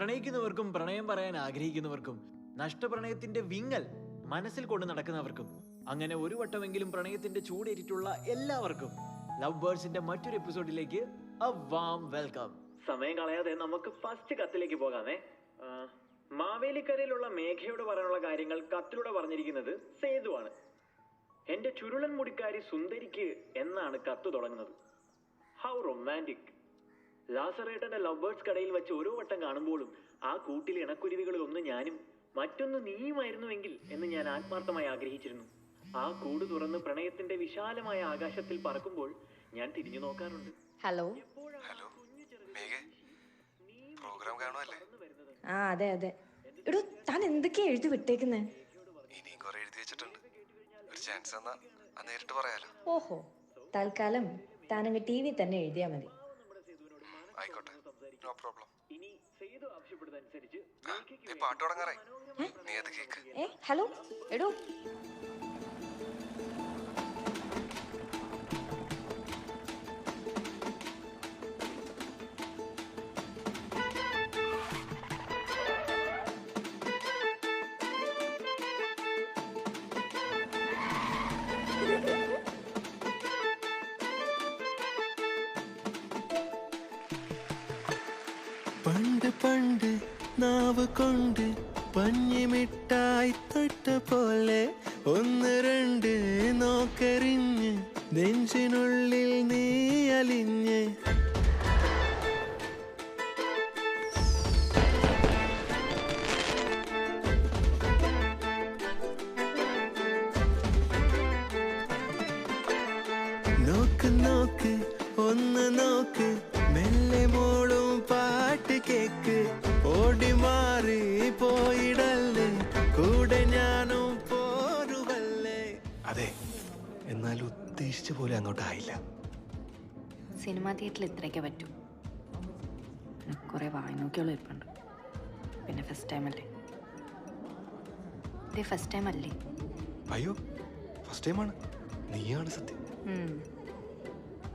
പ്രണയിക്കുന്നവർക്കും പ്രണയം പറയാൻ ആഗ്രഹിക്കുന്നവർക്കും നഷ്ടപ്രണയത്തിന്റെ വിങ്ങൽ മനസ്സിൽ കൊണ്ട് നടക്കുന്നവർക്കും അങ്ങനെ ഒരു വട്ടമെങ്കിലും പ്രണയത്തിന്റെ ചൂടേറ്റിട്ടുള്ള എല്ലാവർക്കും ലവ് ബേർഡ്സിന്റെ മറ്റൊരു എപ്പിസോഡിലേക്ക് a warm welcome. സമയം കളയാതെ നമുക്ക് ഫസ്റ്റ് കത്തിലേക്ക് പോകാമേ. മാവേലിക്കരയിലുള്ള മേഘയോട് പറയാനുള്ള കാര്യങ്ങൾ കത്തിലൂടെ പറഞ്ഞിരിക്കുന്നത് സേതുവാണ്. എന്റെ ചുരുളൻ മുടിക്കാരി സുന്ദരിക്ക് എന്നാണ് കത്ത് തുടങ്ങുന്നത്. How romantic. ലാസറേട്ടന്റെ ലവ് ബേർഡ്സ് കടയിൽ വെച്ച് ഓരോ വട്ടം കാണുമ്പോഴും ആ കൂട്ടിൽ ഇണക്കുരുവികളിൽ ഒന്ന് ഞാനും മറ്റൊന്ന് നീയുമായിരുന്നുവെങ്കിൽ എന്ന് ഞാൻ ആത്മാർത്ഥമായി ആഗ്രഹിച്ചിരുന്നു. ആ കൂട് തുറന്ന് പ്രണയത്തിന്റെ വിശാലമായ ആകാശത്തിൽ പറക്കുമ്പോൾ ഞാൻ തിരിഞ്ഞു നോക്കാറുണ്ട്. ഹലോ ഹലോ പ്രോഗ്രാം കാണുമല്ലേ? ആ അതെ അതെ. എടോ താൻ എന്തൊക്കെയാ എഴുതി വിട്ടേക്കുന്നേ? ഇനിയും കുറെ എഴുതി വെച്ചിട്ടുണ്ട്. ഒരു ചാൻസ് തന്നാ നേരിട്ട് പറയാലോ. ഓഹോ, തൽക്കാലം താനങ്ങ് TV തന്നെ എഴുതിയാ മതി. ആയിക്കോട്ടെ, നോ പ്രോബ്ലം. ഇനി സേതു ആവശ്യപ്പെടുന്നതനുസരിച്ച് പാട്ട് തുടങ്ങാറായി. നീ അത് കേക്ക്. ഹലോ എടോ, പണ്ട് പണ്ട് നാവ് കൊണ്ട് പഞ്ഞിമിട്ടായി തൊട്ട പോലെ ഒന്ന് രണ്ട് നോക്കരിഞ്ഞ് നെഞ്ചിനുള്ളിൽ നീ അലിഞ്ഞ് നോക്ക് നോക്ക് ഒന്ന് നോക്ക് മെല്ലെ മോളും പാട്ട് കേക്ക് ഓടി മാറി പോയിടല്ലേ കൂടെ ഞാനും പോരുവല്ലേ. അതെ, എന്നാൽ ഉദ്ദേശിച്ച പോലെ അങ്ങോട്ടായില്ല. സിനിമാ തിയേറ്ററിൽ ഇത്രയൊക്കെ പറ്റൂ. കുറെ വായി നോക്കിയുള്ള ഇരിപ്പുണ്ട്. പിന്നെ ഫസ്റ്റ് ടൈം അല്ലേ? ഇതേ ഫസ്റ്റ് ടൈം അല്ലേ? അയ്യോ, ഫസ്റ്റ് ടൈമാണ്. നീയാണ് സത്യം.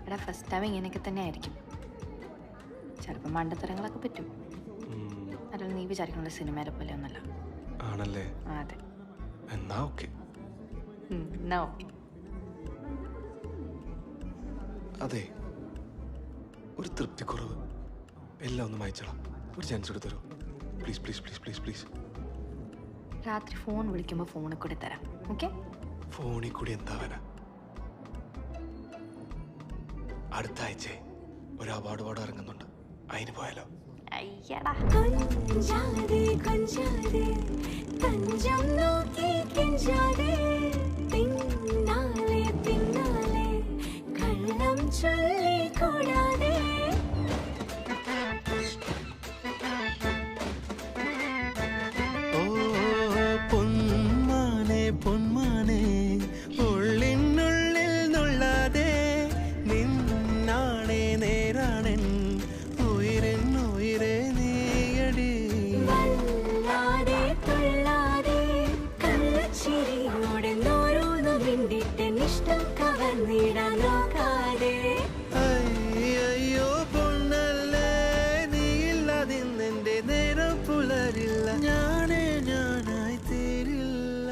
എടാ, ഫസ്റ്റ് ടൈം ഇങ്ങനെയൊക്കെ തന്നെ ആയിരിക്കും. ചിലപ്പോൾ മണ്ടത്തരങ്ങളൊക്കെ പറ്റും. അല്ല, നീ വിചാരിക്കണ സിനിമയിലെ പോലെ ഒന്നല്ല. ആണല്ലേ? അതെ. എന്നാ ഓക്കെ. എന്നാ ഓക്കെ. അതെ, ഒരു തൃപ്തിക്കുറവ്. എല്ലാം ഒന്ന് വായിച്ചോളാം. ഒരു ചാൻസ് എടുത്തരോ please please please please please. രാത്രി ഫോൺ വിളിക്കുമ്പോൾ ഫോണിൽ കൂടി തരാം. ഓക്കെ? ഫോണിൽ കൂടി എന്താവാനാ? അടുത്ത ആഴ്ച ഒരു അവാർഡ് പാട് ഇറങ്ങുന്നുണ്ട്. അതിന് പോയാലോ? അയ്യടാ, കൊഞ്ചാതെ കൊഞ്ചാതെ തഞ്ചം നോക്കി കെഞ്ചാതെ പിന്നാലെ പിന്നാലെ കള്ളം ചൊല്ലി കൂടാതെ ഓ പൊന്മാനെ പൊന്മാനെ ഉള്ളിനുള്ളിൽ നുള്ളാതെ നിന്നാണേ നേരാണൻ ഉയരെ നീയടി. വല്ലാതെ തുള്ളാതെ കള്ളച്ചിരിയോടെ ഓരോന്നു മിണ്ടിട്ട് ഇഷ്ടം കവർന്നിടാൻ നോക്കാതെ. അയ്യോ പൊന്നല്ലേ, നീയില്ലാതിന്നെന്റെ നേരം പുലരില്ല, ഞാനായി തീരില്ല.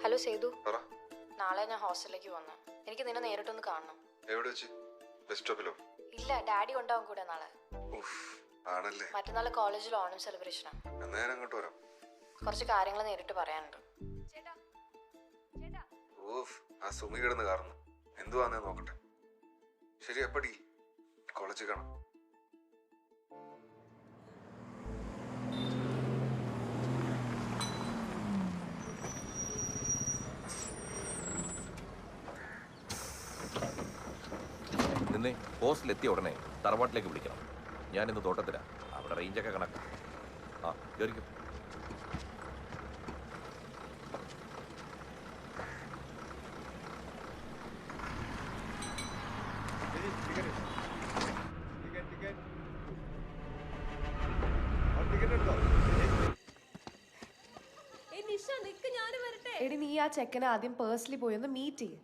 ഹലോ സേതു, പറ. നാളെ ഞാൻ ഹോസ്റ്റലിലേക്ക് വന്നു. എനിക്ക് നിന്നെ നേരിട്ടൊന്ന് കാണണം. എവിടെ വെച്ച്? ബസ് സ്റ്റോപ്പിലോ? ഇല്ല, ഡാഡി ഉണ്ടാവും കൂടെ നാളെ. ആണല്ലേ? മറ്റന്നാൾ കോളേജിൽ ഓണം സെലിബ്രേഷനാണ്. എന്നാ ഞാൻ അങ്ങോട്ട് വരാം. കുറച്ച് കാര്യങ്ങൾ നേരിട്ട് പറയാനുണ്ട്. ഓഫ്, ആ സുമി കിടന്ന് കാരണം എന്തുവാന്നേ നോക്കട്ടെ. ശരി, എപ്പടി കോളേജിൽ കാണാം. നിന്നെ ഹോസ്റ്റലെത്തിയ ഉടനെ തറവാട്ടിലേക്ക് വിളിക്കണം. ഞാനിന്ന് തോട്ടത്തിലാണ്. അവിടെ റേഞ്ചൊക്കെ കണക്കാം. ആ, കയറിക്കും. എടി, നീ ആ ചെക്കനെ ആദ്യം പേഴ്സണലി പോയി ഒന്ന് മീറ്റ് ചെയ്യ്.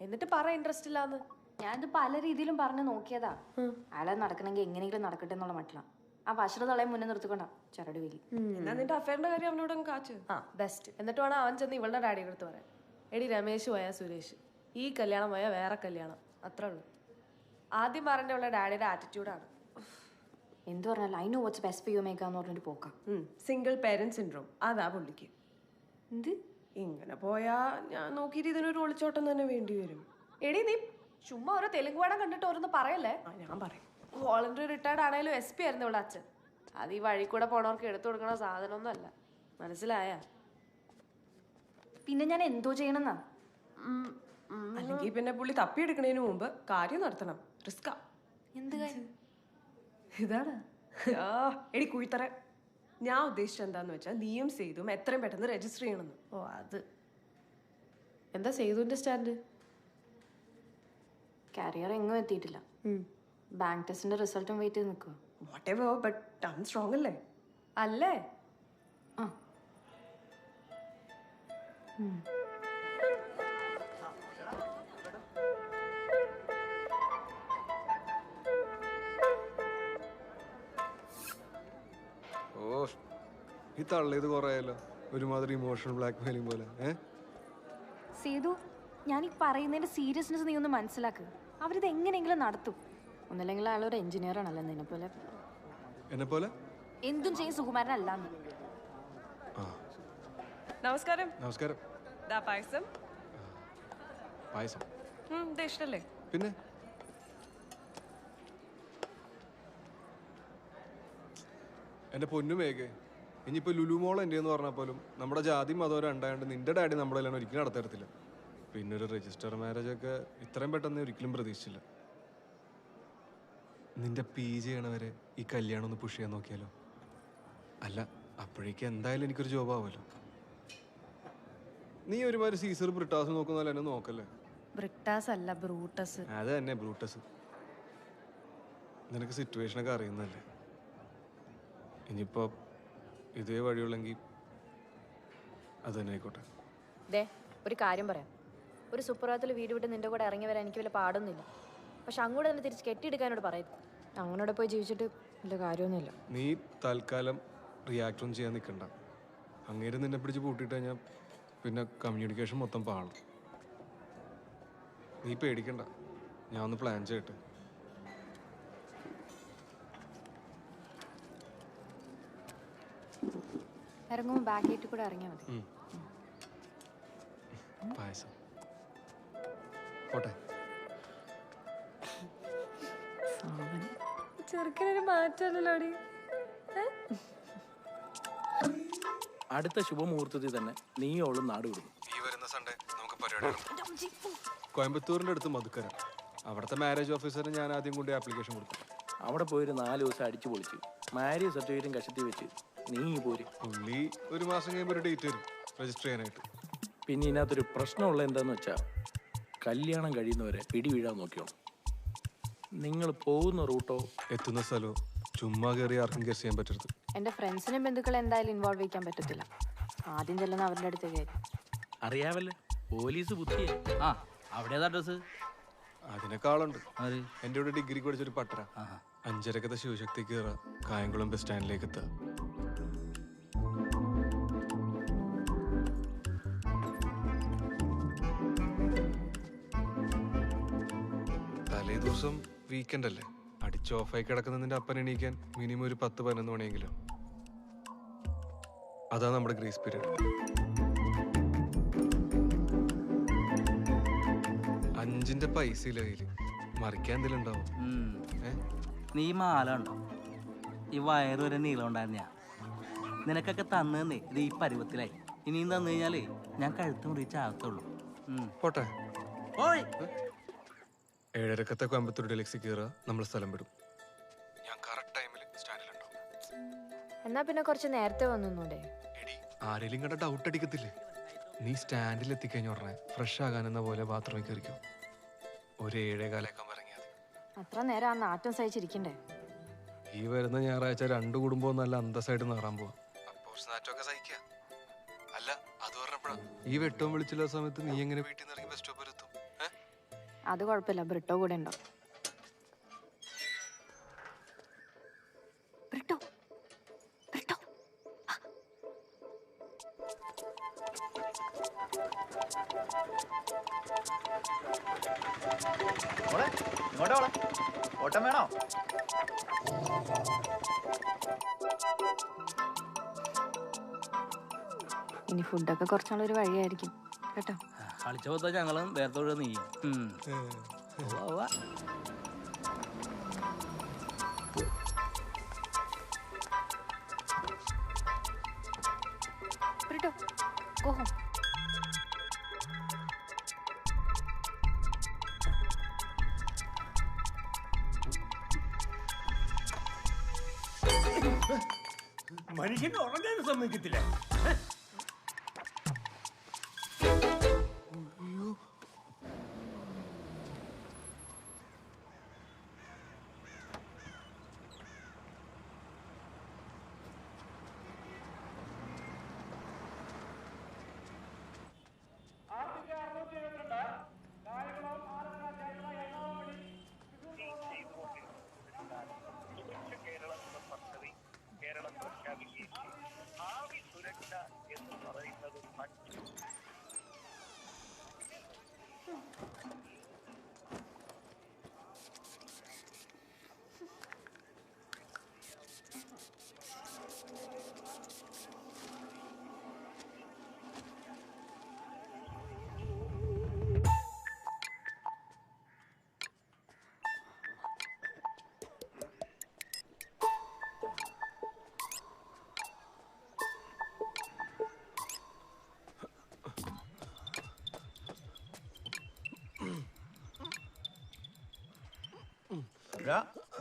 എന്നിട്ട് പറ ഇൻട്രസ്റ്റ് ഇല്ലാന്ന്. ഞാനിത് പല രീതിയിലും പറഞ്ഞു നോക്കിയതാ. അയാളെ നടക്കണമെങ്കിൽ എങ്ങനെയെങ്കിലും നടക്കട്ടെ എന്നുള്ള മട്ടിലാണ്. ആ വശതളയെ മുന്നേ നിർത്തിക്കൊണ്ടാ ചരട് വീലി. എന്നാ നിന്റെ അഫയറിന്റെ കാര്യം അവനോട് അങ്ങ് കാച്ചു. ആ ബെസ്റ്റ്. എന്നിട്ട് വേണം അവൻ ചെന്ന് ഇവളുടെ ഡാഡിയുടെ അടുത്ത് പറയാൻ. എടി രമേശ് പോയാ സുരേഷ്, ഈ കല്യാണം പോയാൽ വേറെ കല്യാണം, അത്രേ ഉള്ളൂ. ആദ്യം പറഞ്ഞുള്ള ഡാഡിയുടെ ആറ്റിറ്റ്യൂഡാണ്. എന്ത് പറഞ്ഞാലും I know what's best for you മേക്കാന്ന് പറഞ്ഞിട്ട് പോക്കാം. സിംഗിൾ പേരന്റ് സിൻഡ്രോം അതാ പുള്ളിക്ക്. എന്ത് ഇങ്ങനെ പോയാ ഞാൻ നോക്കിയിട്ട് ഇതിനൊരു ഒളിച്ചോട്ടം തന്നെ വേണ്ടി വരും. എടി നീ ചുമ്മാ ഓരോ തെലുങ്ക് പാടം കണ്ടിട്ട് ഓരോന്ന് പറയല്ലേ. ഞാൻ പറയും. വോളണ്ടറി റിട്ടയർഡ് ആണെങ്കിലും SP ആയിരുന്നു ഇവിടെ അച്ഛൻ. അത് ഈ വഴി കൂടെ പോണവർക്ക് എടുത്തു കൊടുക്കണ സാധനമൊന്നും അല്ല, മനസ്സിലായ? പിന്നെ ഞാൻ എന്തോ ചെയ്യണമെന്നാ? അല്ലെങ്കിൽ പിന്നെ പുള്ളി തപ്പിയെടുക്കണതിന് മുമ്പ് കാര്യം നടത്തണം. റിസ്കാ. എന്ത് കാര്യം? ഇതാണ് എടി കുഴിത്തറ. ഞാൻ ഉദ്ദേശിച്ചത് എന്താന്ന് വെച്ചാൽ നീയും സേതും എത്രയും പെട്ടെന്ന് രജിസ്റ്റർ ചെയ്യണമെന്ന്. ഓ അത് എന്താ സേതുവിന്റെ സ്റ്റാൻഡ്? കാരിയർ എങ്ങും എത്തിയിട്ടില്ല. ബാങ്ക് ടെസ്റ്റിന്റെ റിസൾട്ടും വെയിറ്റ് ചെയ്ത് നിൽക്കുക. Whatever, but ton strong അല്ലേ? അല്ലേ? ആ ഓ ഈ തള്ളിയത് കുറയാലോ, ഒരുമാതിരി ഇമോഷണൽ ബ്ലാക്ക് മെയിലിംഗ് പോലെ. സേതു, ഞാൻ ഈ പറയുന്നതിന്റെ സീരിയസ്നെസ് നീ ഒന്ന് മനസ്സിലാക്കുക. അവരിത് എങ്ങനെയെങ്കിലും നടത്തും. ഒന്നല്ലെങ്കിൽ അയാളൊരു എഞ്ചിനീയർ ആണല്ലോ നിന്നെ പോലെ. എന്നെ പോലെ എന്തും ചെയ്യും സുകുമാരനല്ലാന്ന്. നമസ്കാരം. നമസ്കാരം. ദാ പായസം. പായസം ഇത് ഇഷ്ടല്ലേ? പിന്നെ എന്റെ പൊന്നുമേകെ, ഇനിയിപ്പോ ലുലുമോൾ എൻ്റെ എന്ന് പറഞ്ഞാൽ പോലും നമ്മുടെ ജാതി മതം രണ്ടായതുകൊണ്ട് നിന്റെ ഡാഡി നമ്മുടെ എല്ലാം ഒരിക്കലും നടത്തരത്തില്ല. പിന്നെ ഒരു രജിസ്റ്റർ മാരേജ് ഒക്കെ ഇത്രയും പെട്ടെന്ന് ഒരിക്കലും പ്രതീക്ഷിച്ചില്ല. നിന്റെ PG ചെയ്യണവരെ ഈ കല്യാണം ഒന്ന് പുഷ് ചെയ്യാൻ നോക്കിയാലോ? അല്ല, അപ്പോഴേക്കും എന്തായാലും എനിക്കൊരു ജോബ് ആവുമല്ലോ. നീ ഒരുമാതിരി സീസർ ബ്രിട്ടാസ് നോക്കുന്ന എന്നെ നോക്കല്ലേ. ബ്രിട്ടാസ് അല്ല, ബ്രൂട്ടസ്. അത് തന്നെ ബ്രൂട്ടസ്. നിനക്ക് സിറ്റുവേഷനൊക്കെ അറിയുന്നല്ലേ. ഇനിയിപ്പോ ഇതേ വഴിയുള്ളെങ്കിൽ അത് തന്നെ ആയിക്കോട്ടെ. ദേ ഒരു കാര്യം പറയാം. ഒരു സുപ്രഭാതത്തിൽ വീട് വിട്ട് നിന്റെ കൂടെ ഇറങ്ങി വരാൻ എനിക്ക് വല്ല പാടൊന്നുമില്ല. പക്ഷെ അങ്ങോട്ട് തന്നെ തിരിച്ച് കെട്ടിയെടുക്കാനോട് പറയരുത്. അങ്ങോട്ട് പോയി ജീവിച്ചിട്ട് വലിയ കാര്യമൊന്നുമില്ല. നീ തൽക്കാലം റിയാക്ട് ഒന്നും ചെയ്യാൻ നിൽക്കണ്ട. അങ്ങേര് നിന്നെ പിടിച്ച് പൂട്ടിയിട്ട് കഴിഞ്ഞാൽ പിന്നെ കമ്മ്യൂണിക്കേഷൻ മൊത്തം പാളും. നീ പേടിക്കണ്ട, ഞാൻ ഒന്ന് പ്ലാൻ ചെയ്യട്ടെ. ഇറങ്ങുമ്പോൾ ബാക്ക് ഗേറ്റിൽ കൂടെ ഇറങ്ങിയാൽ മതി. പായസം പോട്ടെ. ചെറുക്കനൊരു മാറ്റമല്ലോടി. അടുത്ത ശുഭമുഹൂർത്തത്തിൽ തന്നെ നീ ഓളും നാട് വിടുന്നു. ഈ വരുന്ന സൺഡേ നമുക്ക് പരിപാടി. കോയമ്പത്തൂരിൻ്റെ അടുത്ത് മധുക്കര. അവിടുത്തെ മാരേജ് ഓഫീസറിന് ഞാൻ ആദ്യം കൊണ്ട് ആപ്ലിക്കേഷൻ കൊടുത്തു. അവിടെ പോയൊരു 4 ദിവസം അടിച്ചു പൊളിച്ച് മാരേജ് സർട്ടിഫിക്കറ്റും കഷത്തി വെച്ച് നീ പോര്. പുള്ളി ഒരു മാസം കഴിയുമ്പോൾ ഒരു ഡേറ്റ് വരും രജിസ്റ്റർ ചെയ്യാനായിട്ട്. പിന്നെ ഇതിനകത്തൊരു പ്രശ്നമുള്ള എന്താന്ന് വെച്ചാൽ കല്യാണം കഴിയുന്നവരെ പിടി വീഴാൻ നോക്കിയോണം. നിങ്ങൾ പോകുന്ന റൂട്ടോ എത്തുന്ന സ്ഥലവും ചുമ്മാ കയറി ആർക്കും ഗസ് ചെയ്യാൻ പറ്റരുത്. എൻ്റെ ഫ്രണ്ട്സിനും ബന്ധുക്കളെ എന്തായാലും ഇൻവോൾവ് ചെയ്യാൻ പറ്റത്തില്ല. ആദ്യം ചെല്ലുന്ന അവരുടെ അടുത്തേക്ക് ആയിരിക്കും. അറിയാവല്ലേ, പോലീസ് ബുദ്ധിയെ. ആ അവിടെ അഡ്രസ് അതിനേക്കാളുണ്ട്. എൻ്റെ ഇവിടെ ഡിഗ്രിക്ക് പഠിച്ചൊരു പട്ടര. 5:30 ശിവശക്തി കയറുക, കായംകുളം ബസ് സ്റ്റാൻഡിലേക്ക് എത്തുക. തലേ ദിവസം വീക്കെൻഡ് അല്ലേ, അടിച്ച് ഓഫായി കിടക്കുന്ന നിന്റെ അപ്പൻ എണീക്കാൻ മിനിമം ഒരു 10-11 മണിയെങ്കിലും. അതാ നമ്മുടെ ഗ്രേസ് പീരീഡ്. 5 പൈസ ഇല്ല കയ്യില്, മറിക്കാൻ എന്തെങ്കിലും ഉണ്ടാവും. നീ മാല ഉണ്ടോ? ഈ വയറ് വരെ നീളം ഉണ്ടായിരുന്ന നിനക്കൊക്കെ തന്നേ ഇത് ഈ പരുവത്തിലായി. ഇനിയും തന്നു കഴിഞ്ഞാലേ ഞാൻ കഴുത്ത് മുറിച്ച് ആകത്തുള്ളൂ. പോട്ടെ. 7:30 കോയമ്പത്തൂർ ഡെലക്സി കയറുക, നമ്മൾ സ്ഥലം വിടും. ഞാൻ കറക്റ്റ് ടൈമിൽ സ്റ്റാൻഡിലുണ്ടാവും. എന്നാ പിന്നെ കുറച്ച് നേരത്തെ വന്നൂടെ? എടി, ആരെങ്കിലും കണ്ട ഡൗട്ട് അടിക്കത്തില്ലേ? നീ സ്റ്റാൻഡിൽ എത്തിക്കഴിഞ്ഞ ഉടനെ ഫ്രഷ് ആകാനെന്ന പോലെ ബാത്റൂമിൽ കയറിക്കോ. ഒരു 7:15 ഇറങ്ങിയാൽ മതി. അത്ര നേരം ആ നാറ്റം സഹിച്ചിരിക്കണ്ടേ? ഈ വരുന്ന ഞായറാഴ്ച 2 കുടുംബവും നല്ല അന്തസ്സായിട്ട് നേറാൻ പോവാം. അപ്പോൾ സ്നാറ്റൊക്കെ സഹിക്കുക. അല്ല, അത് പറഞ്ഞപ്പോഴാ ഈ വെട്ടവും വിളിച്ചില്ല സമയത്ത് നീ എങ്ങനെ വീട്ടിൽ നിന്ന് ഇറങ്ങി ബസ് സ്റ്റോപ്പ് എത്തും? അത് കുഴപ്പമില്ല, ബ്രിട്ടോ കൂടെ ഉണ്ടോ. ബ്രിട്ടോ ബ്രിട്ടോ ഓട്ടം വേണോ? ഇനി ഫുഡൊക്കെ കുറച്ചാളൊരു വഴിയായിരിക്കും കേട്ടോ. കളിച്ച പോത്ത ഞങ്ങളും വേർത്തോട് നീയും. Britto go home. മനുഷ്യന് ഉറങ്ങാൻ സമ്മതിക്കത്തില്ല.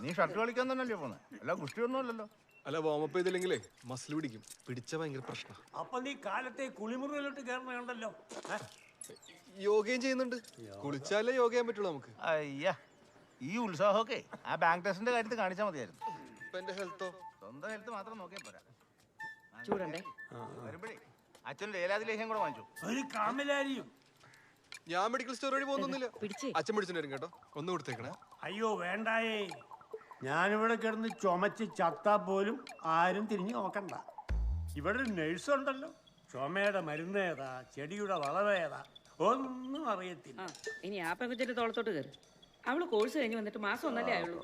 നീ ഷർട്ട് കളിക്കാൻ തന്നെയല്ലേ പോന്നെ? അല്ല ഗുസ്തി ഒന്നും അല്ലല്ലോ. അല്ല വാമപ്പ് ചെയ്തില്ലെങ്കിലേ മസിൽ പിടിക്കും. പിടിച്ച ഭയങ്കര പ്രശ്നം. അപ്പൊ നീ കാലത്തെ കുളിമുറിയിലോട്ട് കയറണ കണ്ടല്ലോ. യോഗയും ചെയ്യുന്നുണ്ട്. കുളിച്ചാലേ യോഗ ചെയ്യാൻ പറ്റുള്ളൂ നമുക്ക്. അയ്യാ, ഈ ഉത്സാഹമൊക്കെ ആ ബാങ്ക് ടെസ്റ്റിന്റെ കാര്യത്തിൽ കാണിച്ചാൽ മതിയായിരുന്നു. ഇപ്പൊ എന്റെ ഹെൽത്തോ? സ്വന്തം ഹെൽത്ത് മാത്രം നോക്കിയാൽ പോരാ. ചൂടണ്ടേ? വരുമ്പോഴേ അച്ഛൻ ലേലാതി ലേഹ്യം കൂടെ വാങ്ങിച്ചു. ഒരു കാമലാരിയും. ഞാൻ മെഡിക്കൽ സ്റ്റോർ വഴി പോകുന്നില്ല. അച്ഛൻ പിടിച്ചിട്ട് വരും കേട്ടോ. ഒന്ന് കൊടുത്തേക്കണേ. അയ്യോ വേണ്ടായേ, ഞാനിവിടെ കിടന്ന് ചുമച്ച് ചത്താ പോലും ആരും തിരിഞ്ഞു നോക്കണ്ട. ഇവിടെ ഒരു നഴ്സ് ഉണ്ടല്ലോ. ചുമയുടെ മരുന്നേതാ, ചെടിയുടെ വളവേതാ ഒന്നും അറിയത്തില്ല. ഇനി ആ പെങ്കുച്ചിന്റെ തോളത്തോട്ട് കയറി. അവള് കോഴ്സ് കഴിഞ്ഞ് വന്നിട്ട് മാസം ഒന്നല്ലേ ആയുള്ളൂ.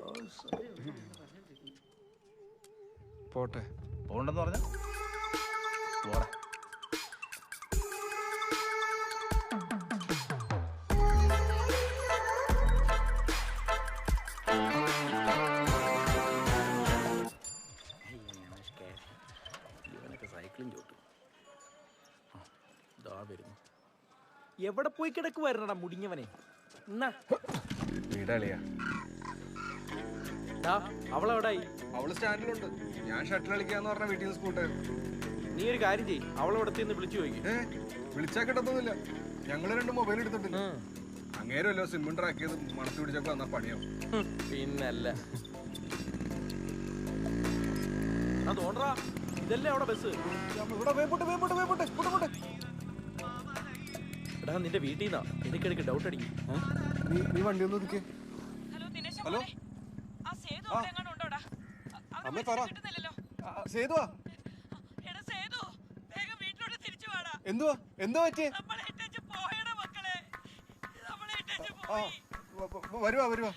പോട്ടെ. പോണ്ടെന്ന് പറഞ്ഞ പോടാ. എവിടെ പോയി കിടക്കുവായിരുന്നടാ മുടിഞ്ഞവനെ? അവളെവിടായി? അവള് സ്റ്റാൻഡിലുണ്ട്. ഞാൻ ഷട്ടിൽ കളിക്കാന്ന് പറഞ്ഞ വീട്ടിൽ നിന്ന് സ്കൂട്ടായിരുന്നു. നീ ഒരു കാര്യം ചെയ്യ്, അവളെവിടെ നിന്ന് വിളിച്ചു നോക്കി. വിളിച്ചാൽ കിട്ടത്തൊന്നുമില്ല. ഞങ്ങള് 2 മൊബൈൽ എടുത്തിട്ടില്ല. അങ്ങേരല്ലോ സിമ്മിൻ ട്രാക്ക് ചെയ്ത് മണത്ത് പിടിച്ചൊക്കെ വന്നാ പണിയാവും. പിന്നല്ല. തോന്നറാ, ഇതല്ലേ അവിടെ ബസ്? എടാ നിന്റെ വീട്ടിൽ നിന്നാ എനിക്കിടയ്ക്ക് ഡൗട്ട് അടിക്കും. നീ വണ്ടി ഒന്ന് ഒതുക്കേ. ഹലോ അമ്മ പറ. സേതുവാ? എന്തുവാ എന്തുവാ പറ്റിയേ? വരുവാ വരുവാ.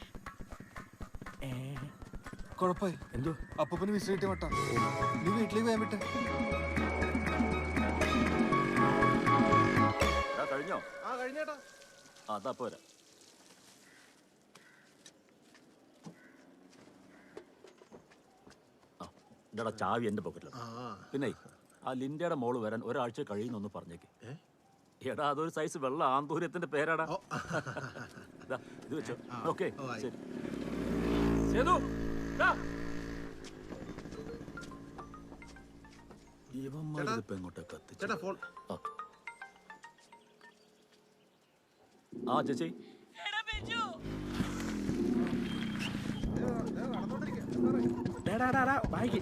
കുഴപ്പമായി. എന്തോ അപ്പന് വിസ കിട്ടിയ വട്ടാ. നീ വീട്ടിലേക്ക് പോയാൻ വിട്ടെ. കഴിഞ്ഞോ? ആ കഴിഞ്ഞേട്ടാ. അതാ പോരാ. ഇതാ ചാവി എന്റെ പോക്കറ്റിലാണ്. പിന്നെ ആ ലിൻഡയുടെ മോള് വരാൻ ഒരാഴ്ച കഴിയുന്നൊന്ന് പറഞ്ഞേക്ക്. എടാ അതൊരു സൈസ് വെള്ള ആന്തൂര്യത്തിന്റെ പേരാടാ. ഇത് വെച്ചോ. ഓക്കെ ശരി. ഇവന്മാരിപ്പോ എങ്ങോട്ടൊക്കെ എത്തിച്ചു? ആ ചേച്ചി ബാഗ്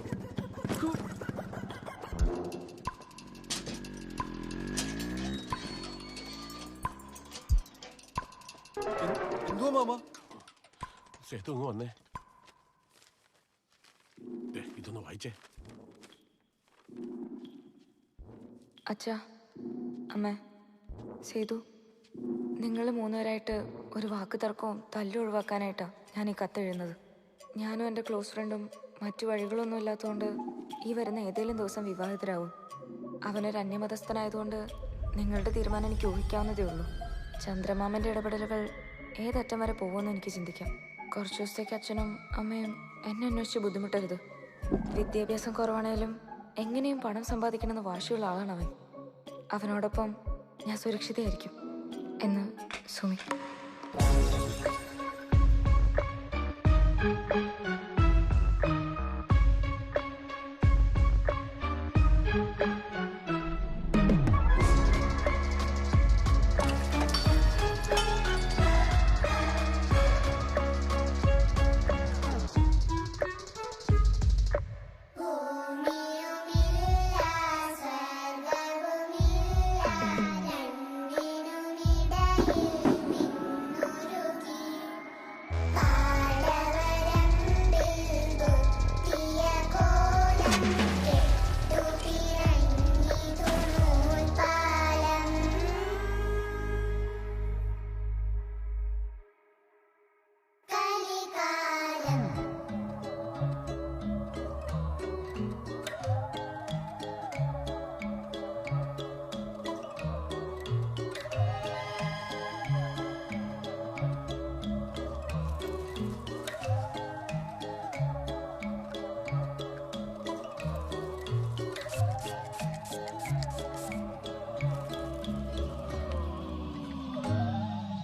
സേതു ഒന്ന് വന്നേ. ഇതൊന്ന് വായിച്ചേ. അച്ഛാ, അമ്മ, സേതു, നിങ്ങൾ മൂന്നുപേരായിട്ട് ഒരു വാക്ക് തർക്കവും തല്ലും ഒഴിവാക്കാനായിട്ടാണ് ഞാൻ ഈ കത്തെഴുതുന്നത്. ഞാനും എൻ്റെ ക്ലോസ് ഫ്രണ്ടും മറ്റു വഴികളൊന്നും ഇല്ലാത്തതുകൊണ്ട് ഈ വരുന്ന ഏതെങ്കിലും ദിവസം വിവാഹിതരാകും. അവനൊരു അന്യമതസ്ഥനായതുകൊണ്ട് നിങ്ങളുടെ തീരുമാനം എനിക്ക് ഊഹിക്കാവുന്നതേ ഉള്ളൂ. ചന്ദ്രമാമൻ്റെ ഇടപെടലുകൾ ഏതറ്റം വരെ പോകുമെന്ന് എനിക്ക് ചിന്തിക്കാം. കുറച്ച് ദിവസത്തേക്ക് അച്ഛനും അമ്മയും എന്നെ അന്വേഷിച്ച് ബുദ്ധിമുട്ടരുത്. വിദ്യാഭ്യാസം കുറവാണേലും എങ്ങനെയും പണം സമ്പാദിക്കണമെന്ന് വാശിയുള്ള ആളാണ് അവൻ. അവനോടൊപ്പം ഞാൻ സുരക്ഷിതയായിരിക്കും എന്ന് സുമി.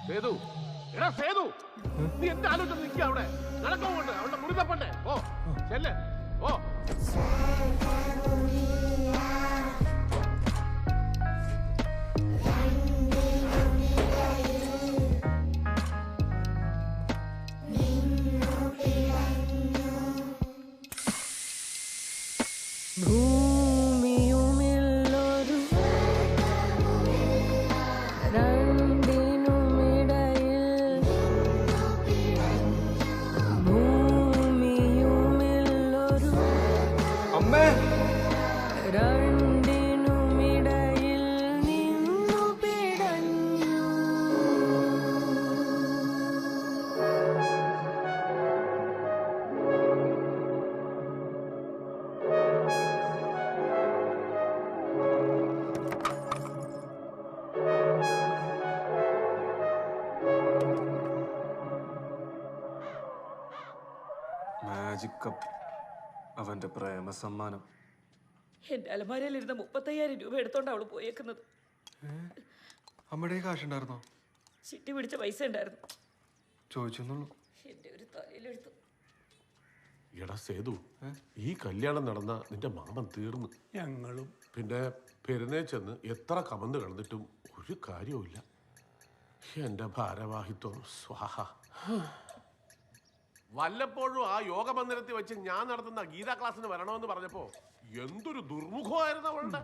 സേതു, എടാ സേതു, നീ എന്താ ആലോചിച്ച് നിൽക്കുക അവിടെ? നടക്കോണ്ട് അവളുടെ മുറി തപ്പണ്ടേ? ഓ ചെല്ലേ, ഓ. മാജിക് കപ്പ്, അവന്റെ പ്രേമ സമ്മാനം. എന്റെ അലമാരയിലിരുന്ന 35,000 രൂപ എടുത്തോണ്ട് അവള് പോയേക്കുന്നത്. അമ്മയുടെ കാശുണ്ടായിരുന്നോ? ചിട്ടി പിടിച്ച പൈസ ഉണ്ടായിരുന്നു. ചോദിച്ചെന്നുള്ളൂ. എന്റെ ഒരു തലയിലെടുത്തു. എടാ സേതു, ഈ കല്യാണം നടന്ന നിന്റെ മാമൻ തീർന്നു. ഞങ്ങളും പിന്നെ പെരുന്നേ ചെന്ന് എത്ര കമന്ന് കളഞ്ഞിട്ടും ഒരു കാര്യവുമില്ല. എന്റെ ഭാരവാഹിത്വം സ്വാഹ. വല്ലപ്പോഴും ആ യോഗ മന്ദിരത്തിൽ വെച്ച് ഞാൻ നടത്തുന്ന ഗീതാ ക്ലാസ്സിന് വരണമെന്ന് പറഞ്ഞപ്പോ എന്തൊരു ദുർമുഖമായിരുന്നു അവളുടെ.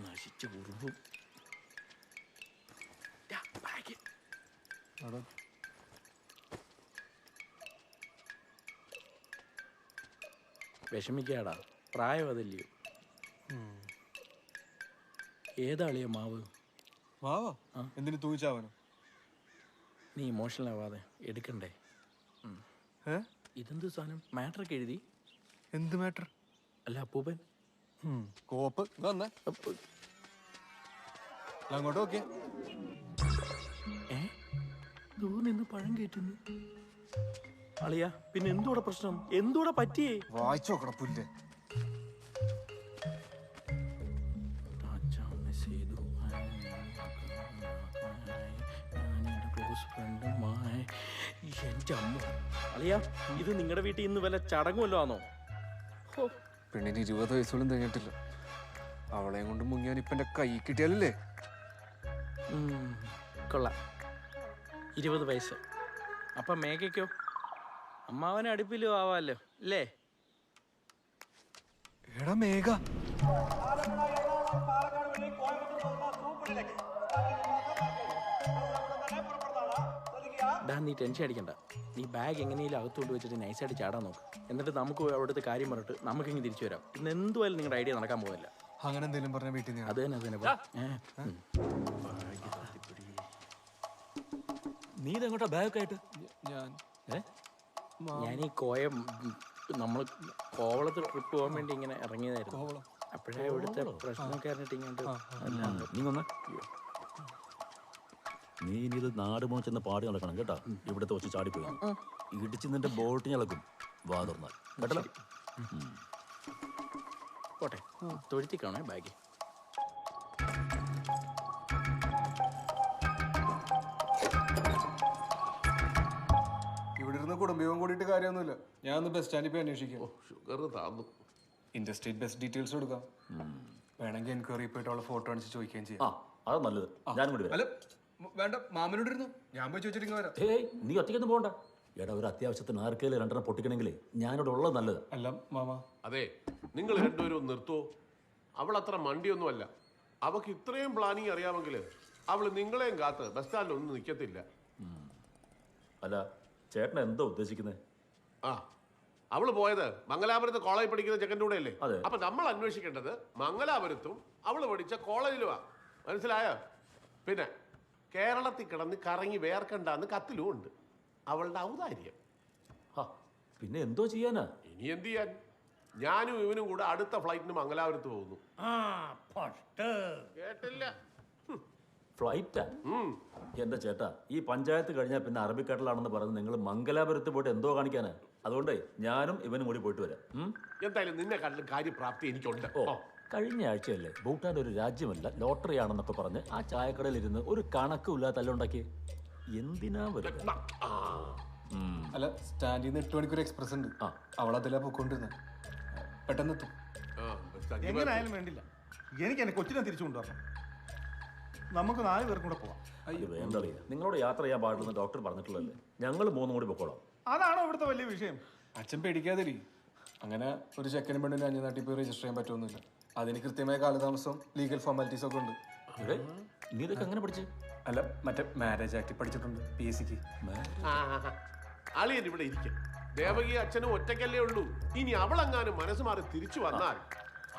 നശിച്ച ഉറുമ്പും. വിഷമിക്കാടാ, പ്രായം അതല്ലയോ. ഏതാളിയ മാവ്? മാവോ? എന്തിനു തൂച്ചാവനോ? നീ ഇമോഷണൽ ആവാതെ എടുക്കണ്ടേ? ഇതെന്ത് സാധനം? മാറ്ററൊക്കെ എഴുതി? എന്ത് മാറ്റർ? അല്ല അപ്പൂപ്പൻ കോപ്പ് വന്നേ. അങ്ങോട്ട് നോക്കിയേ. നിന്ന് പഴം കയറ്റുന്നു. അളിയ പിന്നെ എന്തൂടെ പ്രശ്നം? എന്തൂടെ പറ്റിയേ? വായിച്ചു നോക്കണം പുല്ല്. എന്റെ അമ്മ. അളിയ ഇത് നിങ്ങളുടെ വീട്ടിൽ ഇന്ന് വല്ല ചടങ്ങുമല്ലോ ആണോ? പെണ്ണിന് 20 വയസ്സോളം തികഞ്ഞിട്ടില്ല. അവളെയും കൊണ്ട് മുങ്ങിയാൻ ഇപ്പൊ എന്റെ കൈ കിട്ടിയാലല്ലേ. കൊള്ളാം, 20 വയസ്സ്. അപ്പൊ മേഘയ്ക്കോ? അമ്മാവനെ അടുപ്പിലും ആവാല്ലോ അല്ലേ? എടാ മേഘ, നീ ടെൻഷൻ അടിക്കണ്ട. നീ ബാഗ് എങ്ങനെയും അകത്തോട്ട് വെച്ചിട്ട് നൈസായിട്ട് ചാടാൻ നോക്ക്. എന്നിട്ട് നമുക്ക് അവിടുത്തെ കാര്യം പറഞ്ഞിട്ട് നമുക്കിങ്ങനെ തിരിച്ചു വരാം. ഇന്ന് എന്തുമായാലും നിങ്ങളുടെ ഐഡിയ നടക്കാൻ പോകില്ല. അങ്ങനെ എന്തെങ്കിലും പറഞ്ഞ വീട്ടിൽ നിന്ന് അത് തന്നെ നീ ഇതെങ്ങോട്ടാ ബാഗൊക്കെ ആയിട്ട്? ഞാൻ ഈ കോയം നമ്മൾ കോവളത്ത് ട്രിപ്പ് പോകാൻ വേണ്ടി ഇങ്ങനെ ഇറങ്ങിയതായിരുന്നു. അപ്പോഴേ ഇവിടുത്തെ പ്രശ്നമൊക്കെ അറിഞ്ഞിട്ട് ഇങ്ങോട്ട് നീ ഇനി ഇത് നാട് മോച്ചെന്ന് പാടി നടക്കണം കേട്ടാ. ഇവിടുത്തെ വെച്ച് ചാടിപ്പോയി ഇടിച്ച് നിന്റെ ബോട്ട് ഞളക്കും വാ തുറന്നാൽ കേട്ടല്ലോ. പോട്ടെ, തൊഴുത്തിക്കാണേ ബാഗ്. ഇവിടെ ഇരുന്ന് കുടുംബവും കൂടിയിട്ട് കാര്യമൊന്നുമില്ല. ഞാൻ ഒന്ന് ബസ് സ്റ്റാൻഡിൽ പോയി അന്വേഷിക്കാം. ഷുഗർ താന്നു. ഇൻഡസ്ട്രീറ്റ് ബസ് ഡീറ്റെയിൽസ് കൊടുക്കാം. വേണമെങ്കിൽ എൻക്വയറി പോയിട്ടുള്ള ഫോട്ടോ അടിച്ച് ചോദിക്കുകയും ചെയ്യാം. അത് നല്ലത്. ഞാൻ കൂടി അല്ല വേണ്ട, മാമനോട് ഇരുന്നു, ഞാൻ പോയി ചോദിച്ചിട്ട് വരാം. ഏയ് നീ ഒറ്റയ്ക്കൊന്നും പോകണ്ട. എടാ ഒരു അത്യാവശ്യത്തിന് ആർക്കെങ്കിലും രണ്ടെണ്ണം പൊട്ടിക്കണമെങ്കിലേ ഞാനിവിടെ ഉള്ളത് നല്ലത്. അല്ല മാമ, അതെ, നിങ്ങൾ രണ്ടുപേരും നിർത്തുവോ? അവൾ അത്ര മണ്ടിയൊന്നുമല്ല. അവൾക്ക് ഇത്രയും പ്ലാനിങ് അറിയാമെങ്കിൽ അവൾ നിങ്ങളെയും കാത്ത് ബസ് സ്റ്റാൻഡിൽ ഒന്നും നിൽക്കത്തില്ല. അല്ല ചേട്ടൻ എന്താ ഉദ്ദേശിക്കുന്നത്? ആ, അവള് പോയത് മംഗലാപുരത്ത് കോളേജിൽ പഠിക്കുന്ന ചെക്കൻ്റെ കൂടെ അല്ലേ? അപ്പൊ നമ്മൾ അന്വേഷിക്കേണ്ടത് മംഗലാപുരത്തും അവള് പഠിച്ച കോളേജിലുമാ. മനസ്സിലായോ? പിന്നെ കേരളത്തിൽ കിടന്ന് കറങ്ങി വേർക്കണ്ടെന്ന് കത്തിലും ഉണ്ട്. അവളുടെ ഔദാര്യം. പിന്നെ എന്തോ ചെയ്യാനാ? ഇനി എന്ത് ചെയ്യാൻ? ഞാനും ഇവനും കൂടെ അടുത്ത ഫ്ലൈറ്റിന് മംഗലാപുരത്ത് പോകുന്നു. കേട്ടില്ല? ഫ്ലൈറ്റാ? എന്റെ ചേട്ടാ, ഈ പഞ്ചായത്ത് കഴിഞ്ഞാൽ പിന്നെ അറബിക്കടലാണെന്ന് പറഞ്ഞ് നിങ്ങൾ മംഗലാപുരത്ത് പോയിട്ട് എന്തോ കാണിക്കാനാ? അതുകൊണ്ടേ ഞാനും ഇവനും കൂടി പോയിട്ട് വരാം. എന്തായാലും നിന്നെ കണ്ടിലും കാര്യപ്രാപ്തി എനിക്കുണ്ട്. കഴിഞ്ഞ ആഴ്ചയല്ലേ ഭൂട്ടാൻ ഒരു രാജ്യമല്ല ലോട്ടറി ആണെന്നൊക്കെ പറഞ്ഞ് ആ ചായക്കടയിൽ ഇരുന്ന് ഒരു കണക്കുമില്ലാത്ത തല്ലുണ്ടാക്കി. എന്തിനാ വരുന്നത്? അല്ല സ്റ്റാൻഡിൽ നിന്ന് 8 മണിക്കൂർ എക്സ്പ്രസ് ഉണ്ട്. അവളതിലാ പൊക്കോണ്ടിരുന്നത്. പെട്ടെന്ന് എത്തും. എങ്ങനെയായാലും വേണ്ടില്ല, എനിക്ക് എന്നെ കൊച്ചിനെ തിരിച്ചു കൊണ്ടുവരണം. നമുക്ക് 4 പേർക്കും കൂടെ പോവാം. വേണ്ടറിയ നിങ്ങളോട് യാത്ര ചെയ്യാൻ പാടില്ലെന്ന് ഡോക്ടർ പറഞ്ഞിട്ടുള്ളല്ലേ. ഞങ്ങൾ 3 കൂടി പൊക്കോളാം. അതാണോ ഇവിടുത്തെ വലിയ വിഷയം? അച്ഛൻ പേടിക്കാതിരി. അങ്ങനെ ഒരു ചെക്കനും പെണ്ണിന് അന്യനാട്ടിൽ പോയി രജിസ്റ്റർ ചെയ്യാൻ പറ്റുമൊന്നുമില്ല. അതിന് കൃത്യമായ കാലതാമസം, ലീഗൽ ഫോർമാലിറ്റീസ് ഒക്കെ ഉണ്ട്. നീ ഇതൊക്കെ എങ്ങനെ പഠിച്ചു? അല്ല മറ്റേ മാരേജ് ആക്ട് പഠിച്ചിട്ടുണ്ട് PSCക്ക്. അളിയൻ ഇവിടെ ഇരിക്കും. ദേവകി അച്ഛനും ഒറ്റയ്ക്കല്ലേ ഉള്ളൂ. ഇനി അവളെങ്ങാനും മനസ്സ് മാറി തിരിച്ചു വന്നാൽ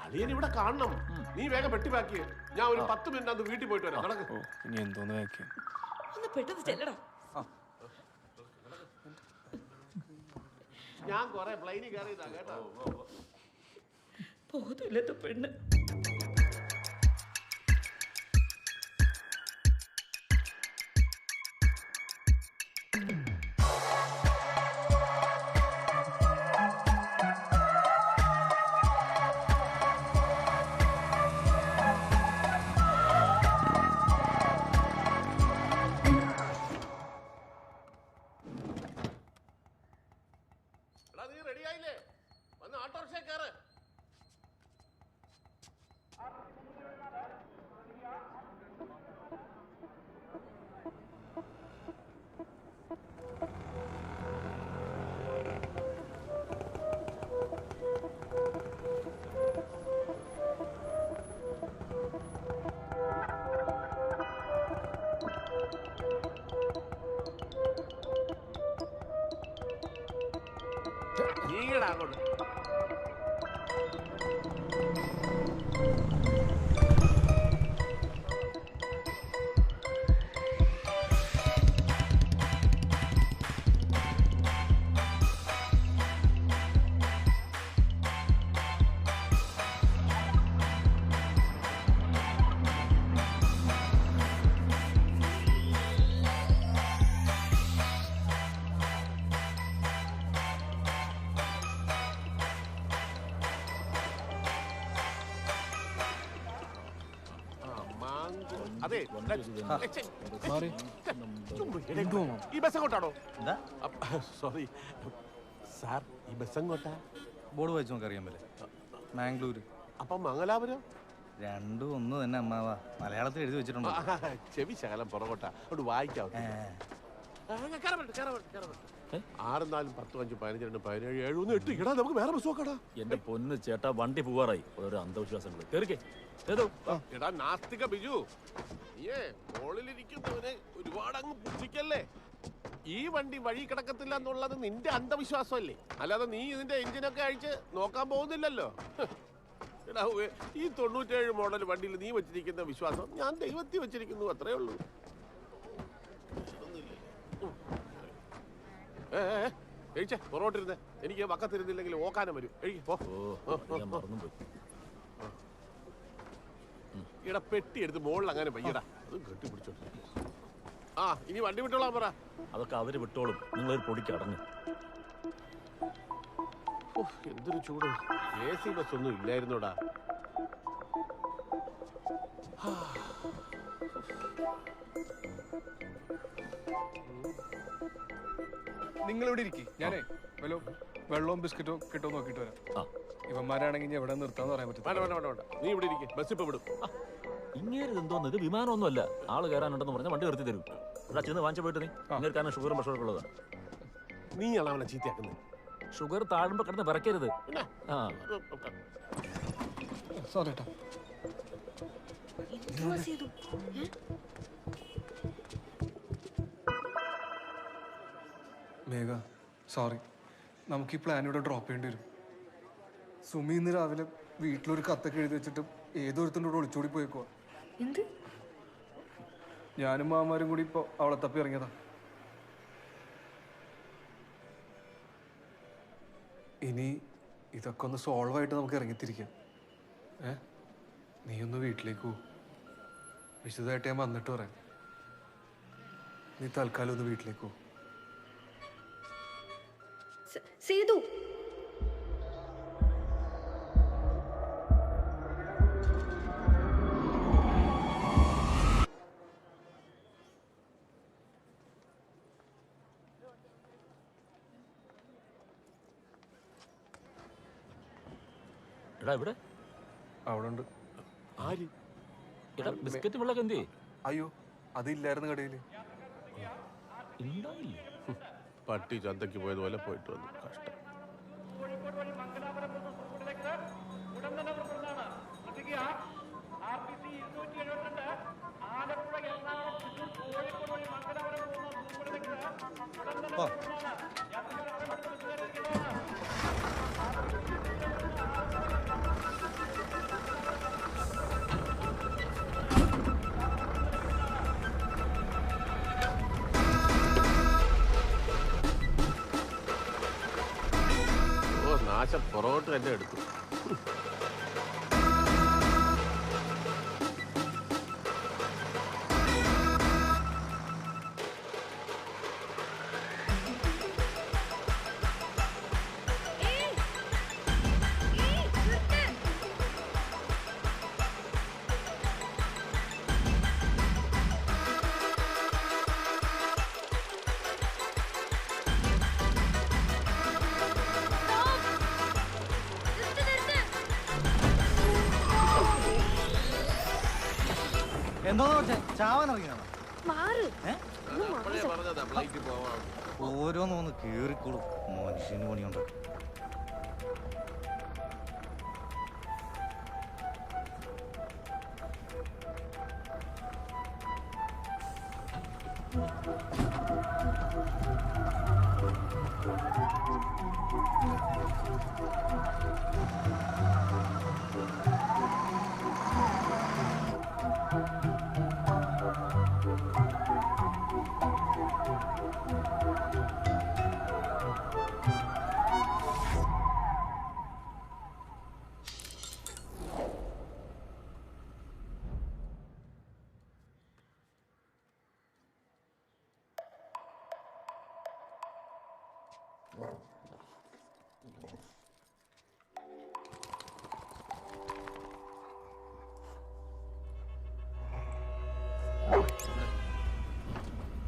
അളിയൻ ഇവിടെ കാണണം. നീ വേഗം പെട്ടിപ്പാക്കിയേ. ഞാൻ ഒരു 10 മിനിറ്റ് അത് വീട്ടിൽ പോയിട്ട് വരാം. നടക്ക്. ഇനി എന്തോന്ന് വായിക്കാം. പെട്ടെന്ന് ചെല്ലടാ. ഞാൻ കൊറേ പ്ലെയിനിൽ കയറിയതാ കേട്ടോ. ബോധമില്ലാത്ത പെണ്ണ്. നീ റെഡി ആയില്ലേ? വന്ന് ഓട്ടോറിക്ഷ കയറ്. നീങ്ങടാ അങ്ങോട്ട്. അതെ, ഈ ബസ് എങ്ങോട്ടാണോ? സോറി സാർ, ഈ ബസ് എങ്ങോട്ടാ? ബോർഡ് വായിച്ച് നമുക്ക് അറിയാൻ പറ്റില്ല. മാംഗ്ലൂര്. അപ്പം മംഗലാപുരം? രണ്ടും ഒന്ന് തന്നെ അമ്മാവ. മലയാളത്തിൽ എഴുതി വെച്ചിട്ടുണ്ട്. ചെവി ശകലം പുറകോട്ടാ. അവിടെ വായിക്കാം. 6 4 10 5 15 17 7 8 ഇടാ നമുക്ക് വേറെ ബസ് നോക്കടാ. എന്റെ പൊന്ന് ചേട്ടാ, വണ്ടി പോവാറായി. ഓരോ അന്ധവിശ്വാസങ്ങൾ. കേറിക്കേ. എടാ നാസ്തിക ബിജു, നീയേ മോളിലിരിക്കുന്നവനെ ഒരുപാട് അങ്ങ് പുച്ഛിക്കല്ലേ. ഈ വണ്ടി വഴി കിടക്കത്തില്ല എന്നുള്ളത് നിന്റെ അന്ധവിശ്വാസമല്ലേ, അല്ലാതെ നീ ഇതിന്റെ എഞ്ചിനൊക്കെ അഴിച്ച് നോക്കാൻ പോകുന്നില്ലല്ലോ. എടാ ഈ 97 മോഡൽ വണ്ടിയിൽ നീ വെച്ചിരിക്കുന്ന വിശ്വാസം ഞാൻ ദൈവത്തിൽ വെച്ചിരിക്കുന്നു, അത്രേ ഉള്ളൂ. കഴിച്ചേ പുറകോട്ടിരുന്നേ, എനിക്ക് വക്കത്തിരുന്നില്ലെങ്കിൽ ഓക്കാനം വരും. എഴുതി പോ. ഇവിടെ പെട്ടി എടുത്ത് മുകളിൽ അങ്ങനെ വയ്യടാ, അത് കെട്ടിപ്പിടിച്ചോ. ആ ഇനി വണ്ടി വിട്ടോളാൻ പറ. അതൊക്കെ അവര് വിട്ടോളും, നിങ്ങളൊരു പൊടിക്ക് അടങ്ങ്. എന്തൊരു ചൂട്. AC ബസ് ഒന്നും ഇല്ലായിരുന്നോടാ. നിങ്ങളിവിടെ ഇരിക്കും, ഞാനേ വല്ലോ വെള്ളവും ബിസ്ക്കറ്റോ കിട്ടോ നോക്കിട്ട് വരാം. ഇവന്മാരാണെങ്കിൽ എവിടെ നിർത്താന്ന് പറയാൻ പറ്റും. നീ ഇവിടെ ഇരിക്കും, ബസ് ഇപ്പൊ വിടും. ഇങ്ങനെ എന്തോന്ന്, ഇത് വിമാനമൊന്നുമല്ല. ആള് കയറാനുണ്ടെന്ന് പറഞ്ഞാൽ വണ്ടി നിർത്തി തരും. ഇവിടെ ചെന്ന് വാങ്ങിച്ചു പോയിട്ട് നീ ഇങ്ങനെ കാരണം ഷുഗറും പ്രഷറൊക്കെ ഉള്ളതാണ്. നീയാണ് അവനെ ചീത്തയാക്കുന്നത്. ഷുഗർ താഴുമ്പോ കിടന്ന് വിറക്കരുത്. സോറി കേട്ടോ. മേഘ സോറി, നമുക്ക് ഈ പ്ലാൻ ഇവിടെ ഡ്രോപ്പ് ചെയ്യേണ്ടി വരും. സുമി ഇന്ന് രാവിലെ വീട്ടിലൊരു കത്തൊക്കെ എഴുതി വെച്ചിട്ട് ഏതൊരുത്തിൻ്റെ കൂടെ ഒളിച്ചോടി പോയേക്കുവാ. ഞാനും മാമാരും കൂടി ഇപ്പോൾ അവളെ തപ്പി ഇറങ്ങിയതാ. ഇനി ഇതൊക്കെ ഒന്ന് സോൾവ് ആയിട്ട് നമുക്ക് ഇറങ്ങിത്തിരിക്കാം. നീ ഒന്ന് വീട്ടിലേക്ക് പോ, വിശദമായിട്ട് ഞാൻ വന്നിട്ട് പറയാം. നീ തൽക്കാലം ഒന്ന് വീട്ടിലേക്ക് പോ. സേതു, എടാ ഇവിടെ അവിടെ ഉണ്ട്. ആര്? എടാ ബിസ്ക്കറ്റ് വെള്ളമൊക്കെ എന്തേ? അയ്യോ അതില്ലായിരുന്നു കടയിൽ. പട്ടി ചന്തയ്ക്ക് പോയതുപോലെ പോയിട്ട് വന്നു. കഷ്ടം. നാശം പുറകോട്ട് തന്നെ എടുത്തു. എന്തോന്ന് ചാവാൻ ഇറങ്ങിയാണോ? ഓരോന്നൊന്ന് കേറിക്കോളും, മനുഷ്യന് പണിയുണ്ട്.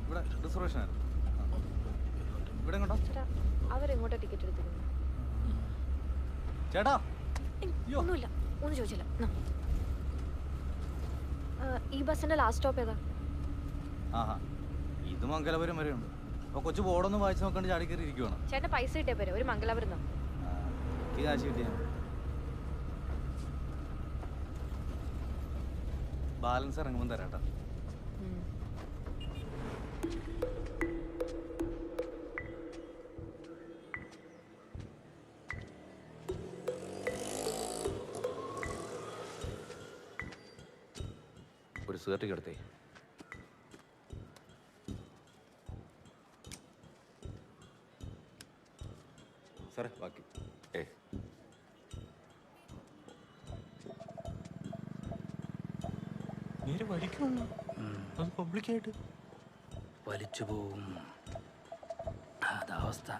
ഇവിടെ റിസർവേഷൻ ആയിരുന്നു. ഇവിടെ അവരെങ്ങോട്ടാ ടിക്കറ്റ് എടുത്തിരുന്നു? ചേട്ടാ ഒന്നുമില്ല, ഒന്നും ചോദിച്ചില്ല. ഈ ബസ്സിന്റെ ലാസ്റ്റ് സ്റ്റോപ്പ് ഏതാ? ആഹാ, ഇത് മംഗലപുരം വരെ ഉണ്ട്. അപ്പൊ കൊച്ചു ബോർഡൊന്നും വായിച്ചു നോക്കാണ്ട് ചാടി കയറി ഇരിക്കുവാണ്. ചേട്ടൻ പൈസ കിട്ടിയ പോരെ, ഒരു മംഗലാപുരം ഈ കാശ് കിട്ടിയ ബാലൻസ് ഇറങ്ങുമ്പോൾ തരാട്ടാ. ഒരു സിഗരറ്റ് എടുത്തേ. സാറേ ബാക്കി നേരെ വലിക്കണോ? അത് പബ്ലിക്കായിട്ട് വലിച്ചു പോവും. അതവസ്ഥ.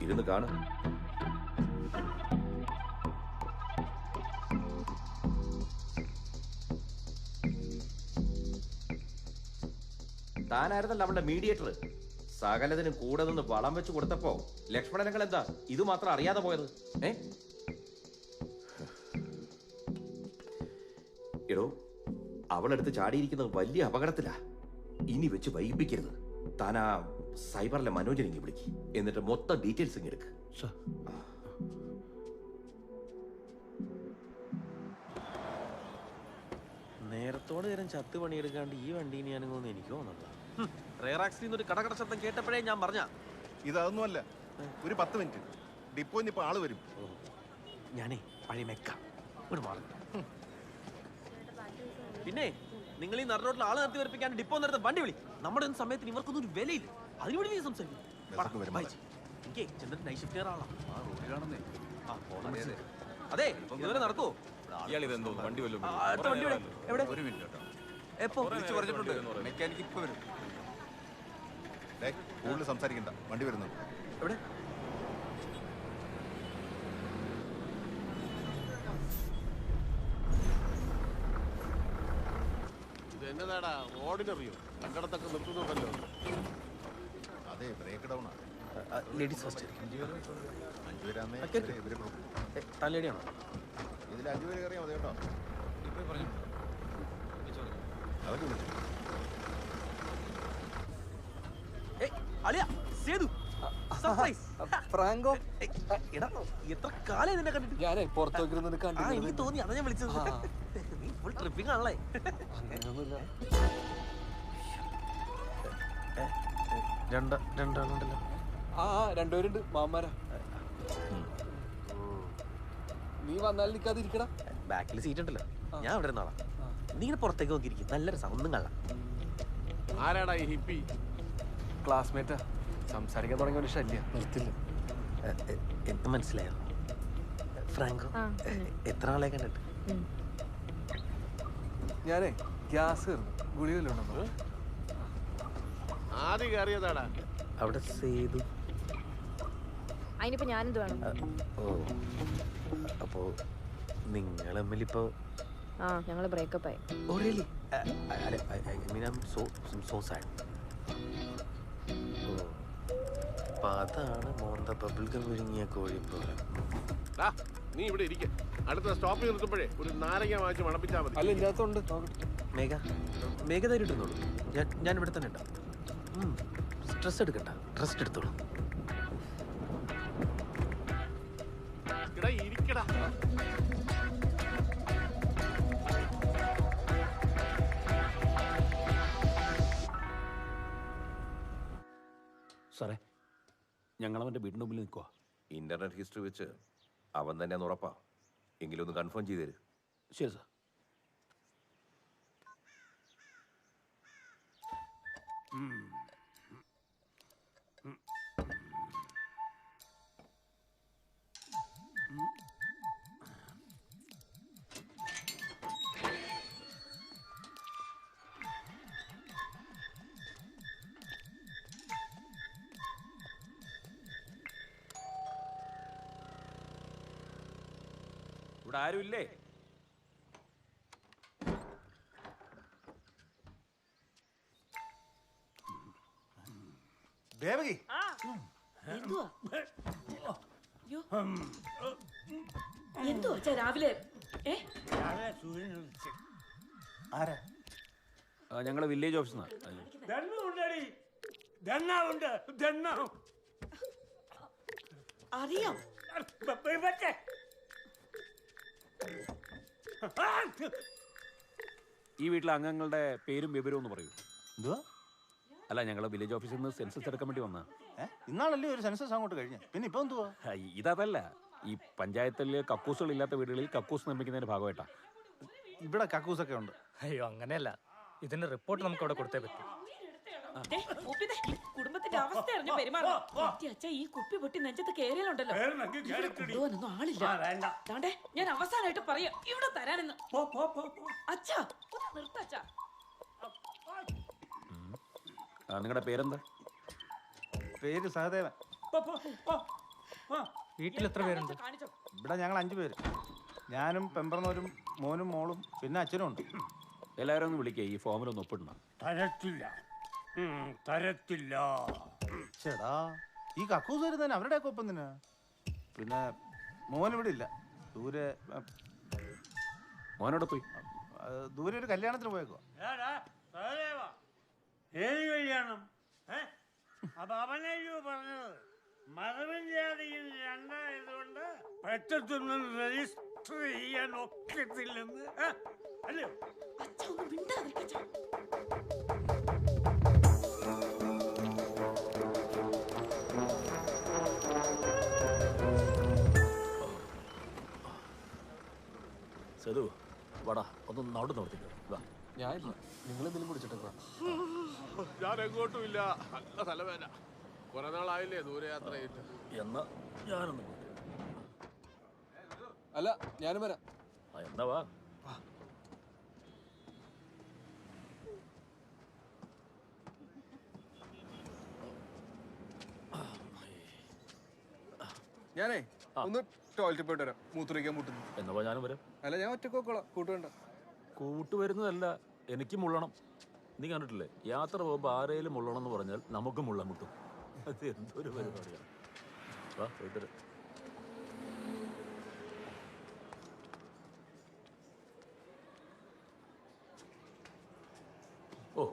ഇരുന്ന് കാണും. താനായിരുന്നല്ലോ അവളുടെ മീഡിയേറ്റർ. സകലതിനും കൂടെ നിന്ന് വളം വെച്ച് കൊടുത്തപ്പോ ലക്ഷ്മണനങ്ങൾ എന്താ ഇത് മാത്രം അറിയാതെ പോയത്? എടോ, അവളെടുത്ത് ചാടിയിരിക്കുന്നത് വലിയ അപകടത്തിലാ. ഇനി വെച്ച് വൈകിപ്പിക്കരുത്. താനാ സൈബറിലെ മനോജനെങ്കിൽ വിളിക്ക്. എന്നിട്ട് മൊത്തം ഡീറ്റെയിൽസ് ഇങ്ങ് എടുക്ക്. നേരത്തോട് നേരം ചത്ത് പണിയെടുക്കാണ്ട് ഈ വണ്ടി ഞാനിങ്ങോന്ന് എനിക്ക് തോന്നുന്നില്ല. റെയറാക്സിൽ ഒരു കടകട ശബ്ദം കേട്ടപ്പോഴേ ഞാൻ പറഞ്ഞ ഇതൊന്നുമല്ല. ഒരു 10 മിനിറ്റ് ഡിപ്പോന്ന് ഇപ്പൊ ആള് വരും. ഞാനേ പഴയ മെക്ക ഒരു മാറി. പിന്നെ നിങ്ങൾ ഈ നടുറോട്ടിൽ ആള് നിർത്തി വരപ്പിക്കാൻ ഡിപ്പോ നേരത്തെ വണ്ടി വിളി. നമ്മുടെ സമയത്തിന് ഇവർക്കൊന്നും ഒരു വിലയില്ല. അതിനുവേണ്ടി നീ സംസാരിക്കും. എനിക്ക് ചെന്നിട്ട് നൈറ്റ് ഷിഫ്റ്റ് കയറാളാ. അതെ ഇതുവരെ നടക്കുവോ? വണ്ടി അടുത്ത വണ്ടി എവിടെ? ഒരു മിനിറ്റ് കേട്ടോ. എപ്പോ പറഞ്ഞിട്ടുണ്ട് മെക്കാനിക്ക് ഇപ്പൊ വരും. കൂടുതൽ സംസാരിക്കണ്ട, വണ്ടി വരുന്നു. എവിടെ? ഇത് എന്നതാടാ ഓർഡിനറിയോ? രണ്ടിടത്തൊക്കെ നിർത്തുന്നുണ്ടല്ലോ. അതെ, ബ്രേക്ക് ഡൗൺ ആണ്. Ladies first. 5 പേരാന്നേ തലേടിയാണോ? ഇതിൽ 5 പേര് കയറിയാൽ മതി കേട്ടോ. അതൊക്കെ വിളിച്ചു. ഫ്രാങ്കോ, എത്ര കാലം നിന്നെ കണ്ടിട്ട്? ഞാനേ പുറത്തു എനിക്ക് തോന്നി, അതാ ഞാൻ വിളിച്ചത്. നീ ഫുൾ ട്രിപ്പിംഗ് ആണല്ലേ? രണ്ടാളുണ്ടല്ലോ. രണ്ടുപേരുണ്ട്, മാമാരാ. നീ വന്നാൽ നിൽക്കാതിരിക്കടാ. ബാക്കിൽ സീറ്റ് ഉണ്ടല്ലോ, ഞാൻ അവിടെ ഇരുന്നോളാം. നീ ഇങ്ങനെ പുറത്തേക്ക് നോക്കിയിരിക്കും. നല്ല രസം, ഒന്നും കള്ള. ആരാടാ ഈ ഹിപ്പി? ക്ലാസ്മേറ്റാ. സംസാരിക്കാൻ തുടങ്ങിയ ഒരു ശല്യം നിർത്തില്ല. എന്ത് മനസ്സിലായോ ഫ്രാങ്കോ? എത്ര ആളെ കണ്ടിട്ട്? ഞാനേ ഗ്യാസ് കയറുന്നു, ഗുളികല്ലോ. ആദ്യം കയറിയതാടാ അവിടെ സേതു. അതിനിപ്പോ ഞാനെന്ത് വേണം? ഓ, അപ്പോ നിങ്ങൾ തമ്മിലിപ്പോ ഞങ്ങള് ബ്രേക്കപ്പ് ആയി. Oh really? I mean I am so sad. അപ്പൊ അതാണ് മോന്ത ബബിൾഗം വിഴുങ്ങിയ കോഴിപ്പോലെ. നീ ഇവിടെ ഇരിക്ക. അടുത്ത സ്റ്റോപ്പിൽ നിർത്തുമ്പോഴേ ഒരു നാരങ്ങ വാങ്ങിച്ച് മണപ്പിച്ചാൽ മതി. അല്ല, ഇല്ലാത്തോണ്ട് മേഘ ധൈര്യം ഇട്ടുന്നോളൂ. ഞാൻ ഇവിടെ തന്നെ ഉണ്ടാവും. സ്ട്രെസ് എടുക്കണ്ട, റെസ്റ്റ് എടുത്തോളൂ. ഇരിക്കടാ. സാറേ, ഞങ്ങൾ അവൻ്റെ വീടിൻ്റെ മുമ്പിൽ നിൽക്കുക. ഇന്റർനെറ്റ് ഹിസ്റ്ററി വെച്ച് അവൻ തന്നെ ഉറപ്പാ. എങ്കിലും ഒന്ന് കൺഫേം ചെയ്തു തരും. ശരി സാർ. ഇവിടെ ആരും ഇല്ലേ? ദേവകി എന്തോ അച്ഛാ രാവിലെ ആരാ? ഞങ്ങളെ വില്ലേജ് ഓഫീസിൽ അറിയാം. ഈ വീട്ടിലെ അംഗങ്ങളുടെ പേരും വിവരവും ഒന്ന് പറയൂ. എന്തുവാ? അല്ല, ഞങ്ങളെ വില്ലേജ് ഓഫീസിൽ നിന്ന് സെൻസസ് എടുക്കാൻ വേണ്ടി വന്നാ. ഇന്നാളല്ലേ ഒരു സെൻസസ് അങ്ങോട്ട് കഴിഞ്ഞു, പിന്നെ ഇപ്പൊ എന്തുവാ? ഇതല്ല, ഈ പഞ്ചായത്തിൽ കക്കൂസുകൾ ഇല്ലാത്ത വീടുകളിൽ കക്കൂസ് നിർമ്മിക്കുന്നതിന്റെ ഭാഗമായിട്ടാ. ഇവിടെ കക്കൂസൊക്കെ ഉണ്ട്. അയ്യോ അങ്ങനെയല്ല, ഇതിന്റെ റിപ്പോർട്ട് നമുക്ക് അവിടെ കൊടുത്തേ പറ്റൂ. കുടുംബത്തിന്റെ അവസ്ഥ അറിഞ്ഞു പെരുമാറണം. അച്ഛാ ഈ കുപ്പി പൊട്ടി നെഞ്ചത്ത് കേറിയാലുണ്ടല്ലോ, കൊണ്ടുപോകാനൊന്നും ആളില്ല. ദാണ്ടേ ഞാൻ അവസാനമായിട്ട് പറയാം, ഇവിടെ തരാനെന്ന്. അച്ഛാ ഒന്ന് നിർത്തച്ചാ. നിങ്ങളുടെ പേരെന്താ? പേര് സഹദേവൻ. വീട്ടിൽ എത്ര പേരുണ്ട്? ഇവിടെ ഞങ്ങൾ 5 പേര്. ഞാനും പെമ്പറന്നൂരും മോനും മോളും പിന്നെ അച്ഛനും ഉണ്ട്. എല്ലാവരും ഒന്ന് വിളിക്കുക, ഈ ഫോമിലൊന്ന് ഒപ്പിടണം. തരത്തില്ല. ചേടാ, ഈ കക്കൂസ് വരുന്നതിന് അവരുടെയൊക്കെ ഒപ്പം തന്നെ. പിന്നെ മോൻ ഇവിടെ ഇല്ല, ദൂരെ. മോനോടെ പോയി? ദൂരെ ഒരു കല്യാണത്തിന് പോയേക്കോ. ഏത് കല്യാണം? അപ്പൊ അവനല്ലോ പറഞ്ഞത് മതവും ജാതിയും രണ്ടായതുകൊണ്ട് പെട്ടെന്നൊന്നും രജിസ്റ്റർ ചെയ്യാൻ ഒക്കത്തില്ലെന്ന് അല്ലയോ? സേതു വാടാ, ഒന്ന് നടു നിർത്തിക്കോ. ഞാനില്ല, നിങ്ങളെന്തെങ്കിലും കുടിച്ചിട്ടേക്കോ? ഞാൻ എങ്ങോട്ടും ഇല്ല, നല്ല തലവേദന. കുറെ നാളായില്ലേ ദൂരയാത്ര ചെയ്തിട്ട്. എന്നാ ഞാനൊന്ന് അല്ല, ഞാനും വരാം. എന്നാ വാ. ഞാനേ ഒന്ന് ടോയ്ലറ്റിൽ പോയിട്ട് വരാം, മൂത്രമൊഴിക്കാൻ മുട്ടുന്നു. എന്നാ ഞാനും വരാം. അല്ല, ഞാൻ ഒറ്റക്ക് നോക്കോളാം, കൂട്ടുവേണ്ട. കൂട്ടുവരുന്നതല്ല, എനിക്ക് മുള്ളണം. നീ കണ്ടിട്ടില്ലേ, യാത്ര പോകുമ്പോൾ ആരേലും മുള്ളണം എന്ന് പറഞ്ഞാൽ നമുക്ക് മുള്ളൻ മുട്ടും. അത് എന്തൊരു പരിപാടിയാണ്. വാ പോയിട്ട്. ഓ,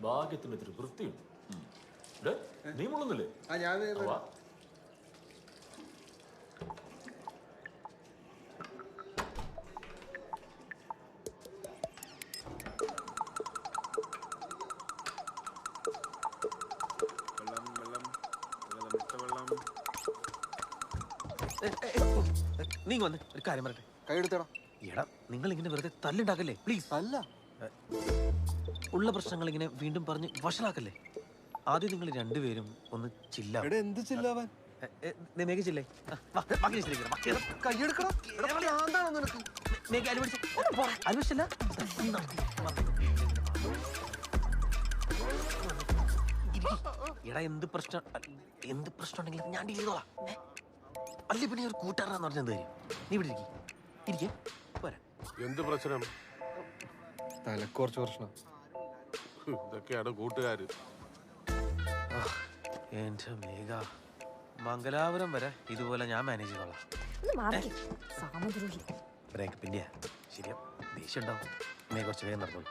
ഭാഗ്യത്തിന് ഇത്തിരി വൃത്തിയുണ്ട്. നീ മുള്ളുന്നില്ലേ? വാ. നീ വന്ന് ഒരു കാര്യം പറയട്ടെ. കൈ എടുത്തടാ. എടാ, നിങ്ങൾ ഇങ്ങനെ വെറുതെ തല്ലുണ്ടാക്കല്ലേ പ്ലീസ്. അല്ല, ഉള്ള പ്രശ്നങ്ങൾ ഇങ്ങനെ വീണ്ടും പറഞ്ഞ് വഷളാക്കല്ലേ. ആദ്യം നിങ്ങൾ രണ്ടുപേരും ഒന്ന് ചില്ലാവും. എന്ത് ചില്ലാവാൻ? ചില്ലേ കൈയെടുക്കണം. അന്വേഷിച്ചില്ല. എടാ, എന്ത് പ്രശ്നം ഉണ്ടെങ്കിലും ഞാൻ ഡീൽ ചെയ്തോളാം. അല്ലേ പിന്നെ ഒരു കൂട്ടുകാരനാന്ന് പറഞ്ഞത് തരും. നീ ഇവിടെ ഇരിക്കേ പോരാ. എന്ത് പ്രശ്നം? തലക്ക് കുറച്ച് പ്രശ്നം. ഇതൊക്കെയാണ് കൂട്ടുകാര്. എന്റെ മേഘ, മംഗലാപുരം വരെ ഇതുപോലെ ഞാൻ മാനേജ് ചെയ്തോളാം. ബ്രേക്കപ്പിന്റെ ശരിയാ, ദേഷ്യം ഉണ്ടാവും. നീ കുറച്ച് വേഗം നടന്നോളൂ.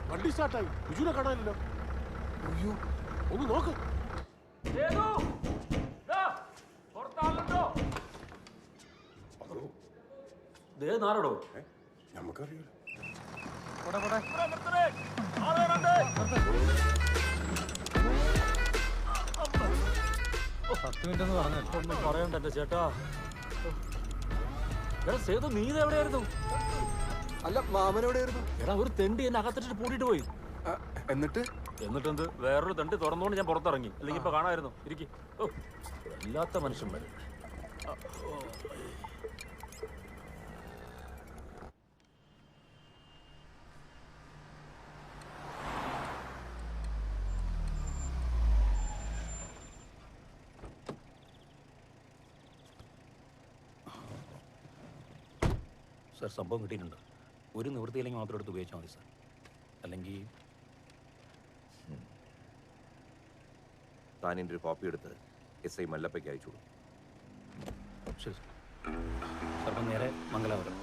വണ്ടി സ്റ്റാർട്ടായി. ബിജുനെ കാണാനില്ലല്ലോ. അയ്യോ, ഒന്ന് നോക്ക്. നാരടോ നമുക്കറിയില്ല. 10 മിനിറ്റ് എന്ന് പറഞ്ഞു. പറയണ്ട എന്റെ ചേട്ടാ. എടാ സേതു, നീ എവിടെയായിരുന്നു? അല്ല, മാമൻ എവിടെയായിരുന്നു? എടാ, ഒരു തെണ്ടി എന്നെ അകത്തിട്ട് പൂട്ടിട്ട് പോയി. എന്നിട്ടെന്ത്? വേറൊരു തെണ്ടി തുറന്നുകൊണ്ട് ഞാൻ പുറത്തിറങ്ങി. അല്ലെങ്കിൽ ഇപ്പൊ കാണാമായിരുന്നു. ഇരിക്കും. ഓ, വല്ലാത്ത മനുഷ്യന്മാര്. സാർ സംഭവം കിട്ടിയിട്ടുണ്ട്. ഒരു നിവൃത്തിയില്ലെങ്കിൽ മാത്രം എടുത്ത് ഉപയോഗിച്ചാൽ മതി സാർ. അല്ലെങ്കിൽ താനിൻ്റെ ഒരു കോപ്പി എടുത്ത് SI മല്ലപ്പയ്ക്ക് അയച്ചു കൊടുക്കും. ശരി സാർ. സാർ അപ്പം നേരെ മംഗലാപുരം.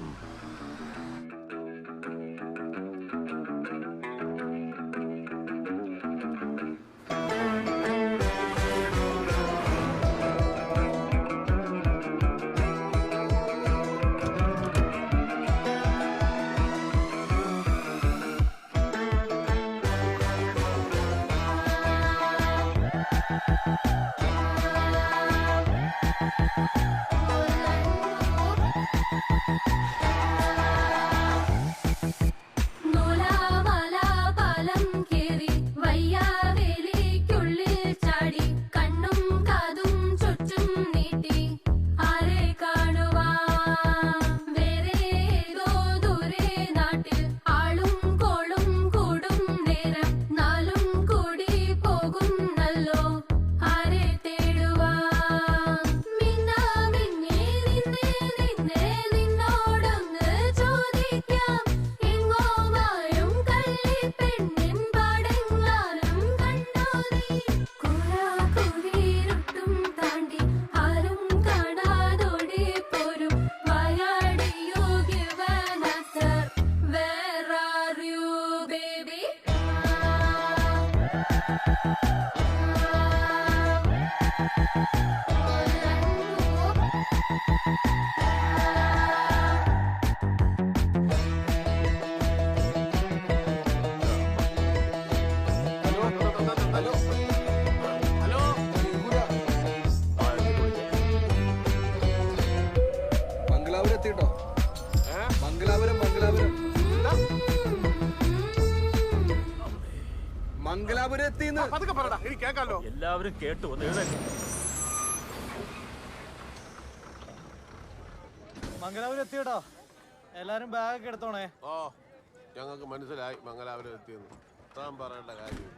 എല്ലാവരും കേട്ടു. ഒന്ന് എഴുന്നേറ്റ്. മംഗലാപുരം എത്തിയോട്ടോ. എല്ലാരും ബാഗൊക്കെ എടുത്തോണേ. ഓ, ഞങ്ങൾക്ക് മനസ്സിലായി മംഗലാപുരം എത്തിയെന്ന്. താൻ പറയേണ്ട കാര്യം.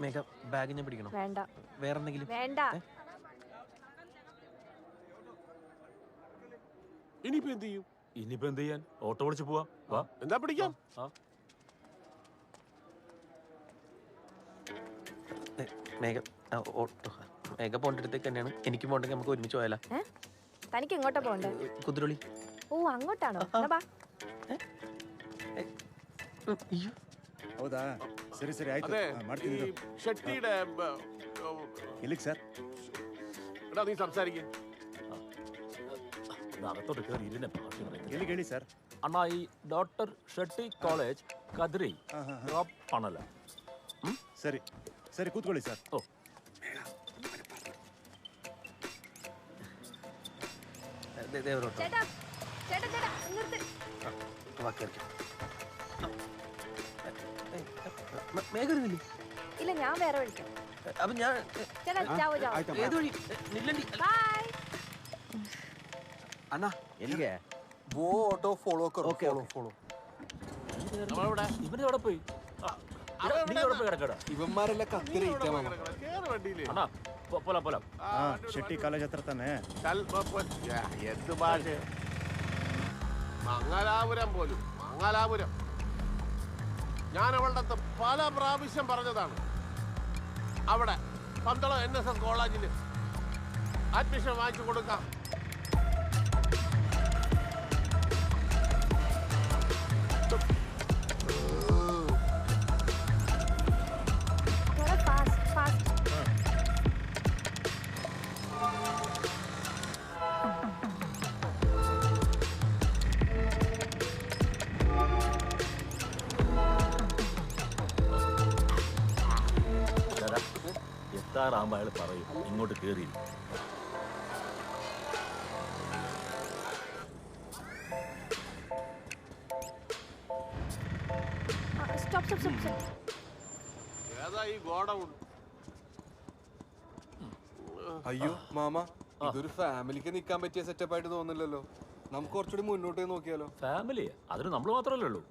മേഘ, ബാഗ് ഞാൻ പിടിക്കണം. വേണ്ട. വേറെ എന്തെങ്കിലും വേണ്ട. ഇനിയിപ്പോ എന്ത് ചെയ്യും? ഇനിയിപ്പോ എന്ത് ചെയ്യാൻ? ഓട്ടോ വിളിച്ച് പോവാ. വാ. എന്താ പിടിക്കാം? മേഘ ഓട്ടോ. മേഘ പോണ്ട അടുത്തേക്ക് തന്നെയാണ്. എനിക്ക് പോണ്ടെങ്കിൽ നമുക്ക് ഒരുമിച്ച് പോയാലോ? തനിക്ക് എങ്ങോട്ടാ പോണ്ടേ? കുതിരൊളി. ಓ അങ്ങോട്ടാണോ? എന്നാ ಬಾ. ಹೌದಾ? ಸರಿ ಸರಿ ಆಯ್ತು ಮಾಡ್ತೀನಿ. ഷെട്ടിയുടെ ಎಲ್ಲಿಗೆ ಸರ್? എടാ നീ സംസാരിക്കേ. അകത്തോട്ട് കയറി ഇരുന്നെ ഭാഷ ಎಲ್ಲಿಗೆ ಹೇಳಿ ಸರ್? അണ്ണാ ഈ ഡോക്ടർ ഷെട്ടി കോളേജ് കദ്രി ഡ്രോಪ್ ആണല്ലോ. ಸರಿ ಸರಿ ಕೂತ್ಕೊಳ್ಳಿ ಸರ್. ഓ ചേട്ടാ ചേട്ടാ ചേട്ടാ നിർത്ത്. മേഘരുന്നില്ലേ? ഇല്ല ഞാൻ വേറെ വിളിക്കാം. അപ്പൊ ഞാൻ ചേട്ടാ ജാവോ ജാവോ. ഏത് വഴി? നില്ലണ്ടി. ബൈ. അണ്ണാ എಲ್ಲಿಗೆ? वो ऑटो फॉलो करो. Okay follow. ഇവനെ എവിടെ പോയി? ഇവന്മാരെല്ലാം കത്തിരിക്കാൻ അണ്ണാ പോലാം പോലാം. ಶೆಟ್ಟಿ ಕಾಲೇಜ್ ಹತ್ರ ತಾನೆ? എന്ത് ഭാഷ? മംഗലാപുരം പോലും മംഗലാപുരം. ഞാൻ അവളുടെ അടുത്ത് പല പ്രാവശ്യം പറഞ്ഞതാണ്. അവിടെ പന്തളം NSS കോളേജിൽ അഡ്മിഷൻ വാങ്ങിച്ചു കൊടുക്കാം. എത്താറാകുമ്പോ അയാൾ പറയും ഇങ്ങോട്ട് കേറി. ഏതാ ഈ ഗോഡൗൺ? അയ്യോ മാമ, ഇതൊരു ഫാമിലിക്ക് നിക്കാൻ പറ്റിയ സെറ്റപ്പ് ആയിട്ട് തോന്നില്ലല്ലോ. നമുക്ക് കുറച്ചുകൂടി മുന്നോട്ട് നോക്കിയാലോ? ഫാമിലി അതിന് നമ്മൾ മാത്രമല്ലേ ഉള്ളൂ.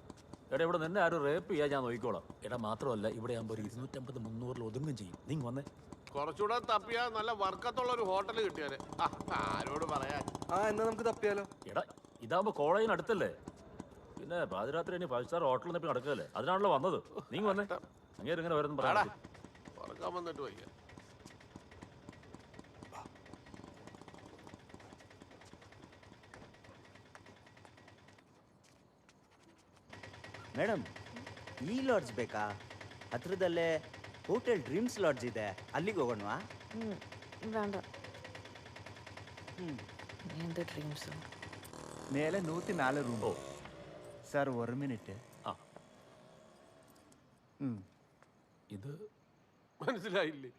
എടാ ഇവിടെ നിന്നെ ആരും റേപ്പ് ചെയ്യാൻ ഞാൻ നോക്കിക്കോളാം. എടാ മാത്രമല്ല ഇവിടെ ആകുമ്പോൾ ഒരു 250-300 ഒതുങ്ങും ചെയ്യും. നീ വന്നേ. കുറച്ചുകൂടെ തപ്പിയാ നല്ല വർക്കത്തുള്ള ഒരു ഹോട്ടൽ കിട്ടിയാല് ആരോട് പറയാൻ. എന്നാ നമുക്ക് തപ്പിയാലോ? എടാ ഇതാകുമ്പോ കോളേജിന് അടുത്തല്ലേ, പിന്നെ പാതിരാത്രി ഇനി 5 സ്റ്റാർ ഹോട്ടലിൽ നിന്ന് നടക്കല്ലേ, അതിനാണല്ലോ വന്നത്. നീ വന്നേ. അങ്ങനെ ഇങ്ങനെ വരുന്നു പറയാം. ഉറക്കാൻ വന്നിട്ട് വയ്യ. ಮೇಡಮ್ ಈ ಲಾಡ್ಜ್ ಬೇಕಾ? ಹತ್ರದಲ್ಲೇ ಹೋಟೆಲ್ ಡ್ರೀಮ್ಸ್ ಲಾಡ್ಜ್ ಇದೆ, ಅಲ್ಲಿಗೆ ಹೋಗೋಣವಾ? വേണ്ട. എന്ത് ഡ്രീംസ്? മേലെ 104 റൂം. Sir 1 minute. ഇത് മനസ്സിലായില്ലേ?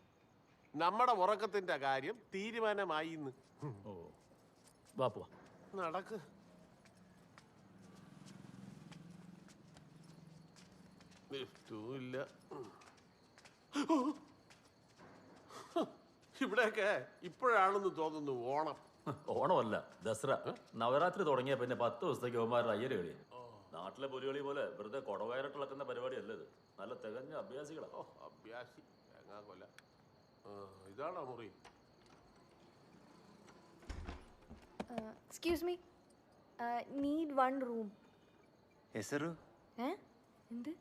നമ്മുടെ ഉറക്കത്തിന്റെ കാര്യം തീരുമാനമായി. നടക്ക്. ഇല്ല ഇവിടെയൊക്കെ ഇപ്പോഴാണെന്ന് തോന്നുന്നു ഓണം. ഓണമല്ല, ദസറ. നവരാത്രി തുടങ്ങിയ പിന്നെ 10 ദിവസത്തേക്ക് അവന്മാരുടെ അയ്യര് കളി. നാട്ടിലെ പുലികളി പോലെ വെറുതെ കൊടവയറിട്ടിളക്കുന്ന പരിപാടിയല്ല ഇത്. നല്ല തികഞ്ഞ അഭ്യാസികളാ. അഭ്യാസി കൊല്ല. ഇതാണോ മുറി? Excuse me, need 1 room. ಹೆಸರು? എന്ത്?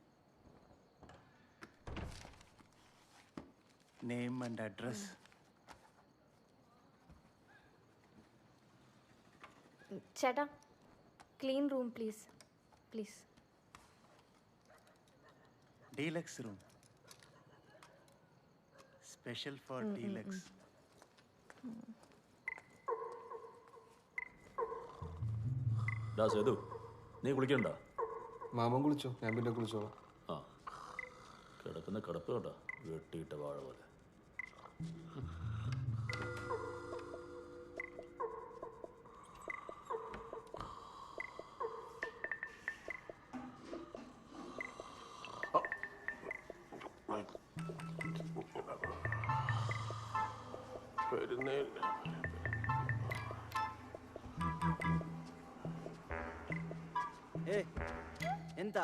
Name and address. ചേട്ടാ, clean room please, please. Deluxe room, special for deluxe. Sethu, നീ കുളിക്കണ്ട? മാമൻ കുളിച്ചോ, ഞാൻ പിന്നെ കുളിച്ചോളാം. കിടക്കുന്ന കിടപ്പ് കേട്ടോ, വെട്ടിയിട്ട വാഴ പോലെ. ಎಂತ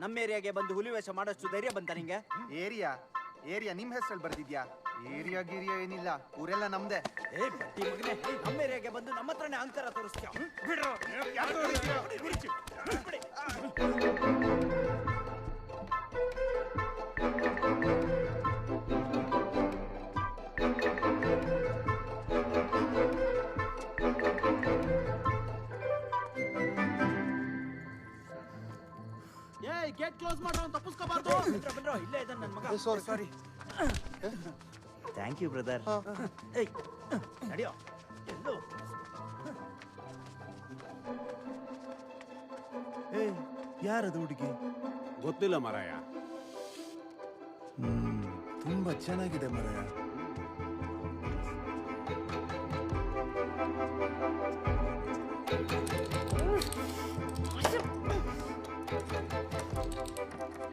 ನಮ್ಮ ಏರಿಯಾಗೆ ಬಂದು ಹುಲಿ ವೇಷ ಮಾಡೋಷ್ಟು ಧೈರ್ಯ ಬಂತ ನಿಂಗೆ? ಏರಿಯಾ ನಿಮ್ ಹೆಸರಲ್ಲಿ ಬರ್ದಿದ್ಯಾ? ಏರಿಯಾ ಗಿರಿಯಾ ಏನಿಲ್ಲ, ಊರೆಲ್ಲ ನಮ್ದೆ. ಬಟ್ಟಿ ಮಗನೇ, ನಮ್ಮ ಏರಿಯಾಗೆ ಬಂದು ನಮ್ಮ ಹತ್ರನೇ ಅಂತರ ತೋರಿಸ್ತೀಯ? ಗೇಟ್ ಕ್ಲೋಸ್ ಮಾಡೋ, ತಪ್ಪಿಸ್ಕೋಬಾರ್ದು. ಇಲ್ಲೇ ಇದ್ದಾನೆ ನನ್ನ ಮಗ. ಸಾರಿ. Thank you brother. ನಡಿಯೋ. ಎಲ್ಲೋ ಯಾರದು ಹುಡುಗಿ? ಗೊತ್ತಿಲ್ಲ ಮಾರಾಯ. ತುಂಬಾ ಚೆನ್ನಾಗಿದೆ ಮಾರಾಯ.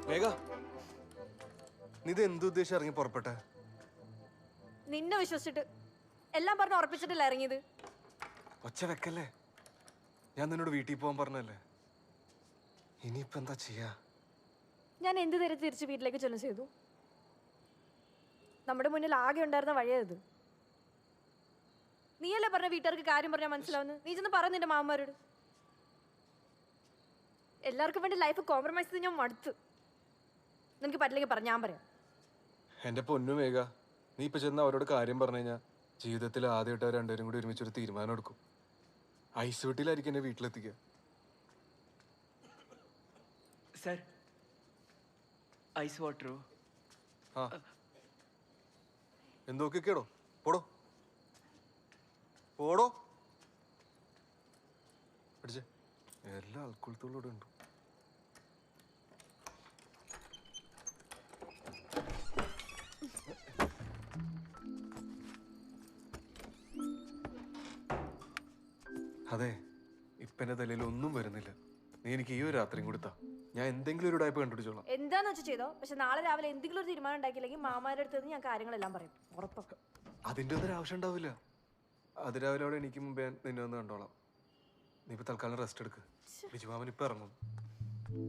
വേഗ, നീ ഇത് എന്തുദ്ദേശം ഇറങ്ങി പുറപ്പെട്ടെ? നിന്നെ വിശ്വസിച്ചിട്ട് എല്ലാം പറഞ്ഞ് ഉറപ്പിച്ചിട്ടില്ല ഇറങ്ങിയത്. ഒച്ച വെക്കല്ലേ, ഞാൻ നിന്നോട് വീട്ടിൽ പോകാൻ പറഞ്ഞല്ലേ. ഇനിയിപ്പോ എന്താ ചെയ്യാ? ഞാൻ എന്ത് തരത്തിൽ തിരിച്ച് വീട്ടിലേക്ക് ചെല്ലും ചെയ്തു? നമ്മുടെ മുന്നിൽ ആകെ ഉണ്ടായിരുന്ന വഴിയത്. നീയല്ലേ പറഞ്ഞ വീട്ടുകാർക്ക് കാര്യം പറഞ്ഞാൽ മനസ്സിലാവുന്നു. നീ ചെന്ന് പറ നിന്റെ മാമന്മാരോട്. എല്ലാവർക്കും വേണ്ടി ലൈഫ് കോംപ്രമൈസ് ചെയ്ത് ഞാൻ മടുത്തു. നിനക്ക് പറ്റില്ലെങ്കിൽ പറഞ്ഞ ഞാൻ പറയാം. എന്റെ പൊന്നു മേഘ, നീ ഇപ്പൊ ചെന്ന് അവരോട് കാര്യം പറഞ്ഞു കഴിഞ്ഞാൽ ജീവിതത്തിൽ ആദ്യമായിട്ട് അവർ രണ്ടുപേരും കൂടി ഒരുമിച്ചൊരു തീരുമാനം എടുക്കും. ഐസ് വീട്ടിലായിരിക്കും എന്നെ വീട്ടിലെത്തിക്കുക. Sir, ice വാട്ടറോ? എന്തൊക്കെയാടോ? പോടോ പോടോ. പഠിച്ചേ, എല്ലാ ആൾക്കുളത്തോടും ഇവിടെ ഉണ്ട്. അതെ, ഇപ്പൊ എന്റെ തലയിൽ ഒന്നും വരുന്നില്ല. നീ എനിക്ക് ഈ ഒരു രാത്രിയും കൊടുത്താ ഞാൻ എന്തെങ്കിലും ഒരു ടൈപ്പ് കണ്ടുപിടിച്ചോളാം. എന്താന്ന് വെച്ചാൽ ചെയ്തോ. പക്ഷെ നാളെ രാവിലെ എന്തെങ്കിലും ഒരു തീരുമാനം ഉണ്ടാക്കിയില്ലെങ്കിൽ മാമാരുടെ അടുത്ത് ഞാൻ കാര്യങ്ങളെല്ലാം പറയും, ഉറപ്പാ. അതിന്റെ ഒന്നും ആവശ്യം ഉണ്ടാവില്ല. അതിരാവിലെ അവിടെ എനിക്ക് മുമ്പേ നിന്നെ ഒന്ന് കണ്ടോളാം. നീ ഇപ്പൊ തൽക്കാലം റെസ്റ്റ് എടുക്ക്. ബിജുമാമൻ ഇപ്പൊ ഇറങ്ങും. മേഘ,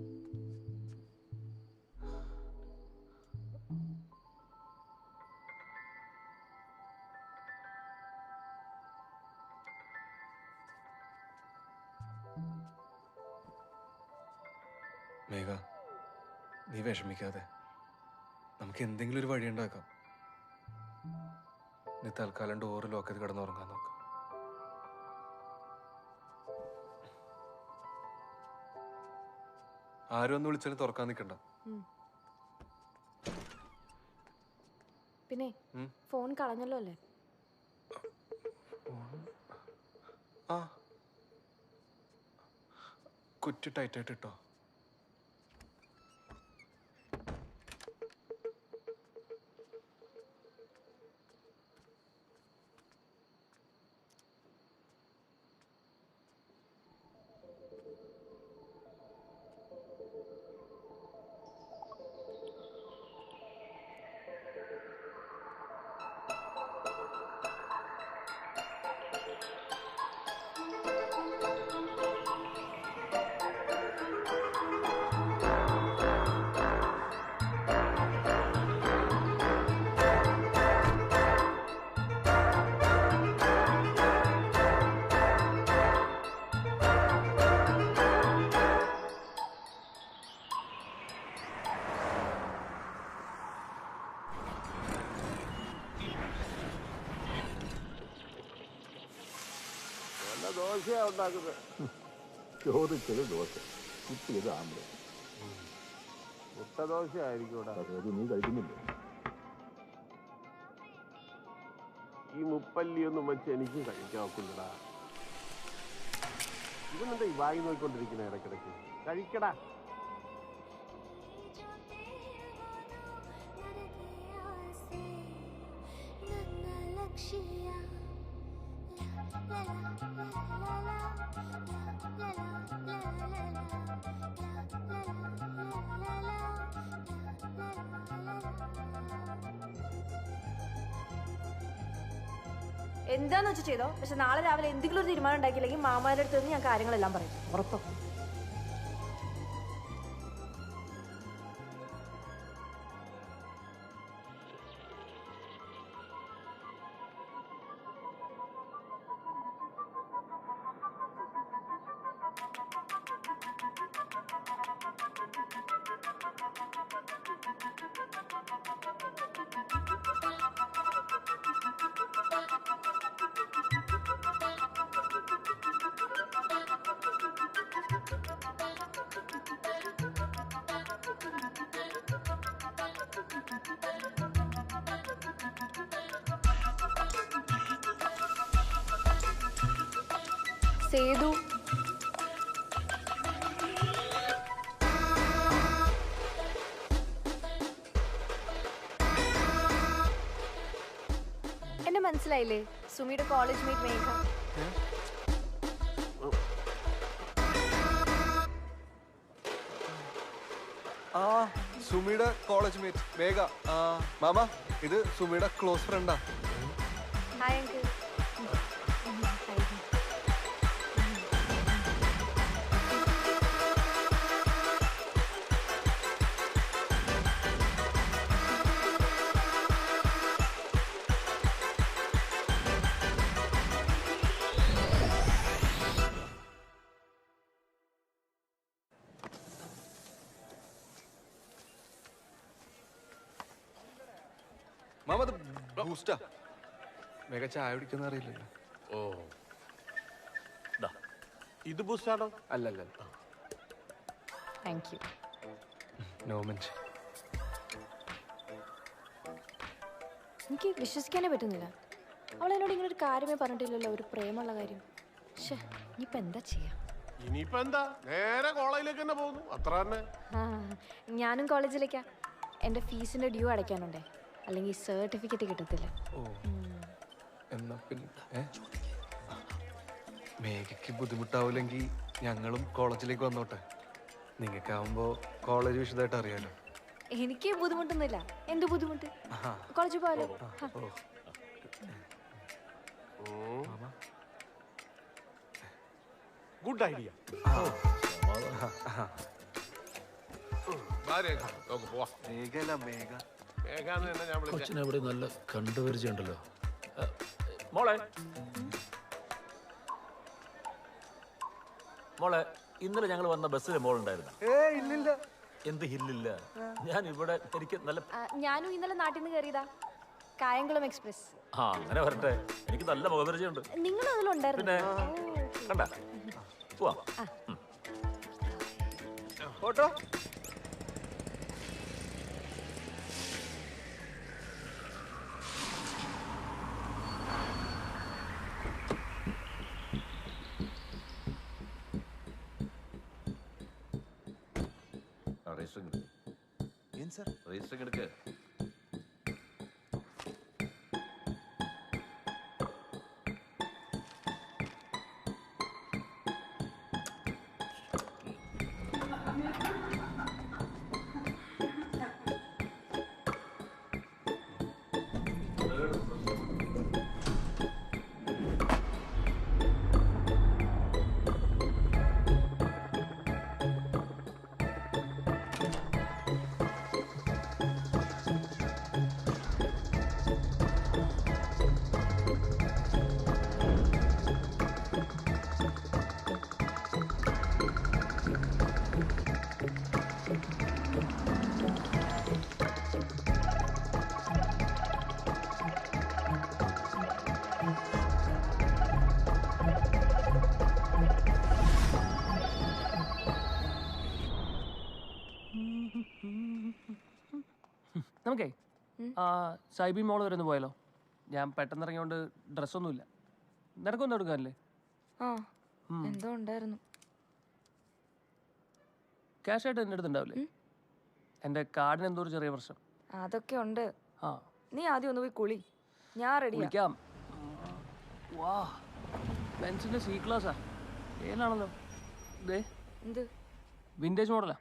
നീ വിഷമിക്കാതെ, നമുക്ക് എന്തെങ്കിലും ഒരു വഴി ഉണ്ടാക്കാം. നീ തൽക്കാലം ഡോറ് ലോക്ക് ചെയ്ത് കിടന്നുറങ്ങാൻ നോക്കാം. ആരും ഒന്ന് വിളിച്ചാലും തുറക്കാൻ നിൽക്കണ്ട. പിന്നെ ഫോൺ കളഞ്ഞല്ലോ അല്ലേ? ആ, കുറ്റി ടൈറ്റായിട്ട് ഇട്ടോ. ദോശയാ ഉണ്ടാക്കുന്നത്. ചോദിച്ചത് ദോശ, കിട്ടിയത് ആംബ്ലേറ്റ്. മുട്ട ദോശ ആയിരിക്കും. നീ കഴിക്കുന്നില്ലേ? ഈ മുപ്പല്ലിയൊന്നും വെച്ച് എനിക്കും കഴിക്കാൻ ഒക്കില്ലടാ. ഇവനെന്താ ഈ വായി നോക്കിക്കൊണ്ടിരിക്കുന്ന ഇടയ്ക്കിടയ്ക്ക്? കഴിക്കടാ. എന്താന്ന് വെച്ചാൽ ചെയ്തോ, പക്ഷെ നാളെ രാവിലെ എന്തെങ്കിലും ഒരു തീരുമാനം ഉണ്ടാക്കിയില്ലെങ്കിൽ മാമാരുടെ അടുത്ത് നിന്ന് ഞാൻ കാര്യങ്ങളെല്ലാം പറയും. ഉറപ്പോ? സേതു, എന്നെ മനസ്സിലായില്ലേ? സുമിയുടെ കോളേജ് മേറ്റ് മേഘ. ആ, സുമിയുടെ കോളേജ് മേറ്റ് മേഘ. മാമ, ഇത് സുമിയുടെ ക്ലോസ് ഫ്രണ്ടാ. Hi uncle. മാമ, അത് ബൂസ്റ്റാ. മേഘ ചായ കുടിക്കുന്ന അറിയില്ലല്ലോ. ഓ, ഇത് ബൂസ്റ്റാണോ? അല്ലല്ല, താങ്ക് യു. No mention. എനിക്ക് വിശ്വസിക്കാനേ പറ്റുന്നില്ല. അവൾ എന്നോട് ഇങ്ങനെ ഒരു കാര്യമേ പറഞ്ഞിട്ടില്ലല്ലോ, ഒരു പ്രേമുള്ള കാര്യം. പക്ഷേ ഇനിയിപ്പോൾ എന്താ ചെയ്യാ? ഇനിയിപ്പോ എന്താ, നേരെ കോളേജിലേക്ക് തന്നെ പോകുന്നു, അത്ര തന്നെ. ഞാനും കോളേജിലേക്കാ. എൻ്റെ ഫീസിൻ്റെ ഡ്യൂ അടയ്ക്കാനുണ്ടേ, അല്ലെങ്കിൽ സർട്ടിഫിക്കറ്റ് കിട്ടത്തില്ല. എന്നാ പിന്നെ മേഘയ്ക്ക് ബുദ്ധിമുട്ടാവില്ലെങ്കിൽ ഞങ്ങളും കോളേജിലേക്ക് വന്നോട്ടെ. നിങ്ങൾക്കാവുമ്പോ കോളേജ് വിശദമായിട്ട് അറിയാലോ. എനിക്ക് ബുദ്ധിമുട്ടൊന്നുമില്ല. എന്ത് ബുദ്ധിമുട്ട്? കോളേജിൽ പോയാലോ? Good idea. നമുക്ക് പോവാം. മേഘാന്ന് തന്നെ ഞാൻ വിളിച്ചത്. കൊച്ചിനെവിടെ നല്ല കണ്ടുപരിചയമുണ്ടല്ലോ. മോളെ മോളെ ഇന്നലെ ഞങ്ങൾ വന്ന ബസ്സിൽ മോളുണ്ടായിരുന്നു. എന്ത് ഹില്ലില്ല. ഞാൻ ഇവിടെ എനിക്ക് നല്ല ഞാനും ഇന്നലെ നാട്ടിൽ നിന്ന് കയറിയതാ, കായംകുളം എക്സ്പ്രസ്. ആ അങ്ങനെ വരട്ടെ. എനിക്ക് നല്ല മുഖപരിചയമുണ്ട്. നിങ്ങൾ അതിലുണ്ടായിരുന്നു. പിന്നെ കണ്ട പോവാം. ഫോട്ടോ ಏನು ಸರ್ ರಿಜಿಸ್ಟ್ರಿಂಗ್ എടുക്ക്. നമുക്കേ സൈബി മോൾ വരെ ഒന്ന് പോയാലോ? ഞാൻ പെട്ടെന്ന് ഇറങ്ങിയോണ്ട് ഡ്രസ്സൊന്നുമില്ല. നിനക്കൊന്നും എടുക്കാനല്ലേ? എന്തോ ഉണ്ടായിരുന്നു. ക്യാഷ് ആയിട്ട് എൻ്റെ അടുത്തുണ്ടാവില്ലേ? എൻ്റെ കാർഡിന് എന്തോ ഒരു ചെറിയ പ്രശ്നം. അതൊക്കെ ഉണ്ട്. നീ ആദ്യം ഒന്ന് പോയി കുളി, ഞാൻ റെഡിയാ. കുളിക്കാം. വാ, ബെൻസിന്റെ സി ക്ലാസ്സാ. ഏതാണല്ലോ എന്ത് വിന്റേജ് മോഡലാ.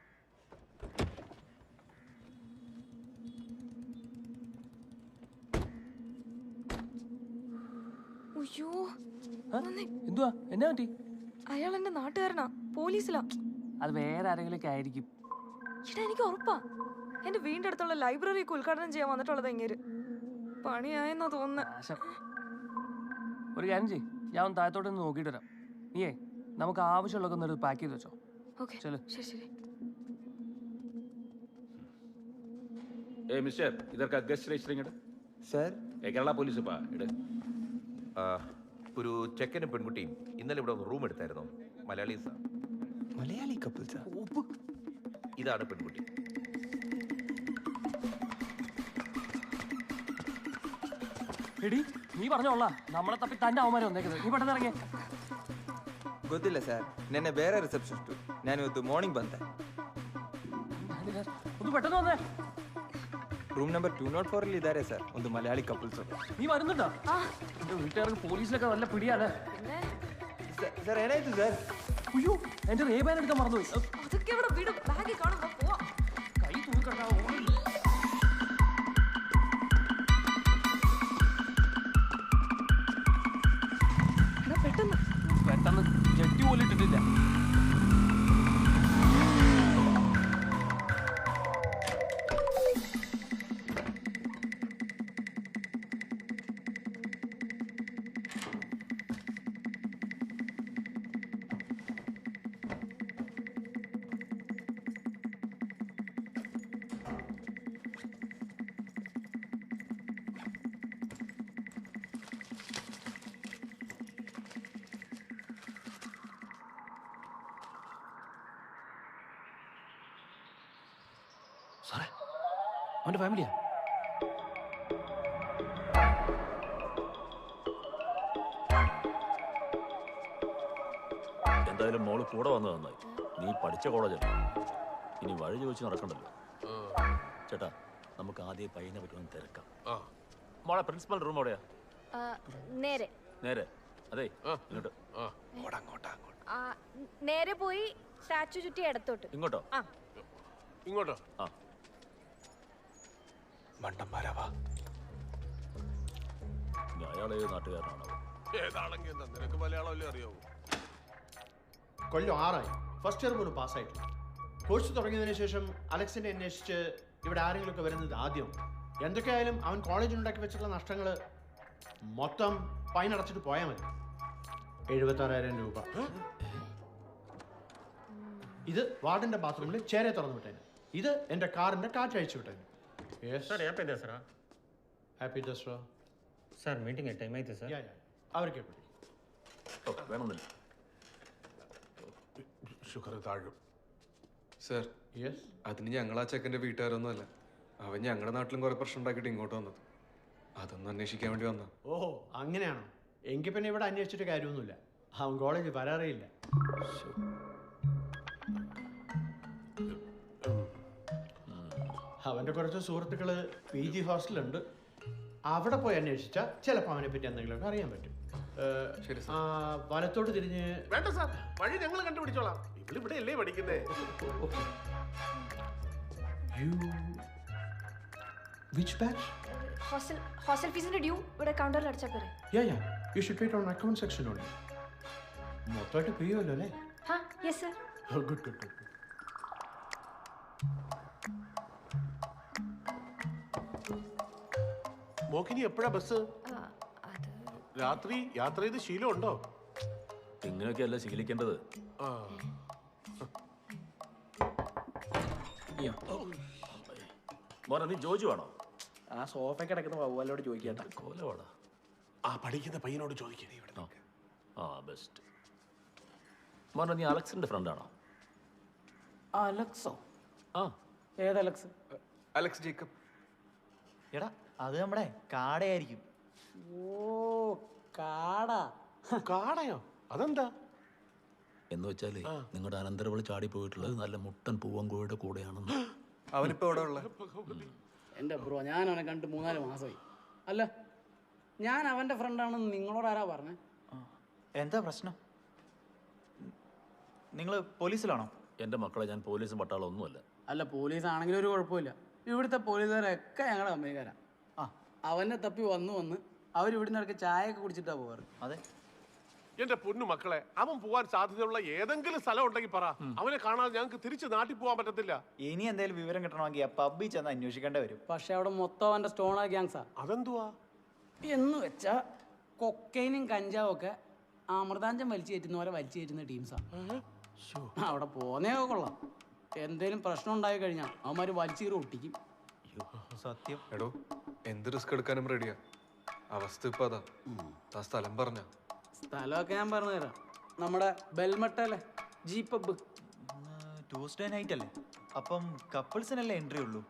അയ്യോ, എന്തുവാ? എന്നാ പറ്റി? അയാൾ എന്റെ നാട്ടുകാരനാ, പോലീസിലാ. അത് വേറെ ആരെങ്കിലും ആയിരിക്കും. ചേട്ടാ എനിക്ക് ഉറപ്പാ, എന്റെ വീടിന്റെ അടുത്തുള്ള ലൈബ്രറിയൊക്കെ ഉദ്ഘാടനം ചെയ്യാൻ വന്നിട്ടുള്ളത് എങ്ങനെ പണിയായെന്നാ തോന്നുന്നത്. ഒരു കാര്യം ചെയ്യ്, ഞാൻ ഒന്ന് താഴത്തോട്ട് നിന്ന് നോക്കിയിട്ട് വരാം. നീയേ നമുക്ക് ആവശ്യമുള്ളതൊക്കെ ഒന്ന് പാക്ക് ചെയ്ത് വെച്ചോ. ശരി. മിസ്റ്റർ ഇതൊക്കെ guest registering sir. Kerala police ഇട്. ഒരു ചെക്കനും പെൺകുട്ടിയും ഇന്നലെ ഇവിടെ റൂം എടുത്തായിരുന്നു. മലയാളീസാ. മലയാളി കപ്പിൾസാ? ഇതാണ് പെൺകുട്ടി. എടി നീ പറഞ്ഞോളാ, നമ്മളെ തപ്പി തന്റെ അവന്മാരെ വന്നേക്കുന്നത്. നീ പെട്ടെന്ന് ഇറങ്ങിയേ. ಗೊತ್ತಿಲ್ಲ ಸರ್, ನೆನ್ನೆ ಬೇರೆ ರಿಸೆಪ್ಷನಿಸ್ಟು. ನಾನು ಇವತ್ತು ಮಾರ್ನಿಂಗ್ ಬಂದೆ. ഒന്ന് പെട്ടെന്ന് വന്നേ. ರೂಮ್ ನಂಬರ್ 204 ಅಲ್ಲಿ ಇದ್ದಾರೆ ಸರ್, ಒಂದು ಮಲಯಾಳಿ ಕಪಲ್ಸ್. നീ വരുന്നുണ്ടോ? വീട്ടുകാർക്ക് പോലീസിലൊക്കെ നല്ല പിടിയാണ്. ಸರ್ ಏನಾಯ್ತು ಸರ್? അയ്യോ, എന്റെ റേബാൻ എടുക്കാൻ മറന്നുപോയി. അതൊക്കെ ഇവിടെ വീട് ബാഗിൽ കാണുമ്പോ പോവാ. കൈ തൂക്കിട്ടാ പെട്ടെന്ന് ജെട്ടി പോലും ഇട്ടിട്ടില്ല. സാറേ, അവന്റെ ഫാമിലിയാ. എന്തായാലും മോള് കൂടെ വന്നത് നന്നായി. നീ പഠിച്ച കോളേജല്ലേ, ഇനി വഴി ചോദിച്ച് നടക്കണ്ടല്ലോ. ചേട്ടാ, നമുക്ക് ആദ്യം പയ്യനെ പറ്റുമെന്ന് തിരക്കാം. മോളെ പ്രിൻസിപ്പൽ റൂം എവിടെയാ? നേരെ നേരെ. അതെ, ഇങ്ങോട്ട്. നേരെ പോയി സ്റ്റാച്ചു ചുറ്റി ഇടത്തോട്ട്. ഇങ്ങോട്ടോ? ഇങ്ങോട്ടോ? ആ. മണ്ടന്മാരാവാ. അയാൾ ഏത് നാട്ടുകാരനാണോ? ഏതാണെങ്കിൽ എന്താ, നിനക്ക് മലയാളം അല്ലേ അറിയാവൂ? കൊല്ലം 6 ഫസ്റ്റ് ഇയർ പോലും പാസ്സായിട്ടില്ല. കോഴ്സ് തുടങ്ങിയതിനു ശേഷം അലക്സിനെ അന്വേഷിച്ച് ഇവിടെ ആരെങ്കിലുമൊക്കെ വരുന്നത് ആദ്യം. എന്തൊക്കെയായാലും അവൻ കോളേജിലുണ്ടാക്കി വെച്ചിട്ടുള്ള നഷ്ടങ്ങൾ മൊത്തം ഫൈൻ അടച്ചിട്ട് പോയാൽ മതി. 76,000 രൂപ. ഇത് വാർഡിന്റെ ബാത്റൂമിൽ ചേരെ തുറന്നു വിട്ടേന്. ഇത് എൻ്റെ കാറിന്റെ കാറ്റഴിച്ചു വിട്ടേന്. Sir happy Dasara. Happy Dasara. Sir meeting time ಆಯ್ತು ಸರ್. അവർക്ക് വേണമെന്നില്ല. ഷുഗർ താഴും. സർ, അതിന് ഞങ്ങൾ ആ ചെക്കൻ്റെ വീട്ടുകാരൊന്നും അല്ല. അവൻ ഞങ്ങളുടെ നാട്ടിലും കുറെ പ്രശ്നം ഉണ്ടാക്കിയിട്ട് ഇങ്ങോട്ട് വന്നത്. അതൊന്നും അന്വേഷിക്കാൻ വേണ്ടി വന്ന. ഓഹോ, അങ്ങനെയാണോ? എങ്കിൽ പിന്നെ ഇവിടെ അന്വേഷിച്ചിട്ട് കാര്യമൊന്നുമില്ല. അവൻ കോളേജിൽ വരാറിയില്ല. അവൻ്റെ കുറച്ച് സുഹൃത്തുക്കൾ PG ഹോസ്റ്റലുണ്ട്. അവിടെ പോയി അന്വേഷിച്ചാൽ ചിലപ്പോൾ അവനെ പറ്റി എന്തെങ്കിലുമൊക്കെ അറിയാൻ പറ്റും. വലത്തോട്ട് തിരിഞ്ഞ്. വേണ്ട സാർ, വഴി ഞങ്ങൾ കണ്ടുപിടിച്ചോളാം. ഇവിടെ അല്ലേ പഠിക്കുന്നേ? Which batch? ഹോസ്റ്റൽ ഫീസിന്റെ ഡ്യൂ ഇവിടെ കൗണ്ടറിൽ അടച്ചാൽ പോരെ? Yeah. You should pay it on account section only. മൊത്തമായിട്ട് പേ ചെയ്യുമല്ലോ അല്ലേ? Yes sir. Good. മോക്കിനി എപ്പോഴാ ബസ്? രാത്രി യാത്ര ചെയ്ത് ശീലമുണ്ടോ? ഇങ്ങനെയൊക്കെയല്ല ശീലിക്കേണ്ടത്. മോനെ, നീ ജോജു ആണോ? ആ സോഫ കിടക്കുന്ന വവ്വാലോട് ചോദിക്കട്ടെ. കോലവാടാ. ആ പഠിക്കുന്ന പയ്യനോട് ചോദിക്കേ. ആ ബെസ്റ്റ്. മോനെ, നീ അലക്സിന്റെ ഫ്രണ്ടാണോ? അലക്സോ? ആ. ഏത് അലക്സ്? Alex Jacob. എടാ, അത് നമ്മുടെ കാടയായിരിക്കും. ഓ, കാടാ. കാടയോ? അതെന്താ? എന്ന് വെച്ചാലേ നിങ്ങളുടെ അനന്തരവളി ചാടി പോയിട്ടുള്ളത് നല്ല മുട്ടൻ പൂവങ്കോയുടെ കൂടെയാണെന്ന്. അവനിപ്പോ എവിടെ ഉള്ള? എൻ്റെ ബ്രോ, ഞാൻ അവനെ കണ്ട് 3-4 മാസമായി. അല്ല, ഞാൻ അവൻ്റെ ഫ്രണ്ടാണെന്ന് നിങ്ങളോട് ആരാ പറഞ്ഞേ? എന്താ പ്രശ്നം? നിങ്ങൾ പോലീസിലാണോ? എൻ്റെ മക്കളെ, ഞാൻ പോലീസും പട്ടാളം ഒന്നുമല്ല. അല്ല, പോലീസ് ആണെങ്കിലും ഒരു കുഴപ്പമില്ല. ഇവിടുത്തെ പോലീസുകാരൊക്കെ ഞങ്ങളുടെ കമ്പനിക്കാരാ. അവനെ തപ്പി വന്ന് അവരിവിടുന്ന് ഇടയ്ക്ക് ചായയൊക്കെ കുടിച്ചിട്ടാ പോവാറ്. അതെ. എന്റെ പൊന്നു മക്കളെ, അവൻ പോവാൻ സാധ്യതയുള്ള ഏതെങ്കിലും സ്ഥലം ഉണ്ടെങ്കിൽ പറ. അവനെ കാണാതെ ഞങ്ങൾക്ക് തിരിച്ച് നാട്ടിൽ പോകാൻ പറ്റത്തില്ല. ഇനി എന്തെങ്കിലും വിവരം കിട്ടണമെങ്കിൽ പബ്ബിൽ ചെന്ന് അന്വേഷിക്കേണ്ടി വരും. പക്ഷെ അവിടെ മൊത്തം അവന്റെ സ്റ്റോണ ഗ്യാങ്സാ. അതെന്തുവാ എന്ന് വെച്ചാ കൊക്കൈനും കഞ്ചാവും ഒക്കെ അമൃതാഞ്ചം വലിച്ചു കയറ്റുന്ന പോലെ വലിച്ചു കയറ്റുന്ന ടീംസാ. അവിടെ പോന്നേ കൊള്ളാം. എന്തേലും പ്രശ്നം ഉണ്ടായി കഴിഞ്ഞാൽ അവന്മാര് വലിച്ചീറ് ഒട്ടിക്കും. സത്യം. എടോ, എന്ത് റിസ്ക് എടുക്കാനും റെഡിയാ. അവസ്ഥ ഇപ്പൊ അതാ. ആ സ്ഥലം പറഞ്ഞ സ്ഥലമൊക്കെ ഞാൻ പറഞ്ഞു തരാം. നമ്മുടെ ബെൽമട്ടല്ലേ, ജി പബ്. ട്യൂസ്ഡേ നൈറ്റ് അല്ലേ? അപ്പം കപ്പിൾസിനല്ലേ എൻട്രി ഉള്ളൂ.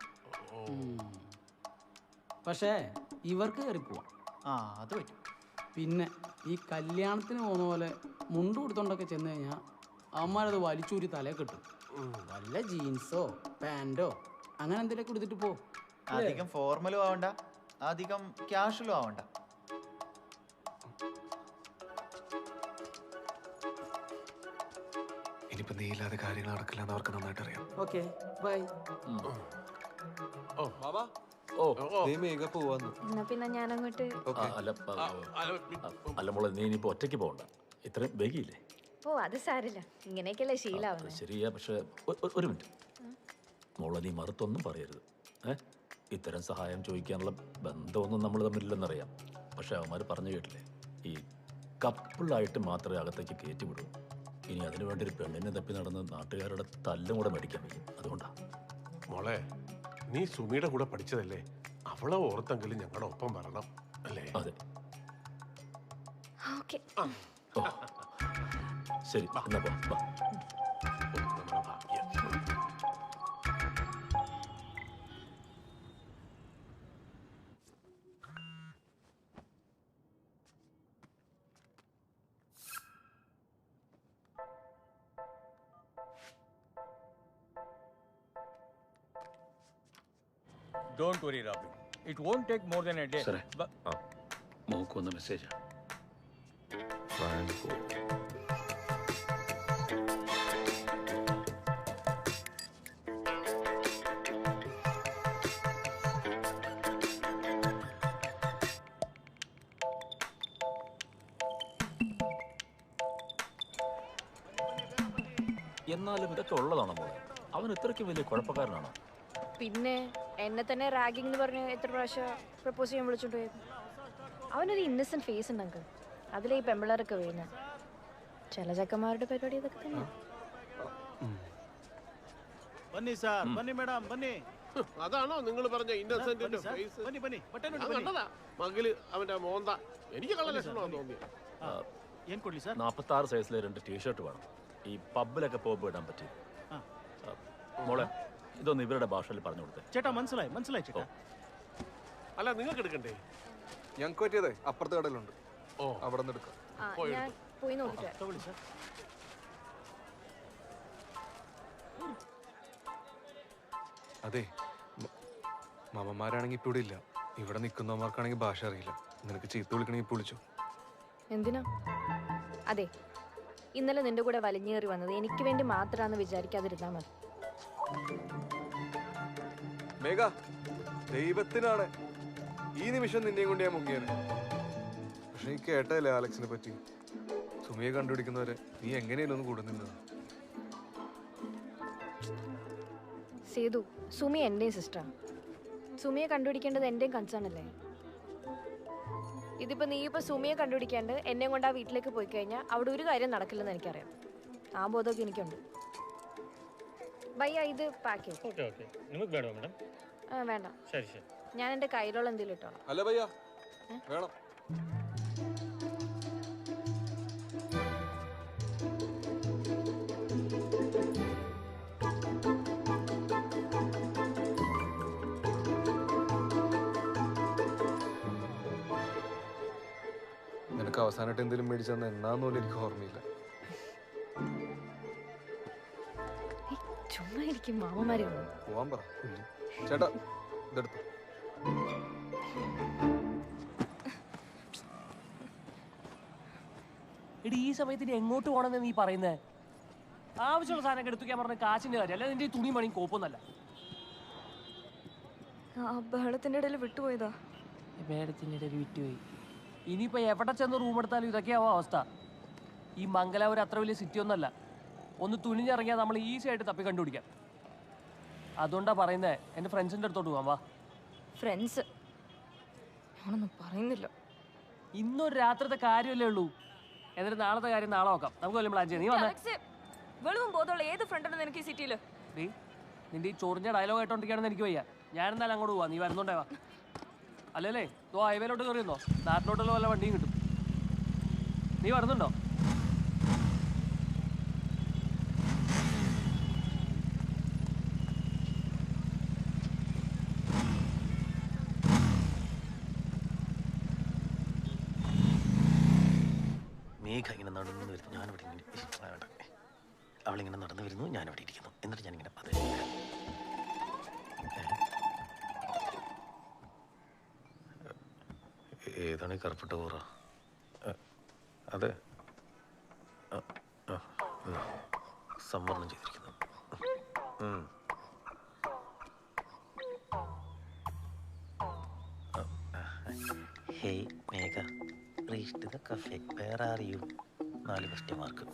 പക്ഷേ ഇവർക്ക് കയറി പോവാം. അത് പറ്റും. പിന്നെ ഈ കല്യാണത്തിന് പോകുന്ന പോലെ മുണ്ട് കൊടുത്തോണ്ടൊക്കെ ചെന്ന് കഴിഞ്ഞാൽ അവന്മാരത് വലിച്ചൂരി തലേ കിട്ടും. വല്ല ജീൻസോ പാൻറ്റോ അങ്ങനെ എന്തെങ്കിലുമൊക്കെ കൊടുത്തിട്ട് പോ. അധികം ഫോർമലും ആവണ്ട, അധികം ക്യാഷ്വലും ആവണ്ട. ഇനിയിപ്പോ നീ ഇല്ലാതെ കാര്യങ്ങൾ നടക്കില്ല എന്ന് അവർക്ക് നന്നായിട്ട് അറിയാം. Okay, by. മേഘ പോവാന്ന്. എന്നാ പിന്നെ ഞാനങ്ങോട്ട്. അല്ല മോളെ, നീ ഇനിയിപ്പോ ഒറ്റയ്ക്ക് പോകണ്ട. ഇത്രയും വൈകിയില്ലേ? ഓ, അത് സാരില്ല. ഇങ്ങനെയൊക്കെയല്ലേ ശീലാവുന്നത്. ശരിയാ, പക്ഷെ ഒരു മിനിറ്റ് മോളെ, നീ മറുത്തൊന്നും പറയരുത്. ഇത്തരം സഹായം ചോദിക്കാനുള്ള ബന്ധമൊന്നും നമ്മൾ തമ്മിലില്ലെന്നറിയാം. പക്ഷെ അവന്മാർ പറഞ്ഞു കേട്ടില്ലേ, ഈ കപ്പിളായിട്ട് മാത്രമേ അകത്തേക്ക് കയറ്റി വിടൂ. ഇനി അതിനു വേണ്ടി ഒരു പെണ്ണിനെ തപ്പി നടന്ന് നാട്ടുകാരുടെ തല്ലും കൂടെ മേടിക്കാൻ വയ്ക്കും. അതുകൊണ്ടാ മോളെ, നീ സുമിയുടെ കൂടെ പഠിച്ചതല്ലേ? അവളെ ഓർത്തെങ്കിലും ഞങ്ങളുടെ ഒപ്പം വരണം അല്ലേ? അതെ. ഓക്കെ, ശരി, എന്നാ പോ. Don't worry, Robin. It won't take more than a day. Sir. Mock വന്ന മെസ്സേജാ. എന്നാലും ഇതൊക്കെ ഉള്ളതാണോ മോളെ? അവൻ ഇത്രയ്ക്ക് വലിയ കുഴപ്പക്കാരനാണോ? പിന്നെ എന്നെ തന്നെ റാഗിംഗ് എന്ന് പറഞ്ഞ് എത്ര പ്രാവശ്യം പ്രപ്പോസ് ചെയ്യാൻ വിളിച്ചോണ്ട് പോയത്. അവനൊരു ഇന്നസെന്റ് ഫേസ് ഉണ്ട് അങ്കിൾ. അതിലെ ഈ പെമ്പിളറൊക്കെ വീഴുന്നത്. ചില ചക്കന്മാരുടെ പരിപാടി ഇതൊക്കെ തന്നെ. Bunny sir, bunny madam, bunny. അതാണോ നിങ്ങൾ പറഞ്ഞ ഇന്നസെന്റിന്റെ ഫേസ്? കണ്ടതാ മകില് അവന്റെ മോന്ത. എനിക്ക് കള്ള ലക്ഷണമാണെന്ന് തോന്നി. 46 സൈസിലെ 2 ടീഷർട്ട് വേണം. ഈ പബ്ബിലൊക്കെ പോകുമ്പോൾ ഇടാൻ പറ്റി. മോളെ ഇതൊന്ന് ഇവരുടെ ഭാഷയിൽ പറഞ്ഞു കൊടുത്തേ. ചേട്ടാ മനസ്സിലായി മനസ്സിലായി ചേട്ടാ. അല്ല നിങ്ങൾക്ക് എടുക്കണ്ടേ? ഞങ്ങൾക്ക് പറ്റിയതേ അപ്പുറത്തെ കടയിലുണ്ട്. അവിടെ നിന്ന് എടുക്കാം. ഞാൻ പോയി നോക്കിട്ട്. അതെ, മാമന്മാരാണെങ്കിൽ ഇപ്പൊ ഇവിടെ ഇല്ല. ഇവിടെ നിൽക്കുന്നവന്മാർക്കാണെങ്കിൽ ഭാഷ അറിയില്ല. നിനക്ക് ചീത്ത വിളിക്കണമെങ്കിൽ വിളിച്ചോ. എന്തിനാ? അതെ, ഇന്നലെ നിന്റെ കൂടെ വലിഞ്ഞേറി വന്നത് എനിക്ക് വേണ്ടി മാത്രമാണെന്ന് വിചാരിക്കാതിരുന്നാ മതി. മേഘ, ദൈവത്തിനാണ് ഈ നിമിഷം നിന്നെയും കൊണ്ട് ഞാൻ മുങ്ങിയത്. പക്ഷെ നീ കേട്ടല്ലേ അലക്സിനെ പറ്റി? സുമിയെ കണ്ടുപിടിക്കുന്നവരെ നീ എങ്ങനെയല്ലോ ഒന്ന് കൂടെ നിന്നത്. സേതു, സുമി എന്റെയും സിസ്റ്ററാണ്. സുമിയെ കണ്ടുപിടിക്കേണ്ടത് എന്റെയും കൺസേൺ അല്ലേ? ഇതിപ്പോ നീ ഇപ്പൊ സുമിയെ കണ്ടുപിടിക്കാണ്ട് എന്നെ കൊണ്ട് ആ വീട്ടിലേക്ക് പോയി കഴിഞ്ഞാൽ അവിടെ ഒരു കാര്യം നടക്കില്ലെന്ന് എനിക്കറിയാം. ആ ബോധമൊക്കെ എനിക്കുണ്ട്. ഭയ്യ ഇത് പാക്ക് ചെയ്യും. വേണ്ട, ഞാൻ എന്റെ കയ്യിലുള്ള എന്തെങ്കിലും ഇട്ടോളാം. അല്ല ഭയ്യ, വേണം. നിനക്ക് അവസാനമായിട്ട് എന്തെങ്കിലും മേടിച്ചെന്ന് എന്നാന്നോലും എനിക്ക് ഓർമ്മയില്ല. ചുമ്മാ എനിക്ക് മാമന്മാരെ പോവാൻ പറ. ചേട്ടാ ഇതെടുത്തു. എടി ഈ സമയത്ത് ഇനി എങ്ങോട്ട് പോകണമെന്ന് നീ പറയുന്നേ? ആവശ്യമുള്ള സാധനം എടുത്തുക്കാൻ പറഞ്ഞ കാശിന്റെ കാര്യം അല്ല. നിന്റെ തുണി പണിയും കോപ്പൊന്നല്ല. ബഹളത്തിന്റെ ഇടയിൽ വിട്ടുപോയതാ. മേടത്തിന്റെ ഇടയിൽ വിട്ടുപോയി. ഇനിയിപ്പോ എവിടെ ചെന്ന് റൂം എടുത്താലും ഇതൊക്കെയാവും അവസ്ഥ. ഈ മംഗലാപുരം അത്ര വലിയ സിറ്റി ഒന്നല്ല. ഒന്ന് തുനിഞ്ഞിറങ്ങിയാൽ നമ്മൾ ഈസി ആയിട്ട് തപ്പി കണ്ടുപിടിക്കാം. അതുകൊണ്ടാ പറയുന്നേ, എൻ്റെ ഫ്രണ്ട്സിൻ്റെ അടുത്തോട്ട് പോകാം. വാ. ഫ്രണ്ട്സ് ഞാനൊന്നും പറയുന്നില്ല. ഇന്നൊരു രാത്രിത്തെ കാര്യമല്ലേ ഉള്ളൂ. എന്നിട്ട് നാളത്തെ കാര്യം നാളെ നോക്കാം. നമുക്ക് വല്ലതും പ്ലാൻ ചെയ്യാം. നീ വന്നേ. വെളിവും ബോധമുള്ള ഏത് ഫ്രണ്ടുണ്ട് നിനക്ക് ഈ സിറ്റിയിൽ? നിന്റെ ഈ ചൊറിഞ്ഞ ഡയലോഗ് ആയിട്ടോണ്ടിരിക്കുകയാണെന്ന് എനിക്ക് വയ്യ. ഞാനെന്തായാലും അങ്ങോട്ട് പോവാം. നീ വരുന്നുണ്ടേ വാ. അല്ലല്ലേ ഇതോ ഹൈവേയിലോട്ട് കയറിയെന്നോ? നാട്ടിലോട്ടുള്ള വല്ല വണ്ടിയും കിട്ടും. നീ വരുന്നുണ്ടോ? മേഘ ഇങ്ങനെ നടന്നു വരുന്നു, ഞാനിവിടെ അവളിങ്ങനെ നടന്നു വരുന്നു, ഞാനിവിടെ ഇരിക്കുന്നു. എന്നിട്ട് ഞാനിങ്ങനെ ഏതാണ് ഈ കറുപ്പിട്ട കൂറ? അതെ, സംവരണം ചെയ്തിരിക്കുന്നു. Hey Megha, reached the cafe, where are you? 4 question mark.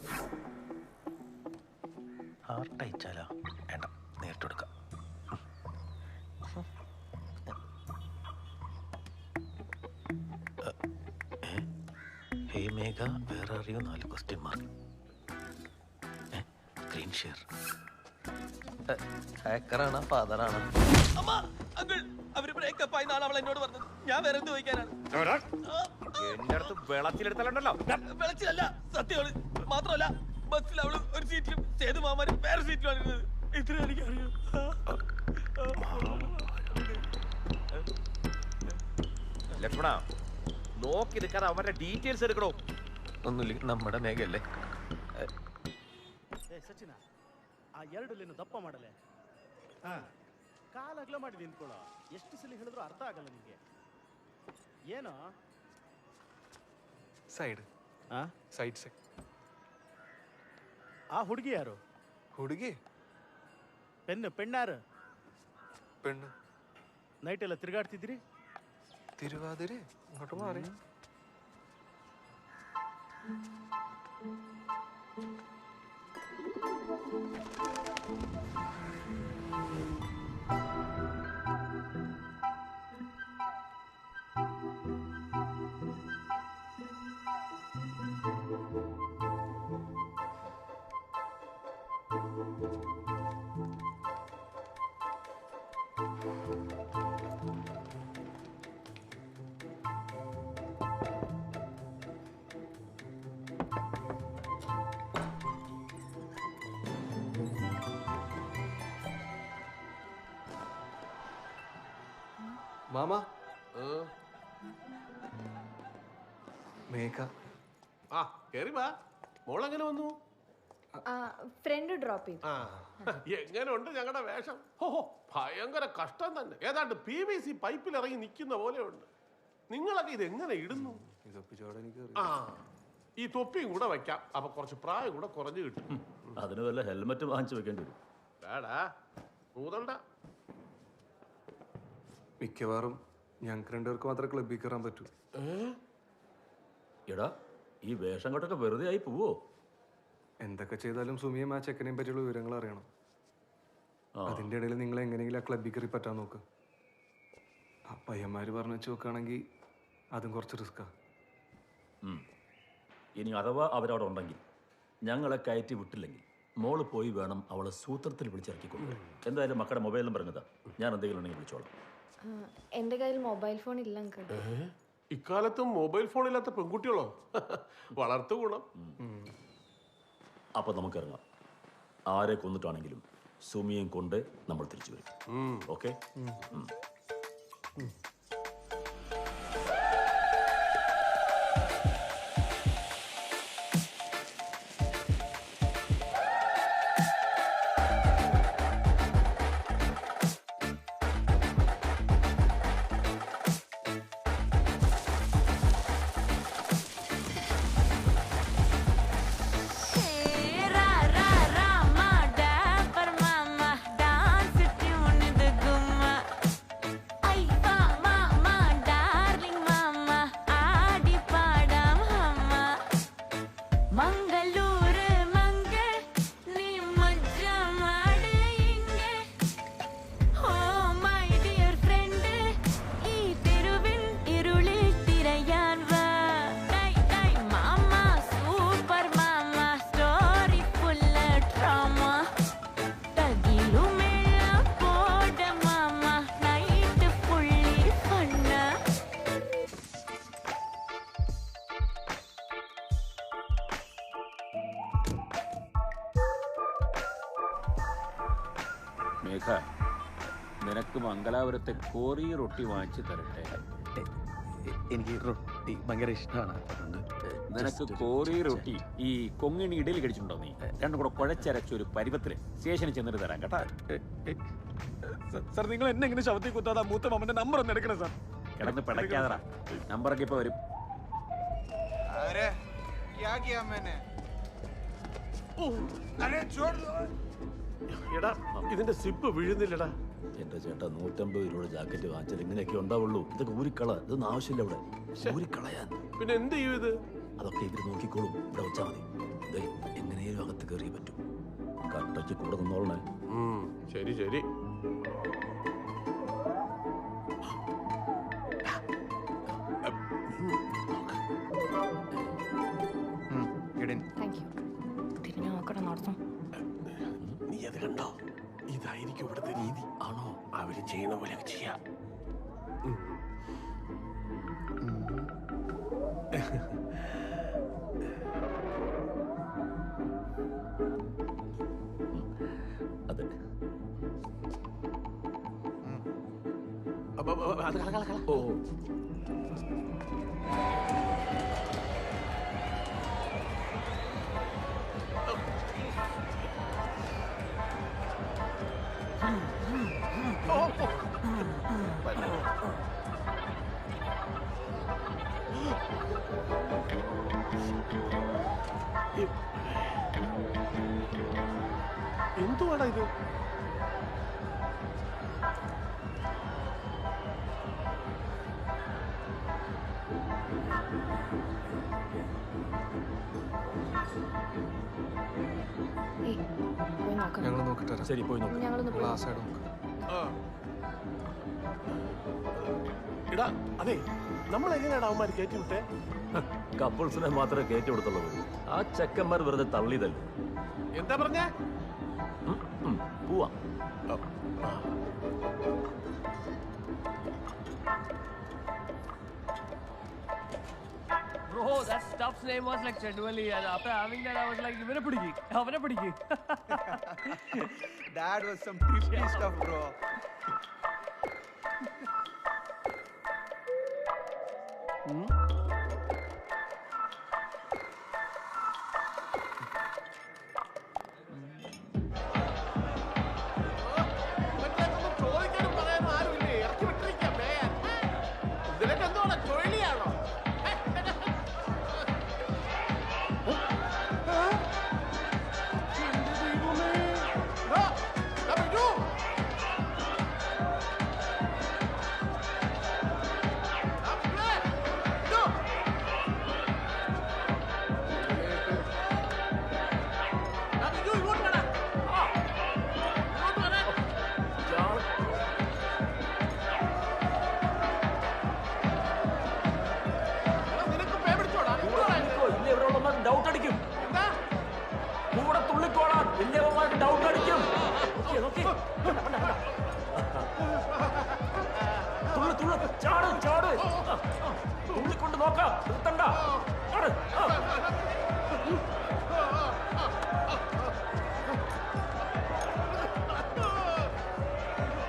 Heart അയച്ചാലോ? വേണ്ട, നേരിട്ട് കൊടുക്കാം. Hey Megha, where are you? 4 question mark. Screen share. ഹാക്കറാണോ ഫാദറാണോ? അവര് ബ്രേക്കപ്പ് ആയി അവൾ എന്നോട് പറഞ്ഞത്. ഞാൻ വേറെ എന്ത് ചോദിക്കാനാണ്? എന്റെ അടുത്ത് വെളത്തിലെടുത്തല്ലോ. വെളച്ചിലല്ല, സത്യമാണ്. മാത്രമല്ല ബസ്സിൽ അവള് ഒരു സീറ്റിലും സേതു മാമാര് വേറെ സീറ്റിലാണ് ഇരുന്നത്. ഇത്ര എനിക്കറിയാം. ലക്ഷ്മണ, നോക്കി നിൽക്കാതെ അവരുടെ ഡീറ്റെയിൽസ് എടുക്കണോ? ഒന്നുമില്ല, നമ്മുടെ മേഘയല്ലേ. ಸಚಿನ ಆ 2 ಲೈನ್ ದಪ್ಪ ಮಾಡಲೆ. ಕಾಲ ಅಗಲ ಮಾಡಿ ನಿಂತ್ಕೊಳ್ಳೋ. ಎಷ್ಟು ಸಲ ಹೇಳಿದ್ರು ಅರ್ಥ ಆಗಲ್ಲ ನಿಮಗೆ. ಏನೋ സൈഡ് സൈഡ് സൈഡ്. ಆ ಹುಡುಗಿ ಯಾರು? ಹುಡುಗಿ ಪೆಣ್ಣಾರು? പെണ്ണ്. ನೈಟ್ ಎಲ್ಲ ತಿರುಗಾಡ್ತಿದ್ರಿ? തിരുവാതിരെ ഇങ്ങോട്ട് മാറി. മാമ മേഘ ആ കേറി വാ. മോളെങ്ങനെ വന്നു? ഫ്രണ്ട് ഡ്രോപ്പ് ചെയ്തു. ആ എങ്ങനെ ഉണ്ട് ഞങ്ങളുടെ വേഷം? ഓഹോ ഭയങ്കര കഷ്ടം തന്നെ. ഏതാണ്ട് PVC പൈപ്പിൽ ഇറങ്ങി നിൽക്കുന്ന പോലെ ഉണ്ട്. നിങ്ങളൊക്കെ ഇത് എങ്ങനെ ഇടുന്നു? ആ ഈ തൊപ്പിയും കൂടെ വെക്കാം. അപ്പൊ കുറച്ച് പ്രായം കൂടെ കുറഞ്ഞു കിട്ടും. അതിന് വല്ല ഹെൽമെറ്റ് വാങ്ങിച്ചു വെക്കേണ്ടി വരും. വേടാ ഊതണ്ട. മിക്കവാറും ഞങ്ങൾക്ക് രണ്ടുപേർക്ക് മാത്രമേ ക്ലബ്ബിൽ കയറാൻ പറ്റൂ. എടാ ഈ വേഷം കൊണ്ടൊക്കെ വെറുതെ ആയി പോവോ? എന്തൊക്കെ ചെയ്താലും സുമിയും ആ ചെക്കനെയും പറ്റിയുള്ള വിവരങ്ങൾ അറിയണം. അതിൻ്റെ ഇടയിൽ നിങ്ങൾ എങ്ങനെയെങ്കിലും ആ ക്ലബ്ബിൽ കയറി പറ്റാൻ നോക്ക്. ആ പയ്യന്മാർ പറഞ്ഞു വെച്ച് നോക്കുകയാണെങ്കിൽ അതും കുറച്ച് റിസ്ക്കാ. ഇനി അഥവാ അവരവിടെ ഉണ്ടെങ്കിൽ ഞങ്ങളെ കയറ്റി വിട്ടില്ലെങ്കിൽ മോള് പോയി വേണം അവളെ സൂത്രത്തിൽ വിളിച്ചിറക്കിക്കൊണ്ട്. എന്തായാലും മക്കളുടെ മൊബൈൽ നമ്പർ എന്നതാ, ഞാൻ എന്തെങ്കിലും ഉണ്ടെങ്കിൽ വിളിച്ചോളാം. എൻ്റെ കയ്യിൽ മൊബൈൽ ഫോൺ ഇല്ല അങ്കിൾ. ഇക്കാലത്തും മൊബൈൽ ഫോൺ ഇല്ലാത്ത പെൺകുട്ടികളോ? വളർത്തു ഗുണം. അപ്പൊ നമുക്ക് ഇറങ്ങാം. ആരെ കൊന്നിട്ടാണെങ്കിലും സുമിയും കൊണ്ട് നമ്മൾ തിരിച്ചു വരും. ഓക്കെ? മേഘ, നിനക്ക് മംഗലാപുരത്തെ കോറി റൊട്ടി വാങ്ങിച്ചു തരട്ടെ? എനിക്ക് റൊട്ടി ഭയങ്കര ഇഷ്ടമാണ്. നിനക്ക് കോറി റൊട്ടി ഈ കൊങ്ങിണി ഇടയിൽ കഴിച്ചിട്ടുണ്ടോ നീ? രണ്ടും കൂടെ കുഴച്ചരച്ച ഒരു പരുവത്തില് സ്റ്റേഷനിൽ ചെന്നിട്ട് തരാം കേട്ടാ. സാർ നിങ്ങൾ എന്നെ ഇങ്ങനെ ശബ്ദത്തിൽ കുത്താതെ മൂത്ത മാമന്റെ നമ്പർ ഒന്ന് എടുക്കണം സാർ. കിടന്ന് പിടയ്ക്കാതറാ, നമ്പറൊക്കെ ഇപ്പൊ വരും. എടാ ഇതിന്റെ സിപ്പ് വീഴുന്നില്ലടാ. എന്റെ ചേട്ടാ 150 രൂപയുടെ ജാക്കറ്റ് വാങ്ങിച്ചാൽ ഇങ്ങനെയൊക്കെ ഉണ്ടാവുള്ളൂ. ഇതൊക്കെ ഊരിക്കള, ഇതൊന്നും ആവശ്യമില്ല ഇവിടെ. ഊരിക്കളയാൻ പിന്നെ എന്ത് ചെയ്യും ഇത്? അതൊക്കെ ഇവര് നോക്കിക്കോളും. ഇവിടെ വെച്ചാൽ മതി. എങ്ങനെയും അകത്ത് കയറിയേ പറ്റൂ. കട്ടയ്ക്ക് കൂടെ നിന്നോളണേ. ശരി ശരി. തിരിഞ്ഞു നോക്കണം നടത്തും. നീ അത് കണ്ടോ? ഇതായിരിക്കും ഇവിടുത്തെ രീതി. ആണോ? അവര് ചെയ്യണ പോലെ ചെയ്യാം. അതെ. അത് കള കള കള. ഓ എന്തുവാടാ ഇത്? ഞങ്ങൾ നോക്കിട്ട് ശരി പോയി നോക്കാം. ഞങ്ങളൊന്ന് പോയി. ആ സൈഡ് നോക്കാം. ഇടാ അതെ നമ്മൾ എങ്ങനെയാണ് അവന്മാർ കയറ്റി വിട്ടേ? കപ്പിൾസിനെ മാത്രമേ കയറ്റി കൊടുത്തുള്ളൂ. ആ ചെക്കന്മാർ വെറുതെ തള്ളിയതല്ലേ. എന്താ പറഞ്ഞേ? പോവാ. Bro, that stuff's name was like Chandwali, and after having that, I was like, "Ivane pidiki, avane pidiki." That was some trippy stuff, bro. ചോദിക്കാനും പറയാനും ആരുമില്ലേ? ഇറക്കി വിട്ടിരിക്കാം മേയാൻ. ഇതിനൊക്കെ എന്തോടാ ചുഴലിയാണോ? ഡൗട്ട് അടിക്കും. കൂടെ തുള്ളിക്കോളാം. വലിയവന്മാർക്ക് ഡൗട്ട് അടിക്കും. തുള്ളു തുള്ളു ചാട് ചാട്. തുള്ളിക്കൊണ്ട് നോക്കാം. നിർത്തണ്ട. ചാട്.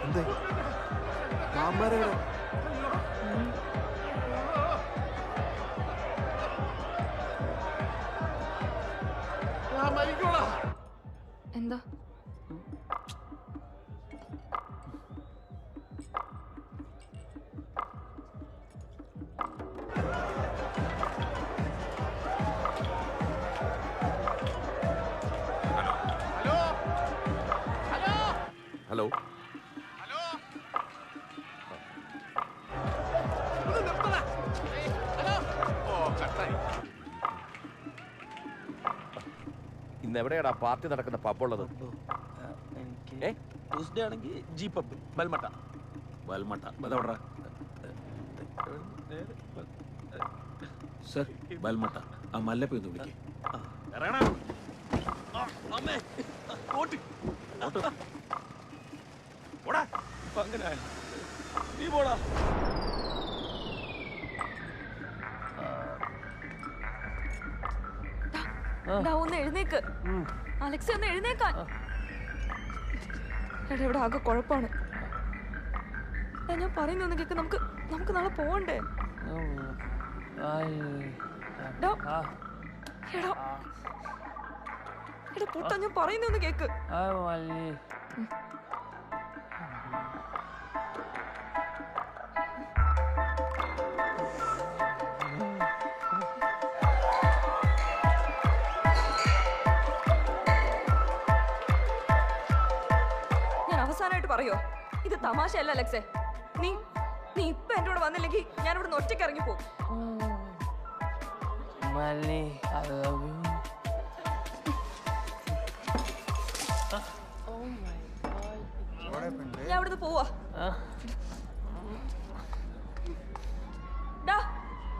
എന്തേ മാമാരെവിടെ? എന്താ? ഹലോ ഇന്ന് എവിടെയാടാ പാർട്ടി നടക്കുന്ന പബ്ബുള്ളത്? ട്യൂസ്ഡേ ആണെങ്കിൽ ജി പബ് ബൽമട്ട. വൽമട്ട അതെവിടാ? സർ വൽമട്ട. ആ മല്ലപ്പ ഒന്ന് വിളിക്കേ. അങ്ങനെ നീ പോടാ. ഒന്ന് എഴുന്നേക്ക് അലക്സ, ഒന്ന് എഴുന്നേക്കാൻ. എടാ ഇവിടെ ആകെ കുഴപ്പമാണ്. ഞാൻ പറയുന്ന കേക്ക്. നമുക്ക് നമുക്ക് നാളെ പോവണ്ടേ? എടാ പൊട്ടാ, ഞാൻ പറയുന്ന കേക്ക്. ഞാൻ അവസാനമായിട്ട് പറയോ, ഇത് തമാശയല്ല അലക്സേ. നീ നീ ഇപ്പൊ എന്റെ കൂടെ വന്നില്ലെങ്കിൽ ഞാൻ ഇവിടെ നിന്ന് ഒറ്റയ്ക്ക് ഇറങ്ങിപ്പോ. ഞാൻ ഇവിടുന്ന് പോവാ.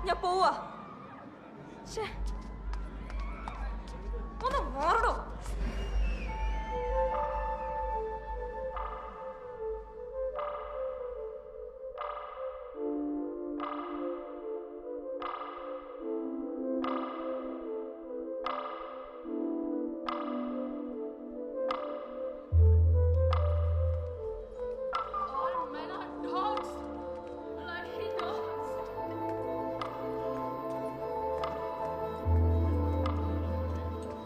ഞാൻ പോവാ. ഒന്ന് മാറണോ?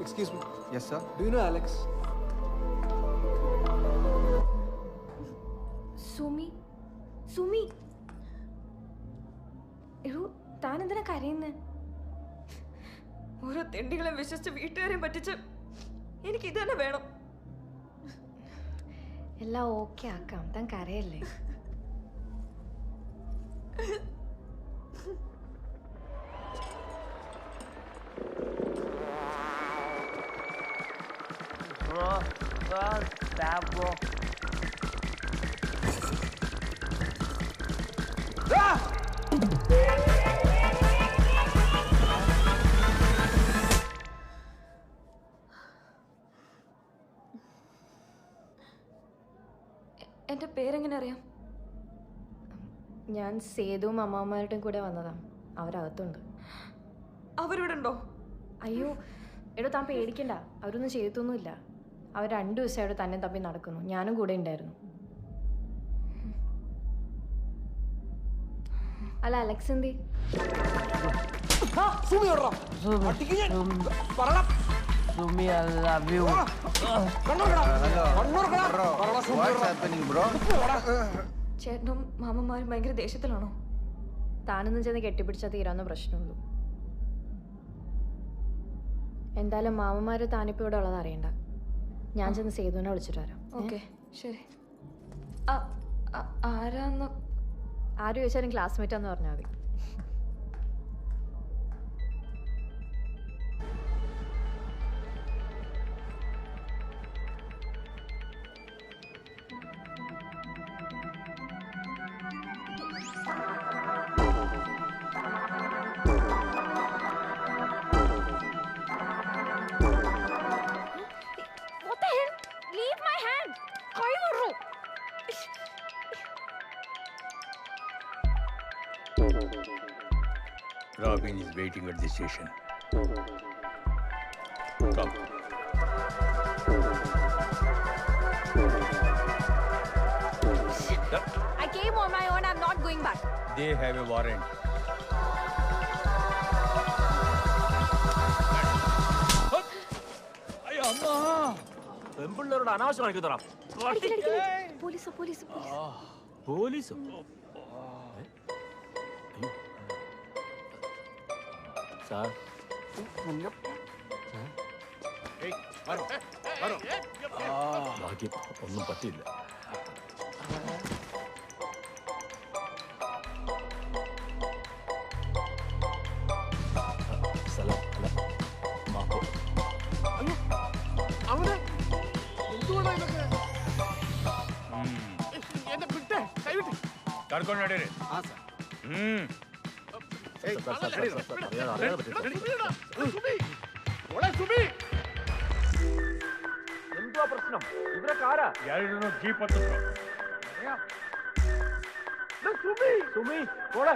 Excuse me. Yes, sir. Do you know Alex? Sumi എടോ, താൻ എന്തിനാ കരയുന്നേ? ഓരോ തെണ്ടികളെ വിശ്വസിച്ച് വീട്ടുകാരെയും പറ്റിച്ച് എനിക്ക് ഇത് തന്നെ വേണം. എല്ലാം ഓക്കെ ആക്കാം, താൻ കരയല്ലേ. Stab, bro. എന്റെ പേരെങ്ങനെ അറിയാം? ഞാൻ സേതുവും അമ്മാമ്മമാരുടെയും കൂടെ വന്നതാ. അവരകത്തുണ്ട്. അവരിവിടെ ഉണ്ടോ? അയ്യോ എടോ താൻ പേടിക്കണ്ട, അവരൊന്നും ചെയ്തൊന്നുമില്ല. അവർ 2 ദിവസമായിട്ട് തന്നെ തപ്പി നടക്കുന്നു. ഞാനും കൂടെ ഉണ്ടായിരുന്നു. അല്ല അലക്സ് എന്തി? Sumi, I love you. What's happening, bro? ചേട്ടനും മാമന്മാരും ഭയങ്കര ദേഷ്യത്തിലാണോ? താനൊന്നും ചെന്ന് കെട്ടിപ്പിടിച്ചാൽ തീരാവുന്ന പ്രശ്നമുള്ളൂ. എന്തായാലും മാമന്മാര് താനിപ്പോൾ ഇവിടെ ഉള്ളത് അറിയണ്ട. ഞാൻ ചെന്ന് സേതുവിനെ വിളിച്ചിട്ട് വരാം. ഓക്കെ ശരി. ആരാന്ന് ആര് ചോദിച്ചാലും ക്ലാസ്മേറ്റാന്ന് പറഞ്ഞാൽ മതി. Robin is waiting at the station. Come. I came on my own. I'm not going back. They have a warrant. അയ്യോ അമ്മ പെൺപിള്ളേരോട് അനാവശ്യം കാണിക്കുന്നതാ. പോലീസ് പോലീസ് പോലീസോ? സാർ ഭാഗ്യം ഒന്നും പറ്റിയില്ല. കർಕೊಂಡು ನಡೀರಿ. എന്തുവാ പ്രശ്നം? ഇവരൊക്കെ ആരാ? ಯಾರು ಜೀಪ್ ಹತ್ತಿದ್ರು. സുമി മോളെ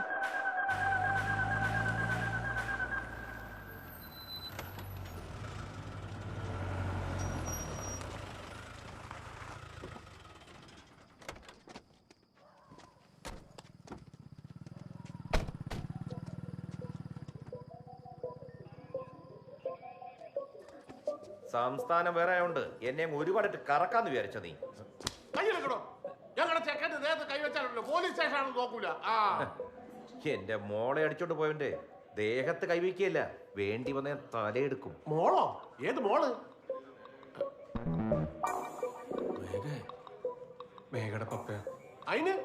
സംസ്ഥാനം വേറെ ആയതുകൊണ്ട് എന്നെ ഒരുപാട് കറക്കാന്ന് വിചാരിച്ച നീ. എന്റെ മോളെ അടിച്ചോണ്ട് പോയവന്റെ ദേഹത്ത് കൈവയ്ക്കല്ല, വേണ്ടി വന്ന തലയെടുക്കും. മോളോ? ഏത് മോള്? മേഘയുടെ പപ്പയാ. അയിന്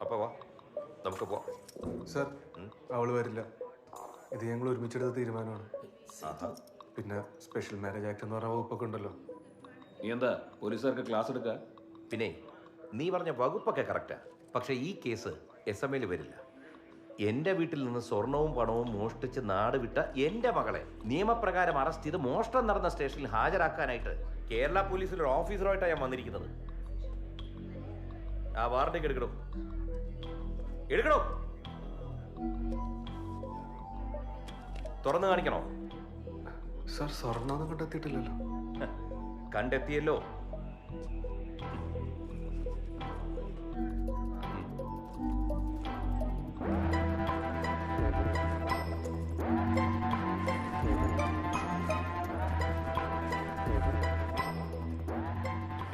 അപ്പൊ വാ നമുക്ക് പോവാം. സർ അവള് വരില്ല. ഇത് ഞങ്ങൾ ഒരുമിച്ചെടുത്ത തീരുമാനമാണ്. പിന്നെ സ്പെഷ്യൽ മാരേജ് ആക്ട് എന്ന് പറഞ്ഞ വകുപ്പൊക്കെ ഉണ്ടല്ലോ. നീ എന്താ പോലീസുകാർക്ക് ക്ലാസ് എടുക്ക? പിന്നെ നീ പറഞ്ഞ വകുപ്പൊക്കെ കറക്റ്റാ, പക്ഷെ ഈ കേസ് SML വരില്ല. എന്റെ വീട്ടിൽ നിന്ന് സ്വർണവും പണവും മോഷ്ടിച്ച് നാട് വിട്ട എന്റെ മകളെ നിയമപ്രകാരം അറസ്റ്റ് ചെയ്ത് മോഷണം നടന്ന സ്റ്റേഷനിൽ ഹാജരാക്കാനായിട്ട് കേരള പോലീസിൽ ഒരു ഓഫീസറുമായിട്ടാണ് ഞാൻ വന്നിരിക്കുന്നത്. ആ വാറണ്ടിക്ക് എടുക്കണോ? എടുക്കണോ? തുറന്നു കാണിക്കണോ? സർ സ്വർണ്ണമൊന്നും കണ്ടെത്തിയിട്ടില്ലല്ലോ. കണ്ടെത്തിയല്ലോ.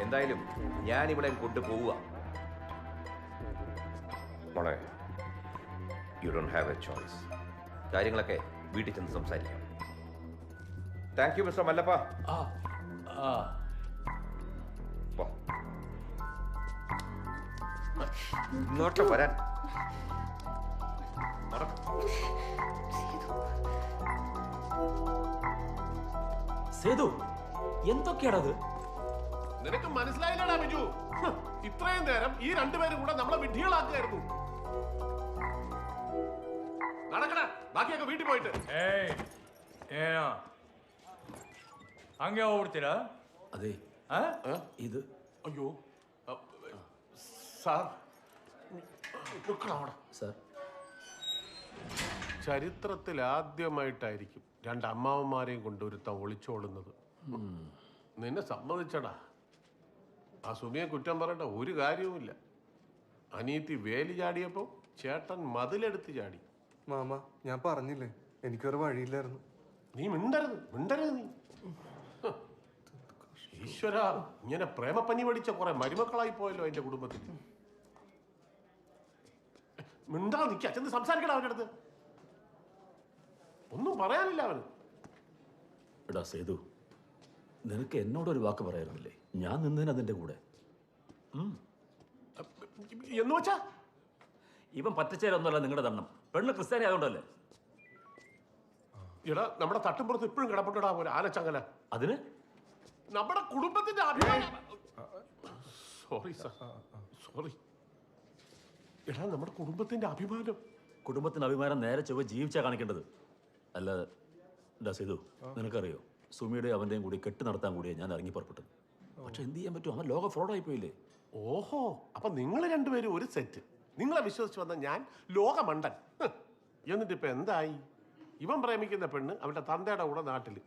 എന്തായാലും ഞാൻ ഇവിടെ കൊണ്ടുപോവുക. മോളെ, you don't have a choice. കാര്യങ്ങളൊക്കെ വീട്ടിൽ ചെന്ന് സംസാരിക്കാം. Thank you mister Mallappa. ഇങ്ങോട്ട് വരാൻ. സേതു എന്തൊക്കെയാണത്? നിനക്ക് മനസ്സിലായില്ലടാ ബിജു? ഇത്രയും നേരം ഈ രണ്ടുപേരും കൂടെ നമ്മളെ വിഡ്ഢികളാക്കുകയായിരുന്നു. നടക്കണ, ബാക്കിയൊക്കെ വീട്ടിൽ പോയിട്ട്. ಹಂಗೆ ಹೋಗ್ಬಿಡ್ತೀರಾ? അതെ ഇത് അയ്യോ സാർ സാർ, ചരിത്രത്തിൽ ആദ്യമായിട്ടായിരിക്കും രണ്ട് അമ്മാവന്മാരെയും കൊണ്ട് ഒരുത്തൻ ഒളിച്ചോടുന്നത്. നിന്നെ സമ്മതിച്ചടാ. ആ സുമിയെ കുറ്റം പറയേണ്ട ഒരു കാര്യവുമില്ല. അനിയത്തി വേലി ചാടിയപ്പോ ചേട്ടൻ മതിലെടുത്ത് ചാടി. മാമ, ഞാൻ പറഞ്ഞില്ലേ എനിക്കൊരു വഴിയില്ലായിരുന്നു. നീ മിണ്ടരുത് നീ. ഈശ്വര, ഇങ്ങനെ പ്രേമപ്പനി പഠിച്ച കുറെ മരുമക്കളായി പോയല്ലോ എന്റെ കുടുംബത്തിൽ. മിണ്ടാ നിൽക്ക, ചെന്ന് സംസാരിക്കണം അവൻ്റെ അടുത്ത്. ഒന്നും പറയാനില്ല അവന്. എടാ സേതു, നിനക്ക് എന്നോടൊരു വാക്ക് പറയാറില്ലേ? ഞാൻ നിന്നതിന് അതിന്റെ കൂടെ. എന്ന് വെച്ചാ ഇവൻ പറ്റച്ചേരൊന്നുമല്ല നിങ്ങളുടെ ദണ്ണം. പെണ്ണ് ക്രിസ്ത്യാനി ആയതുകൊണ്ടല്ലേ? എടാ, നമ്മുടെ തട്ടുംപുറത്ത് ഇപ്പോഴും കിടപ്പുണ്ടടാ പോലെ ആനച്ചങ്ങല. അതിന് നമ്മുടെ കുടുംബത്തിന്റെ അഭിമാനം. സോറി എടാ, നമ്മുടെ കുടുംബത്തിന്റെ അഭിമാനം. കുടുംബത്തിന് അഭിമാനം നേരെ ചൊവ്വ ജീവിച്ചാ കാണിക്കേണ്ടത്. അല്ല സേതു, നിനക്കറിയോ, സുമിയുടെ അവന്റെയും കൂടി കെട്ട് നടത്താൻ കൂടിയാ ഞാൻ ഇറങ്ങി പുറപ്പെട്ടു. പക്ഷെ എന്ത് ചെയ്യാൻ പറ്റും? അവൻ ലോക ഫ്രോഡായി പോയില്ലേ? ഓഹോ, അപ്പൊ നിങ്ങൾ രണ്ടുപേരും ഒരു സെറ്റ്. നിങ്ങളെ വിശ്വസിച്ച് വന്ന ഞാൻ ലോകമണ്ടൻ. എന്നിട്ട് ഇപ്പൊ എന്തായി? ഇവൻ പ്രേമിക്കുന്ന പെണ്ണ് അവന്റെ തന്തയുടെ കൂടെ നാട്ടില്,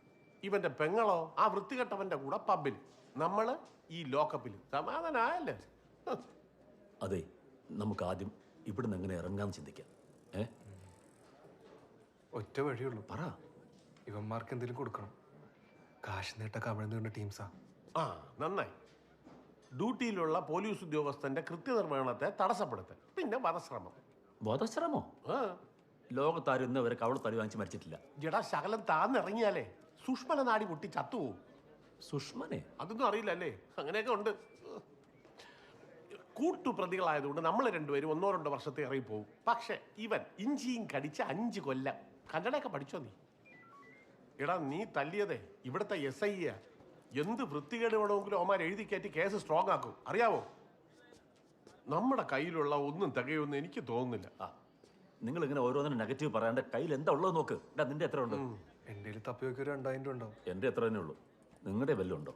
ഇവന്റെ പെങ്ങളോ ആ വൃത്തികെട്ടവന്റെ കൂടെ പബ്ബിൽ, നമ്മള് ഈ ലോക്കപ്പിൽ. സമാധാനായല്ലേ? അതെ, നമുക്ക് ആദ്യം ഇവിടുന്ന് എങ്ങനെ ഇറങ്ങാന്ന് ചിന്തിക്കാം. ഒറ്റ വഴിയുള്ളൂ. പറ. ഇവന്മാർക്ക് എന്തെങ്കിലും കൊടുക്കണം. കാശ് നേട്ട കമിഴ്ന്നുകൊണ്ട് ടീംസാ. ആ, നന്നായി. ഡ്യൂട്ടിയിലുള്ള പോലീസ് ഉദ്യോഗസ്ഥന്റെ കൃത്യനിർവഹണത്തെ തടസ്സപ്പെടുത്തൽ, പിന്നെ വധശ്രമം. വധശ്രമോ? ലോകത്താരും ഇന്നവരെ കവള തടി വാങ്ങിച്ച് മരിച്ചിട്ടില്ല. ജടാ, ശകലം താന്നിറങ്ങിയാലേ സുഷ്മന നാടി പൊട്ടി ചത്തുപോകും. സുഷ്മനെ? അതൊന്നും അറിയില്ലല്ലേ? അങ്ങനെയൊക്കെ ഉണ്ട്. കൂട്ടുപ്രതികളായതുകൊണ്ട് നമ്മൾ രണ്ടുപേരും 1-2 വർഷത്തെ ഇറങ്ങിപ്പോവും. പക്ഷെ ഇവൻ ഇഞ്ചിയും കടിച്ച് 5 കൊല്ലം. കന്നഡയൊക്കെ പഠിച്ചോ നീ? എടാ, നീ തല്ലിയതേ ഇവിടുത്തെ SI. എന്ത് വൃത്തികേട് വേണമെങ്കിലും അവന്മാർ എഴുതി കയറ്റി കേസ് സ്ട്രോങ് ആക്കും. അറിയാവോ? നമ്മുടെ കയ്യിലുള്ള ഒന്നും തികയൊന്നും എനിക്ക് തോന്നുന്നില്ല. നിങ്ങൾ ഇങ്ങനെ ഓരോന്നിനും നെഗറ്റീവ് പറയാണ്ട് കയ്യിൽ എന്താ ഉള്ളത് നോക്ക്. നിന്റെ എത്ര ഉണ്ട്? എൻ്റെ തപ്പി നോക്കി 2000 ഉണ്ടാവും. എൻ്റെ എത്ര തന്നെ ഉള്ളൂ. നിങ്ങളുടെ വല്ലതും ഉണ്ടോ?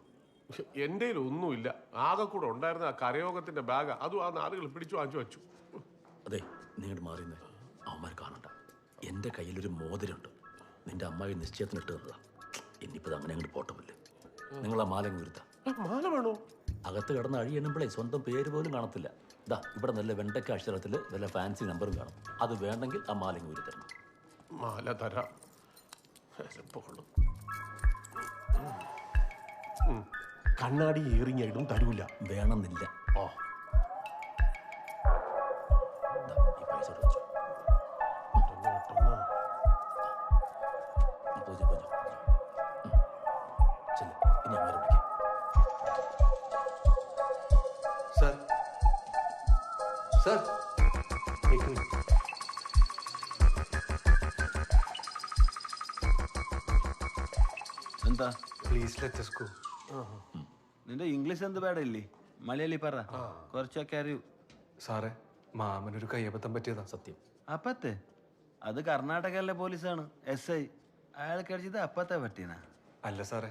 എൻ്റെ ഒന്നുമില്ല. ആകെ കൂടെ ഉണ്ടായിരുന്ന ആ കരയോഗത്തിന്റെ ബാഗ്, അതും ആ നാളുകൾ പിടിച്ചു വാങ്ങിച്ചു വെച്ചു. അതെ, നിങ്ങൾ മാറിയെന്ന് അവന്മാർ കാണണ്ട. എൻ്റെ കയ്യിലൊരു മോതിരമുണ്ട്. നിന്റെ അമ്മായി നിശ്ചയത്തിന് ഇട്ട് തന്നതാ. ഇനിയിപ്പോൾ അങ്ങനെ അങ്ങോട്ട് പോട്ടമില്ല. നിങ്ങൾ ആ മാല വരുത്താം. മാല വേണോ? അകത്ത് കിടന്ന് അഴിയണുമ്പോഴേ സ്വന്തം പേര് പോലും കാണത്തില്ല. ഇതാ ഇവിടെ നല്ല വെണ്ടക്ക അക്ഷരത്തിൽ നല്ല ഫാൻസി നമ്പറും കാണും. അത് വേണമെങ്കിൽ ആ മാല ഊരി തരണം. മാല തരാം. കണ്ണാടി ഏറിഞ്ഞായിട്ടും തരൂല. വേണമെന്നില്ല. ഓ, ഈ പൈസ വെച്ചു. ഇനി അങ്ങനെ വിളിക്കാം. സർ, സർ, എന്താ? Please let us go. നിന്റെ ഇംഗ്ലീഷ് എന്ത് പേടല്ലേ? മലയാളി പറ, കുറച്ചൊക്കെ അറിയൂ. സാറേ, മാമനൊരു കയ്യബദ്ധം പറ്റിയതാ. സത്യം. അപ്പത്തെ? അത് കർണാടകയിലെ പോലീസാണ്, SI. അയാൾക്ക് അടിച്ചത് അപ്പത്തെ പറ്റീന? അല്ല സാറേ,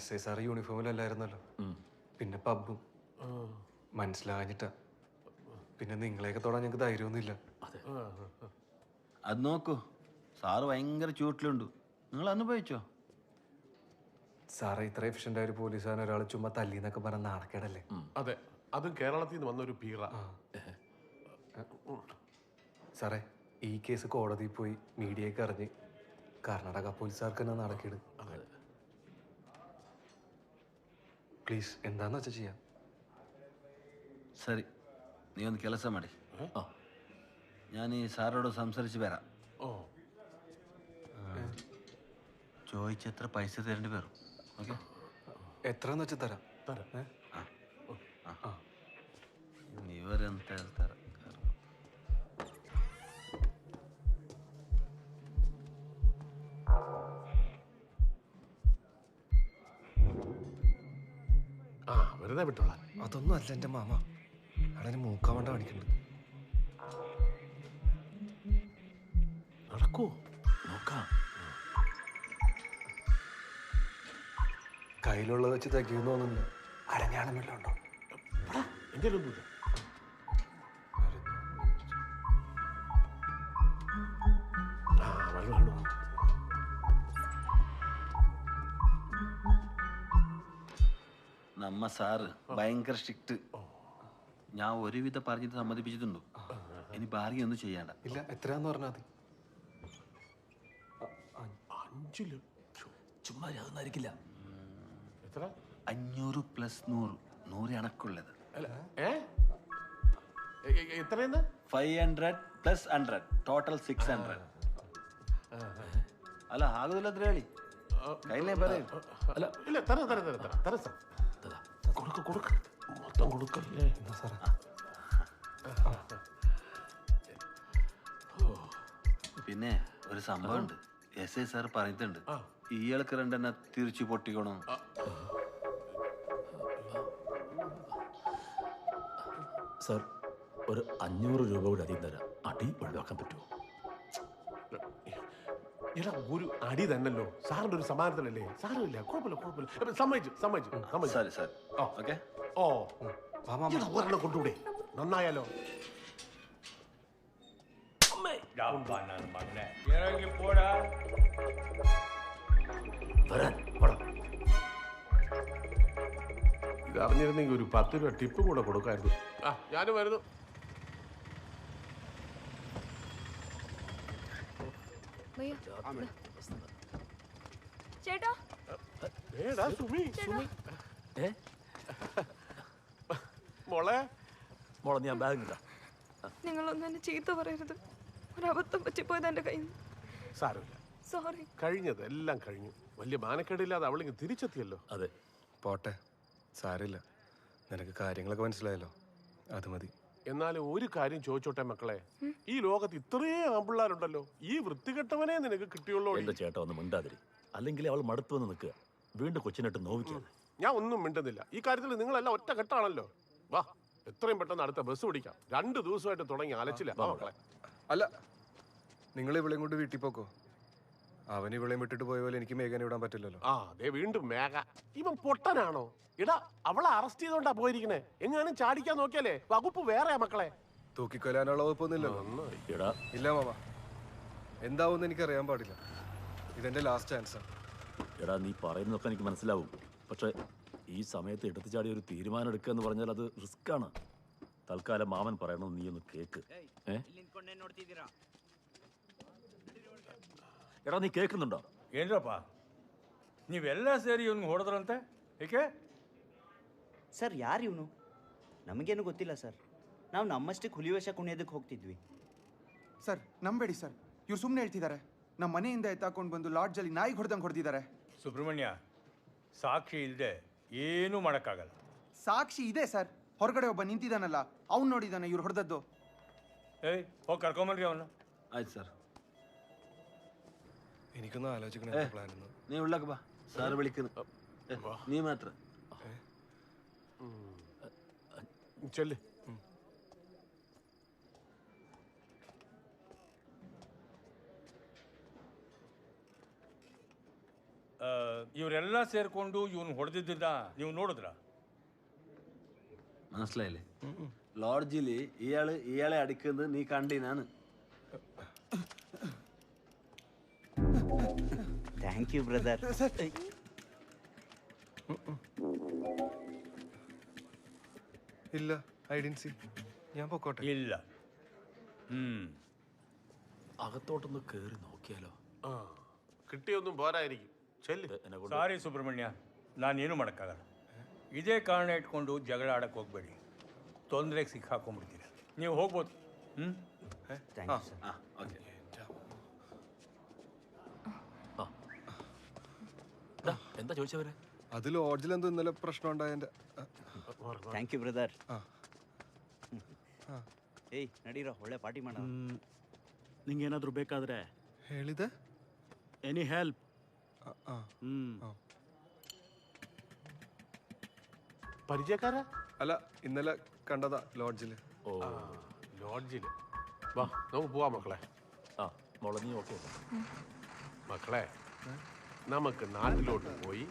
SI സാറ് യൂണിഫോമിലല്ലായിരുന്നല്ലോ. പിന്നെ പബ്ബും മനസ്സിലാഞ്ഞിട്ടാ. പിന്നെ നിങ്ങളെയൊക്കെ തൊടാൻ ഞങ്ങൾക്ക് ധൈര്യമൊന്നുമില്ല. അത് നോക്കൂ, സാറ് ഭയങ്കര ചൂട്ടിലുണ്ട്. നിങ്ങൾ അനുഭവിച്ചോ? സാറേ, ഇത്ര എഫിഷ്യൻ്റ് ആയ ഒരു പോലീസുകാരൻ ഒരാൾ ചുമ്മാ തല്ലിന്നൊക്കെ പറഞ്ഞ നാണക്കേടല്ലേ? അതെ, അതും കേരളത്തിൽ നിന്ന് വന്നൊരു പീറ. സാറേ, ഈ കേസ് കോടതിയിൽ പോയി മീഡിയയൊക്കെ അറിഞ്ഞ് കർണാടക പോലീസുകാർക്ക് തന്നെ നടക്കിയത്. പ്ലീസ്, എന്താന്ന് വെച്ചാൽ ചെയ്യാം. സരി, നീ ഒന്ന് ಕೆಲಸ ಮಾಡಿ. ഞാൻ ഈ സാറോട് സംസാരിച്ച് വരാം. ചോദിച്ചെത്ര പൈസ തരേണ്ടി വരും? ഓക്കെ, എത്രയെന്ന് വെച്ചാൽ തരാം. ಇವರೆಂತ ಹೇಳ್ತಾರೆ? വെറുതെ വിട്ടോളാം. അതൊന്നും അല്ല എൻ്റെ മാമ. അവിടെ മൂക്കാൻ വേണ്ട കാണിക്കുന്നുണ്ട്. നടക്കൂ, നോക്കാം. കയ്യിലുള്ളത് വെച്ച് തികയുന്നു തോന്നുന്നില്ല. അരഞ്ഞാണം വല്ലതും ഉണ്ടോ? എൻ്റെ ഒന്നുമില്ല. നമ്മ സാറ് ഭയങ്കര സ്ട്രിക്റ്റ്. ഞാൻ ഒരുവിധം പറഞ്ഞിട്ട് സമ്മതിപ്പിച്ചിട്ടുണ്ടോ? ഇനി ബാർഗി ഒന്നും ചെയ്യണ്ട. ഇല്ല, എത്രയാന്ന് പറഞ്ഞാൽ മതി. 5 ലക്ഷം. ചുമ്മാ അതൊന്നായിരിക്കില്ല. എത്ര? 500 + 100. 100 അണക്കുള്ളത്. എത്രയെന്ന്? 500 + 100 ടോട്ടൽ 600. അല്ല ആകുന്നില്ല എത്ര കളി കയ്യിലേ പറയും. അല്ല ഇല്ല, തരാം സാർ. കൊടുക്ക മൊത്തം കൊടുക്കല്ലേ. എന്താ സാറേ? പിന്നെ ഒരു സംഭവം ഉണ്ട്. എസ് ഐ സാർ പറഞ്ഞിട്ടുണ്ട്, ഇയാൾക്ക് 2 തിരിച്ചു പൊട്ടിക്കണം. സർ, ഒരു 500 രൂപ കൂടി അധികം തരാം. അടി ഒഴിവാക്കാൻ പറ്റുമോ? എടാ, ഒരു അടി തന്നല്ലോ സാറിന്റെ ഒരു സമാനത്തിലല്ലേ? സാരമില്ല, കുഴപ്പമില്ല. സമ്മതിച്ചു. സാരി സാർ. ഓക്കെ. ഓ ഒരെണ്ണം കൊണ്ടുകൂടെ? നന്നായാലോ? ഇറങ്ങി പോടാ. ഇത് അറിഞ്ഞിരുന്നെങ്കിൽ ഒരു 10 രൂപ ടിപ്പ് കൂടെ കൊടുക്കായിരുന്നു. ഞാനും വരുന്നു. ചേട്ടാ, സുമി. മോളെ നീ ആ ബാഗ് ഇടാ. നിങ്ങളൊന്നും എന്നെ ചീത്ത പറയരുത്. ഒരബദ്ധം പറ്റിപ്പോയത് എൻ്റെ കയ്യിൽ നിന്ന്. സാരമില്ല, സോറി. കഴിഞ്ഞത് എല്ലാം കഴിഞ്ഞു. വലിയ മാനക്കേടില്ലാതെ അവളിങ്ങ് തിരിച്ചെത്തിയല്ലോ. അതെ, പോട്ടെ, സാരമില്ല. നിനക്ക് കാര്യങ്ങളൊക്കെ മനസ്സിലായല്ലോ, അത് മതി. എന്നാലും ഒരു കാര്യം ചോദിച്ചോട്ടെ മക്കളെ, ഈ ലോകത്ത് ഇത്രയും ആമ്പിള്ളാരുണ്ടല്ലോ, ഈ വൃത്തികെട്ടവനെ നിനക്ക് കിട്ടിയുള്ളൂ. എന്റെ ചേട്ടാ ഒന്ന് മിണ്ടാതിരി, അല്ലെങ്കിൽ അവൾ മടുത്തു വന്ന് നിൽക്കുക. വീണ്ടും കൊച്ചിനിട്ട് നോവിക്കുക. ഞാൻ ഒന്നും മിണ്ടുന്നില്ല. ഈ കാര്യത്തിൽ നിങ്ങളെല്ലാം ഒറ്റ കെട്ടാണല്ലോ. വാ, എത്രയും പെട്ടെന്ന് അടുത്ത ബസ് പിടിക്കാം. 2 ദിവസമായിട്ട് തുടങ്ങി അലച്ചില്ല മക്കളെ. അല്ല, നിങ്ങൾ ഇവളെയും കൊണ്ട് വീട്ടിൽ പോക്കോ. അവൻ ഇവളെയും വിട്ടിട്ട് പോയ പോലെ എനിക്ക് മേഘനെ വിടാൻ പറ്റില്ലല്ലോ. ദേ വീണ്ടും മേഘ. ഇവൻ പൊട്ടനാണോ? ഇടാ, അവളെ അറസ്റ്റ് ചെയ്തോണ്ടാ പോയിരിക്കണേ. എങ്ങാനും ചാടിക്കാൻ നോക്കിയാലേ വകുപ്പ് വേറെയാ മക്കളെ. തൂക്കിക്കൊല്ലാനുള്ള വകുപ്പൊന്നുമില്ലല്ലോ. ഇല്ല മാമ, എന്താവുമെന്ന് എനിക്കറിയാൻ പാടില്ല. ഇതെന്റെ ലാസ്റ്റ് ചാൻസാണ്. എടാ, നീ പറയുന്നതൊക്കെ എനിക്ക് മനസ്സിലാവും. പക്ഷെ ഈ സമയത്ത് എടുത്തു ചാടി ഒരു തീരുമാനം എടുക്കുക എന്ന് പറഞ്ഞാൽ അത് റിസ്ക് ആണ്. തൽക്കാലം മാമൻ പറയണത് നീ ഒന്ന് കേക്ക്. എടാ, നീ കേൾക്കുന്നുണ്ടോ? ಏನಪ್ಪ ನೀವೆಲ್ಲ ಸೇರಿ ಇವ್ನಿಗೆ ಹೊಡೆದ್ರಂತೆ? ಏಕೆ ಸರ್? ಯಾರು ಇವನು? ನಮಗೇನು ಗೊತ್ತಿಲ್ಲ ಸರ್. ನಾವು ನಮ್ಮಷ್ಟಕ್ಕೆ ಹುಲಿ ವೇಷ ಕುಣಿಯೋದಕ್ಕೆ ಹೋಗ್ತಿದ್ವಿ. ಸರ್, ನಂಬೇಡಿ ಸರ್, ಇವ್ರು ಸುಮ್ಮನೆ ಹೇಳ್ತಿದ್ದಾರೆ. ನಮ್ಮ ಮನೆಯಿಂದ ಎತ್ತಾಕೊಂಡು ಬಂದು ಲಾಡ್ಜಲ್ಲಿ ನಾಯಿಗೆ ಹೊಡೆದಂಗೆ ಹೊಡೆದಿದ್ದಾರೆ. ಸುಬ್ರಹ್ಮಣ್ಯ, ಸಾಕ್ಷಿ ಇಲ್ಲದೆ ಏನೂ ಮಾಡೋಕ್ಕಾಗಲ್ಲ. ಸಾಕ್ಷಿ ಇದೆ ಸರ್. ಹೊರಗಡೆ ಒಬ್ಬ ನಿಂತಿದ್ದಾನಲ್ಲ, ಅವ್ನು ನೋಡಿದ್ದಾನೆ ಇವ್ರು ಹೊಡೆದದ್ದು. ಏಯ್, ಹೋಗಿ ಕರ್ಕೊಂಬನ್ರಿ ಅವನು. ಆಯ್ತು ಸರ್. എനിക്കൊന്നും ആലോചിക്കണം പ്ലാൻ. നീ ഉള്ളക്ക് ബാ, സാറ് വിളിക്കുന്നു. നീ മാത്രം ചെല്ല്. ಇವರೆಲ್ಲ ಸೇರ್ಕೊಂಡು ಇವನು ಹೊಡೆದಿದ್ದ ನೀವು ನೋಡಿದ್ರ? മനസ്സിലായില്ലേ? ലോഡ്ജിൽ ഇയാളെ അടിക്കുന്നത് നീ കണ്ടിനാണ്. Thank you brother. ഇല്ല, ഐഡൻസി ഞാൻ പൊക്കോട്ടെ. ഇല്ല. അകത്തോട്ടൊന്ന് കേറി നോക്കിയാലോ? കിട്ടിയൊന്നും പോരായിരിക്കും. ಸಾರಿ ಸುಬ್ರಹ್ಮಣ್ಯ, ನಾನೇನು ಮಾಡೋಕ್ಕಾಗಲ್ಲ. ಇದೇ ಕಾರಣ ಇಟ್ಕೊಂಡು ಜಗಳ ಆಡಕ್ಕೆ ಹೋಗ್ಬೇಡಿ. ತೊಂದರೆಗೆ ಸಿಕ್ಕಾಕೊಂಡ್ಬಿಡ್ತೀರ. ನೀವು ಹೋಗ್ಬೋದು. എന്താ ചോദിച്ചവരെ? അത് ലോഡ്ജിൽ എന്തോ ഇന്നലെ പ്രശ്നം ഉണ്ടായതിന്റെ. Thank you brother. ಏಯ್, ನಡೀರೋ, ಒಳ್ಳೆ ಪಾರ್ಟಿ ಮಾಡೋಣ. ನಿಂಗೆ ಏನಾದರೂ ಬೇಕಾದ್ರೆ ಹೇಳಿದೆ. Any help? പരിചയക്കാരാ? അല്ല, ഇന്നലെ കണ്ടതാ ലോഡ്ജില്. ഓ, ലോഡ്ജില്. വാ, നമുക്ക് പോവാം മക്കളെ. ആ മോളെ നീ ഓക്കെ മക്കളെ, നമുക്ക് നാട്ടിലോട്ട് പോയി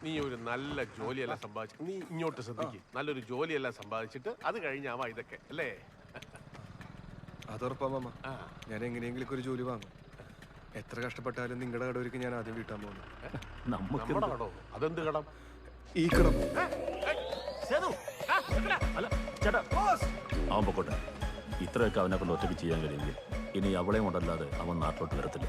നീ ഒരു നല്ല ജോലിയെല്ലാം സമ്പാദിച്ചു. നീ ഇങ്ങോട്ട് ശ്രദ്ധിക്കും, നല്ലൊരു ജോലിയെല്ലാം സമ്പാദിച്ചിട്ട് അത് കഴിഞ്ഞാവാ ഇതൊക്കെ അല്ലേ? അതുറപ്പാ മാമ. ഞാൻ എങ്ങനെയെങ്കിലും ഒരു ജോലി വാങ്ങും. എത്ര കഷ്ടപ്പെട്ടാലും നിങ്ങളുടെ കടവരിക്ക് ഞാൻ ആദ്യം വീട്ടാൻ പോകുന്നു. നമ്മുടെ കടോ? അതെന്ത് കടം? ഈ കടം. അല്ല ചേട്ടാ, അവൻ പൊക്കോട്ടെ. ഇത്രയൊക്കെ അവനെ കൊണ്ട് ഒറ്റയ്ക്ക് ചെയ്യാൻ കഴിയുമെങ്കിൽ ഇനി അവളെയും കൊണ്ടല്ലാതെ അവൻ നാട്ടിലോട്ട് വരത്തില്ല.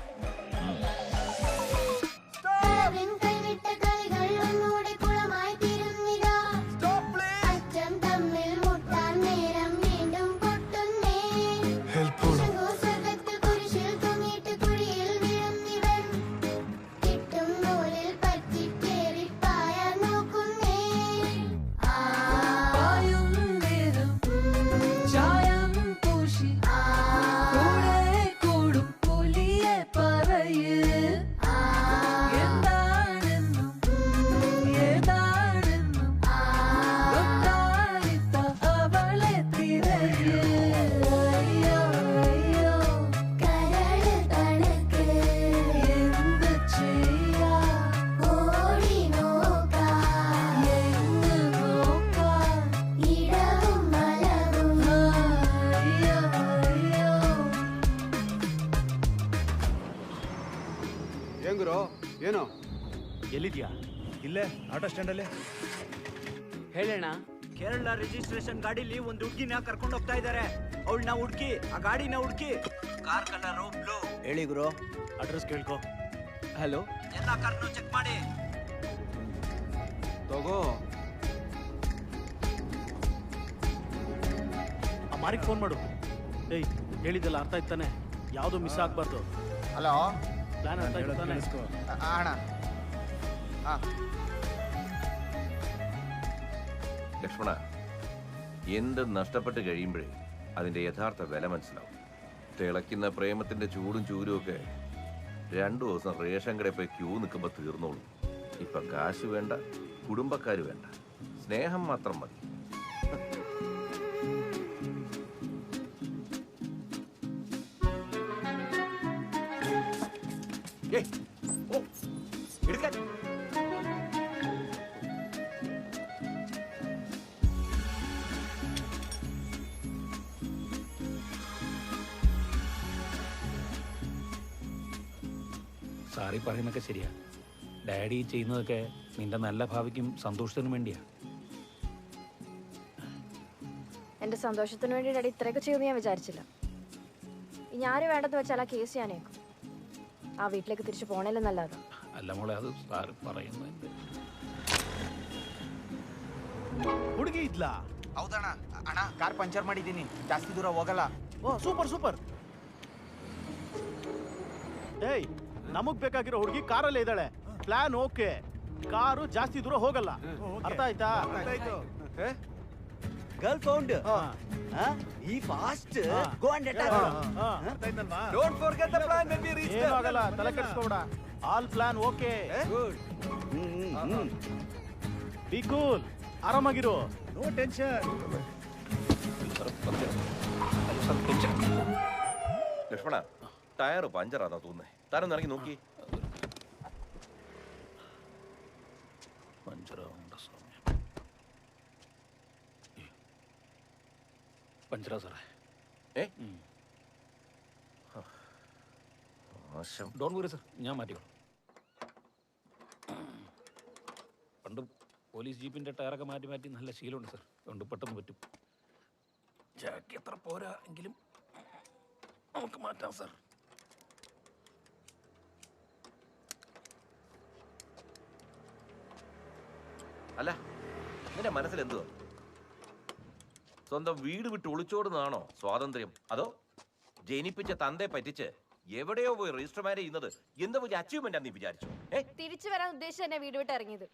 ಏನೋ ಎಲ್ಲಿದ್ಯಾ? ಇಲ್ಲೇ ಆಟೋ ಸ್ಟ್ಯಾಂಡಲ್ಲೇ. ಹೇಳೋಣ. ಕೇರಳ ರಿಜಿಸ್ಟ್ರೇಷನ್ ಗಾಡಿಲಿ ಒಂದು ಹುಡುಗಿನ ಕರ್ಕೊಂಡು ಹೋಗ್ತಾ ಇದ್ದಾರೆ. ಅವಳನ್ನ ಹುಡುಕಿ, ಆ ಗಾಡಿನ ಹುಡುಕಿ. Car colour blue. ಹೇಳಿ ಗುರು, ಅಡ್ರೆಸ್ ಕೇಳ್ಕೊ. ಹಲೋ, ಎಲ್ಲ ಕಾರ್ನು ಚೆಕ್ ಮಾಡಿ ತಗೋ. ಆ ಮಾರಿಗೆ ಫೋನ್ ಮಾಡು. ಏಯ್, ಹೇಳಿದ್ದಲ್ಲ ಅರ್ಥ ಆಯ್ತಾನೆ? ಯಾವುದು ಮಿಸ್ ಆಗಬಾರ್ದು. ಹಲೋ, ಪ್ಲಾನ್ ಅರ್ಥ ಆಯ್ತಾನೆ? ಅಣ್ಣ. ലക്ഷ്മണ, എന്ത് നഷ്ടപ്പെട്ട് കഴിയുമ്പോഴേ അതിൻ്റെ യഥാർത്ഥ വില മനസ്സിലാവും. തിളയ്ക്കുന്ന പ്രേമത്തിൻ്റെ ചൂടും ചൂരും ഒക്കെ 2 ദിവസം റേഷൻ കടയിൽ പോയി ക്യൂ നിൽക്കുമ്പോൾ തീർന്നോളൂ. ഇപ്പം കാശ് വേണ്ട, കുടുംബക്കാർ വേണ്ട, സ്നേഹം മാത്രം മതി. സാറി പറയുന്നതൊക്കെ ശരിയാ. ഡാഡി ചെയ്യുന്നതൊക്കെ നിന്റെ നല്ല ഭാവിക്കും സന്തോഷത്തിനും വേണ്ടിയാ. എന്റെ സന്തോഷത്തിന് വേണ്ടി ഡാഡി ഇത്രയൊക്കെ ചെയ്യുമെന്ന് ഞാൻ വിചാരിച്ചില്ല. ഇനി ആര് വേണ്ടെന്ന് വെച്ചാൽ ആ കേസ് ഞാനേക്കും. ആ വീട്ടിലേക്ക് തിരിച്ചു പോണേലും നല്ലതാ. അല്ല മോളെ, അത് സാറ് പറയുന്നുണ്ട്. ಹುಡುಗಿ ಇದ್ಲಾ? ಹೌದಣ್ಣ. ಅಣ್ಣ, ಕಾರ್ ಪಂಚರ್ ಮಾಡಿದ್ದೀನಿ, ಜಾಸ್ತಿ ದೂರ ಹೋಗಲ್ಲ. ಓ, ಸೂಪರ್ ಸೂಪರ್. ಏಯ್, ನಮಗ್ ಬೇಕಾಗಿರೋ ಹುಡುಗಿ ಕಾರಲ್ಲೇ ಇದ್ದಾಳೆ. ಪ್ಲಾನ್ ಓಕೆ, ಕಾರು ಜಾಸ್ತಿ ದೂರ ಹೋಗಲ್ಲ. ಅರ್ಥ ಆಯ್ತಾ? Girl found. ಈ fast go and attack. Don't forget the plan when we reach. ಏನು ಆಗಲ್ಲ, ತಲೆ ಕೆಡಿಸ್ಕೋಬೇಡ. All plan okay. Good. Be cool, ಆರಾಮಾಗಿರು. No tension. ലക്ഷ്മണ, ടയർ പഞ്ചറാന്നാ തോന്നുന്നേ. താനൊന്ന് ഇറങ്ങി നോക്കി. പഞ്ചറാ സാറേ. ഡോൺ വറി സർ, ഞാൻ മാറ്റിക്കോളാം. പണ്ട് പോലീസ് ജീപ്പിന്റെ ടയറൊക്കെ മാറ്റി മാറ്റി നല്ല ശീലമുണ്ട് സർ. അതുകൊണ്ട് പെട്ടെന്ന് പറ്റും. ചാക്കി എത്ര പോരാ എങ്കിലും നമുക്ക് മാറ്റാം സർ. അല്ല, നിന്റെ മനസ്സിൽ എന്തുവാ? സ്വന്തം വീട് വിട്ട് ഒളിച്ചോടുന്നതാണോ സ്വാതന്ത്ര്യം? അതോ ജനിപ്പിച്ച തന്തയെ പറ്റിച്ച് എവിടെയോ പോയി രജിസ്റ്റർ മാരേജ് ചെയ്യുന്നത് എന്താ വലിയ അച്ചീവ്മെന്റ് നീ വിചാരിച്ചു? തിരിച്ചു വരാൻ ഉദ്ദേശിച്ച് തന്നെ വീട് വിട്ട് ഇറങ്ങിയത്.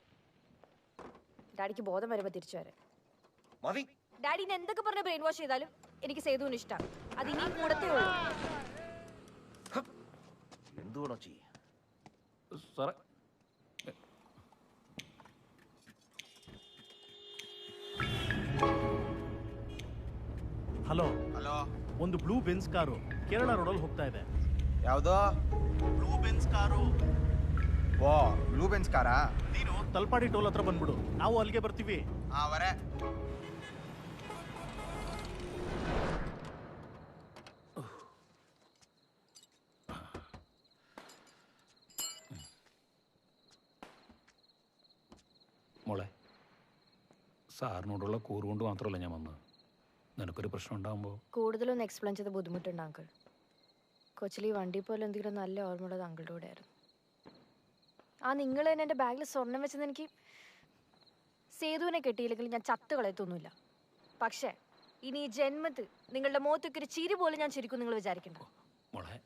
ഡാഡിക്ക് ബോധം വരുമ്പോ തിരിച്ചു വരാൻ. മതി. ഡാഡിനെ എന്തൊക്കെ പറഞ്ഞ് ബ്രെയിൻ വാഷ് ചെയ്താലും എനിക്ക് സേതുവിന് ഇഷ്ടമാണ്. അത് ഇനി കൂടത്തേ ഉള്ളൂ. എന്തുവാണോ ചെയ്യ സാറേ? ಹಲೋ ಹಲೋ ಒಂದು ಬ್ಲೂ ಬೆನ್ಸ್ ಕಾರು ಕೇರಳ ರೋಡಲ್ಲಿ ಹೋಗ್ತಾ ಇದೆ. ಯಾವುದೋ ಬ್ಲೂ ಬೆನ್ಸ್ ಕಾರು. ಓ ಬ್ಲೂ ಬೆನ್ಸ್ ಕಾರಾ? ನೀನು ತಲ್ಪಾಡಿ ಟೋಲ್ ಹತ್ರ ಬಂದ್ಬಿಡು, ನಾವು ಅಲ್ಲಿಗೆ ಬರ್ತೀವಿ. ಅವರೇ മോളെ, സാറിനോടുള്ള കൂറ് കൊണ്ട് മാത്രമല്ല ഞാൻ വന്നത്. നിനക്കൊരു പ്രശ്നം ഉണ്ടാകുമ്പോൾ കൂടുതലൊന്നും എക്സ്പ്ലെയിൻ ചെയ്ത് ബുദ്ധിമുട്ടുണ്ട് അങ്കിൾ. കൊച്ചിൽ ഈ വണ്ടി പോലെ എന്തെങ്കിലും നല്ല ഓർമ്മയുള്ളത് അങ്കിളുടെ കൂടെ ആയിരുന്നു. നിങ്ങൾ തന്നെ എൻ്റെ ബാഗിൽ സ്വർണം വെച്ചത് എനിക്ക് സേതുവിനെ കെട്ടിയില്ലെങ്കിൽ ഞാൻ ചത്ത് കളയത്തൊന്നുമില്ല. പക്ഷേ ഇനി ഈ ജന്മത്ത് നിങ്ങളുടെ മുഖത്തൊക്കെ ഒരു ചിരി പോലും ഞാൻ ചിരിക്കും നിങ്ങൾ വിചാരിക്കണ്ട. മോളെ,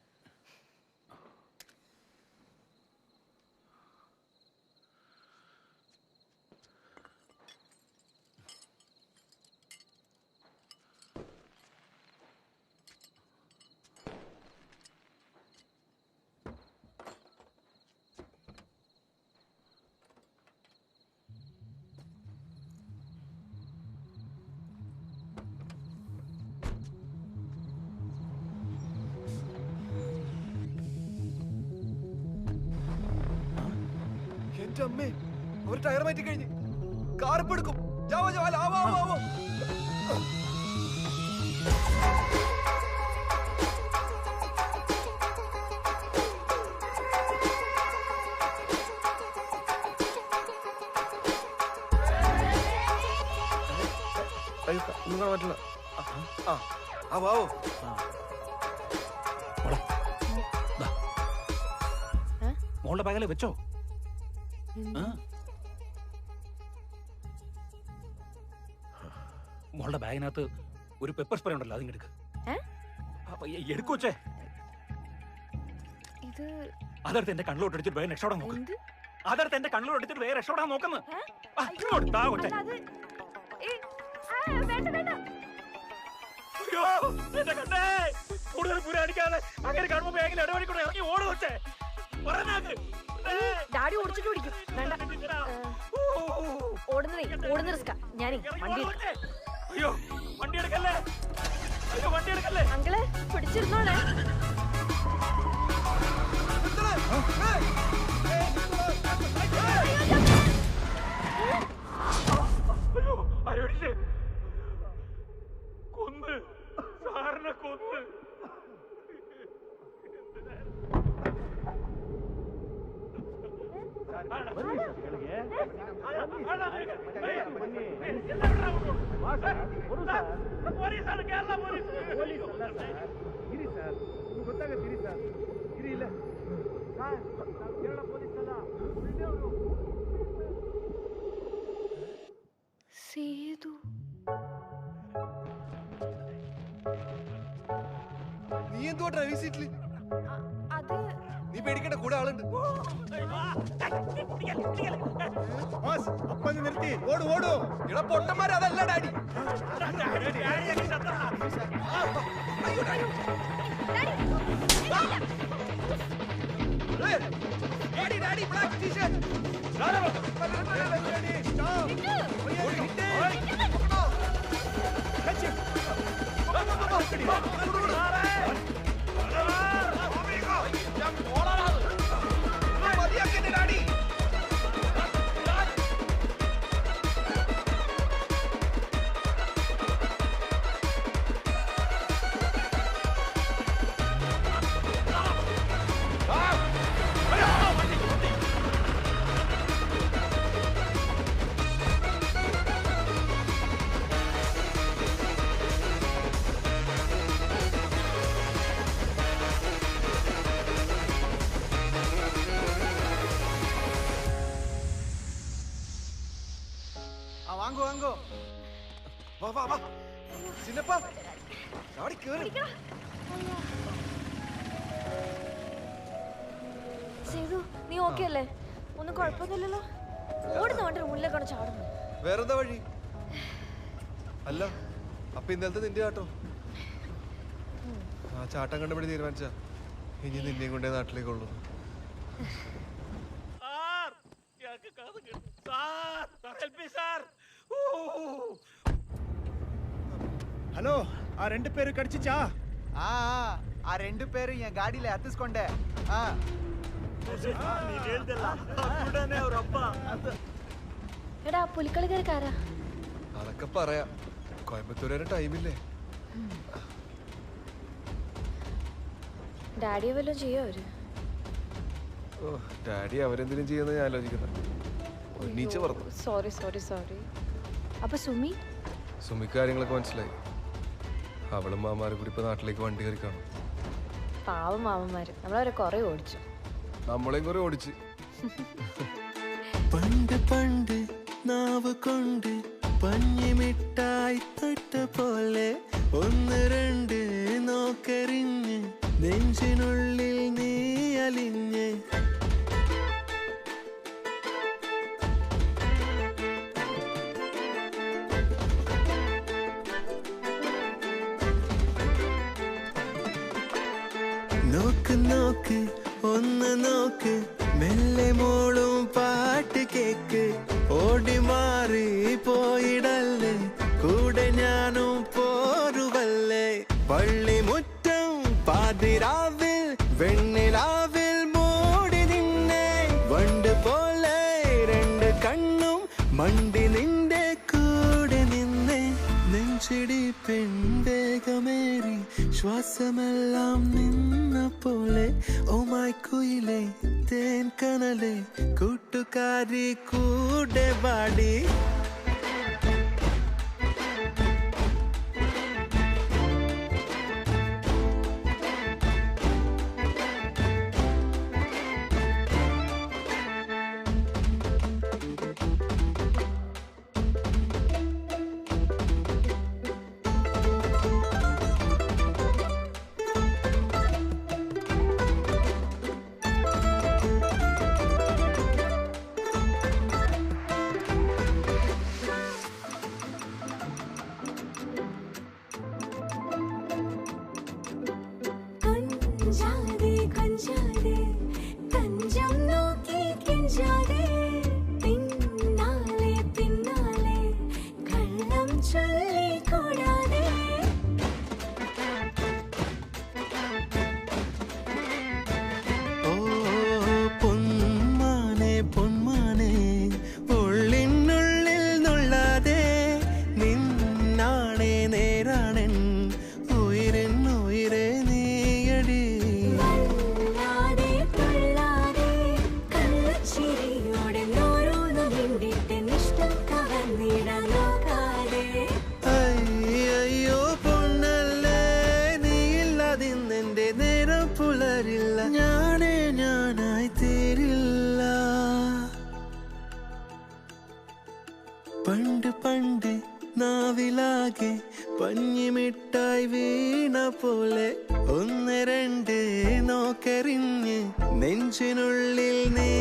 എന്റെ അമ്മേ, ഒരു ടയർ മാറ്റി കഴിഞ്ഞ് കാർ എടുക്കും. ജാവോ ജാവോ ആവോ ആവോ ആവോ. അയ്യോ നിങ്ങൾ പറ്റില്ല. ആവോ ആവോ. മോളുടെ ബാഗിൽ വെച്ചോ. മോളുടെ ബാഗിനകത്ത് ഒരു പെപ്പർ സ്പ്രേ ഉണ്ടല്ലോ, അതിങ്ങ് എടുക്ക്. എടുക്കുവച്ചേ. അതെടുത്ത് എന്റെ കണ്ണിലോട്ട് അടിച്ചിട്ട് വേഗം രക്ഷപ്പെടാൻ നോക്ക്. അതെടുത്ത് എന്റെ കണ്ണിലോട്ട് അടിച്ചിട്ട് വേഗം രക്ഷപ്പെടാൻ നോക്കുന്നു. കൂടുതൽ പുരാണിക്കാതെ അങ്ങനെ കാണുമ്പോ ബാഗിൽ ഇടപെടിക്കൂടെ ഇറങ്ങി ഓടുവച്ചേ. ഡാഡി ഓടിച്ചിട്ട് പിടിക്കും. വേണ്ട, ഓടുന്ന റിസ്കാ. ഞാനേ വണ്ടി അയ്യോ വണ്ടി എടുക്കല്ലേ, അയ്യോ വണ്ടി എടുക്കല്ലേ. അങ്കിളെ പിടിച്ചിരുന്നോളെ. അയ്യോ ആരോടിച്ച് കൊന്ന്, സാറിനെ കൊന്ന്. ಗೊತ್ತಾಗತ್ತೀರಿ ಸರ್, ಇರಿ ಇಲ್ಲ ಸರ್, ಕೇರಳ ಪೊಲೀಸ್ ಅಲ್ಲ, സേതു. നീ എന്തുവാ ഡ്രൈവിംഗ് സീറ്റില്? അത് നീ പേടിക്കേണ്ട, കൂടെ ആളുണ്ട്. അപ്പന് നിർത്തി ഓടു ഓടു. ഇട പൊട്ടന്മാരെ, അതല്ല daddy. Daddy daddy black T-shirt. വാങ്ങോ വാങ്ങോ, വാ വാ വാ ചിന്നപ്പ, ചാടി കേറി. സേതു, നീ ഓക്കെ അല്ലേ? ഒന്നും കുഴപ്പമൊന്നുമില്ലല്ലോ? ഓടുന്ന വണ്ടി മുന്നിലേക്കാണ് ചാടുന്നത്. വേറെന്താ വഴി? അല്ല അപ്പൊ ഇന്നലത്തെ നിന്റെ ചാട്ടോ? ആ ചാട്ടം കണ്ടുപിടി തീരുമാനിച്ച ഇനി നിന്നെയും കൊണ്ടേ നാട്ടിലേക്കുള്ളൂ. ஹலோ ஆ 2 பேரு கடிச்சிச்சா? ஆ 2 பேரு என் காடியில ಹತ್ತಿಸ್ಕೊಂಡೆ. ನೀನ್ ಹೇಳ್ದಲ್ಲ ಕೂಡನೇ ಅವ್ರ ಅಪ್ಪ. എടാ പുലിക്കളിക്കാരാ? അതൊക്കെ പറയാം. കോയമ്പത്തൂർ വരെ ടൈമില്ലേ? ഡാഡിയെ വല്ലതും ചെയ്യോ അവര്? ഓ ഡാഡി അവരെന്തെങ്കിലും ചെയ്യുന്ന ഞാൻ ആലോചിക്കുന്നത്. ഒന്നീച്ച പറഞ്ഞു. Sorry sorry sorry. അപ്പൊ സുമിക്ക് കാര്യങ്ങളൊക്കെ മനസ്സിലായി. അവളും മാമാരും കൂടി ഇപ്പൊ നാട്ടിലേക്ക് വണ്ടി കയറി കാണും. പാവം മാമന്മാര് നമ്മളവരെ കുറെ ഓടിച്ചു. നമ്മളെയും കുറെ ഓടിച്ച്. പണ്ട് പണ്ട് നാവ് കൊണ്ട് പഞ്ഞിമിട്ടായി തൊട്ട പോലെ ഒന്ന് രണ്ട് നോക്കരിഞ്ഞ് നെഞ്ചിനുള്ളിൽ നീ അലിഞ്ഞ് നോക്ക് നോക്ക് ഒന്ന് നോക്ക് മെല്ലെ മോളും പാട്ട് കേക്ക് ഓടി മാറി പോയിടല്ലേ കൂടെ ഞാനും പോരുവല്ലേ പള്ളിമുറ്റം പാതിരാവിൽ വെണ്ണിലാവിൽ മൂടി നിന്നെ വണ്ട് പോലെ രണ്ട് കണ്ണും മണ്ടി നിന്റെ കൂടെ നിന്നെ നെഞ്ചിടി പെൺവേഗമേറി ശ്വാസമെല്ലാം നിന്ന പോലെ ഓമായി കുയിലേ തേൻ കനലേ കൂട്ടുകാരി കൂടെ പാടി പണ്ട് പണ്ട് നാവിലാകെ പഞ്ഞിമിട്ടായി വീണ പോലെ ഒന്ന് രണ്ട് നോക്കെറിഞ്ഞ് നെഞ്ചിനുള്ളിൽ നീ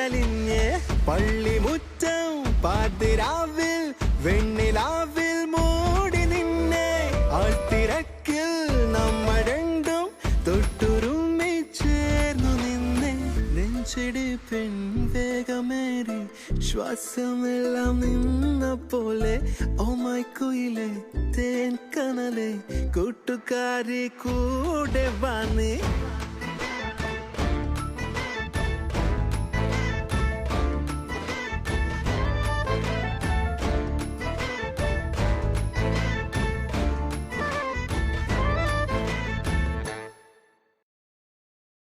അലിഞ്ഞ് പള്ളിമുറ്റം പാതിരാവിൽ വെണ്ണിലാവിൽ മൂടി നിന്നെ ആൾത്തിരക്കിൽ നമ്മൾ രണ്ടും തൊട്ടുരുമ്മി ചേർന്നു നിന്നെ നെഞ്ചിടി പെൺവേഗമേറി ശ്വാസമെല്ലാം നിന്ന പോലെ ഓമായി കുയിലേ തേൻ കനലേ കൂട്ടുകാരി കൂടെ വന്ന്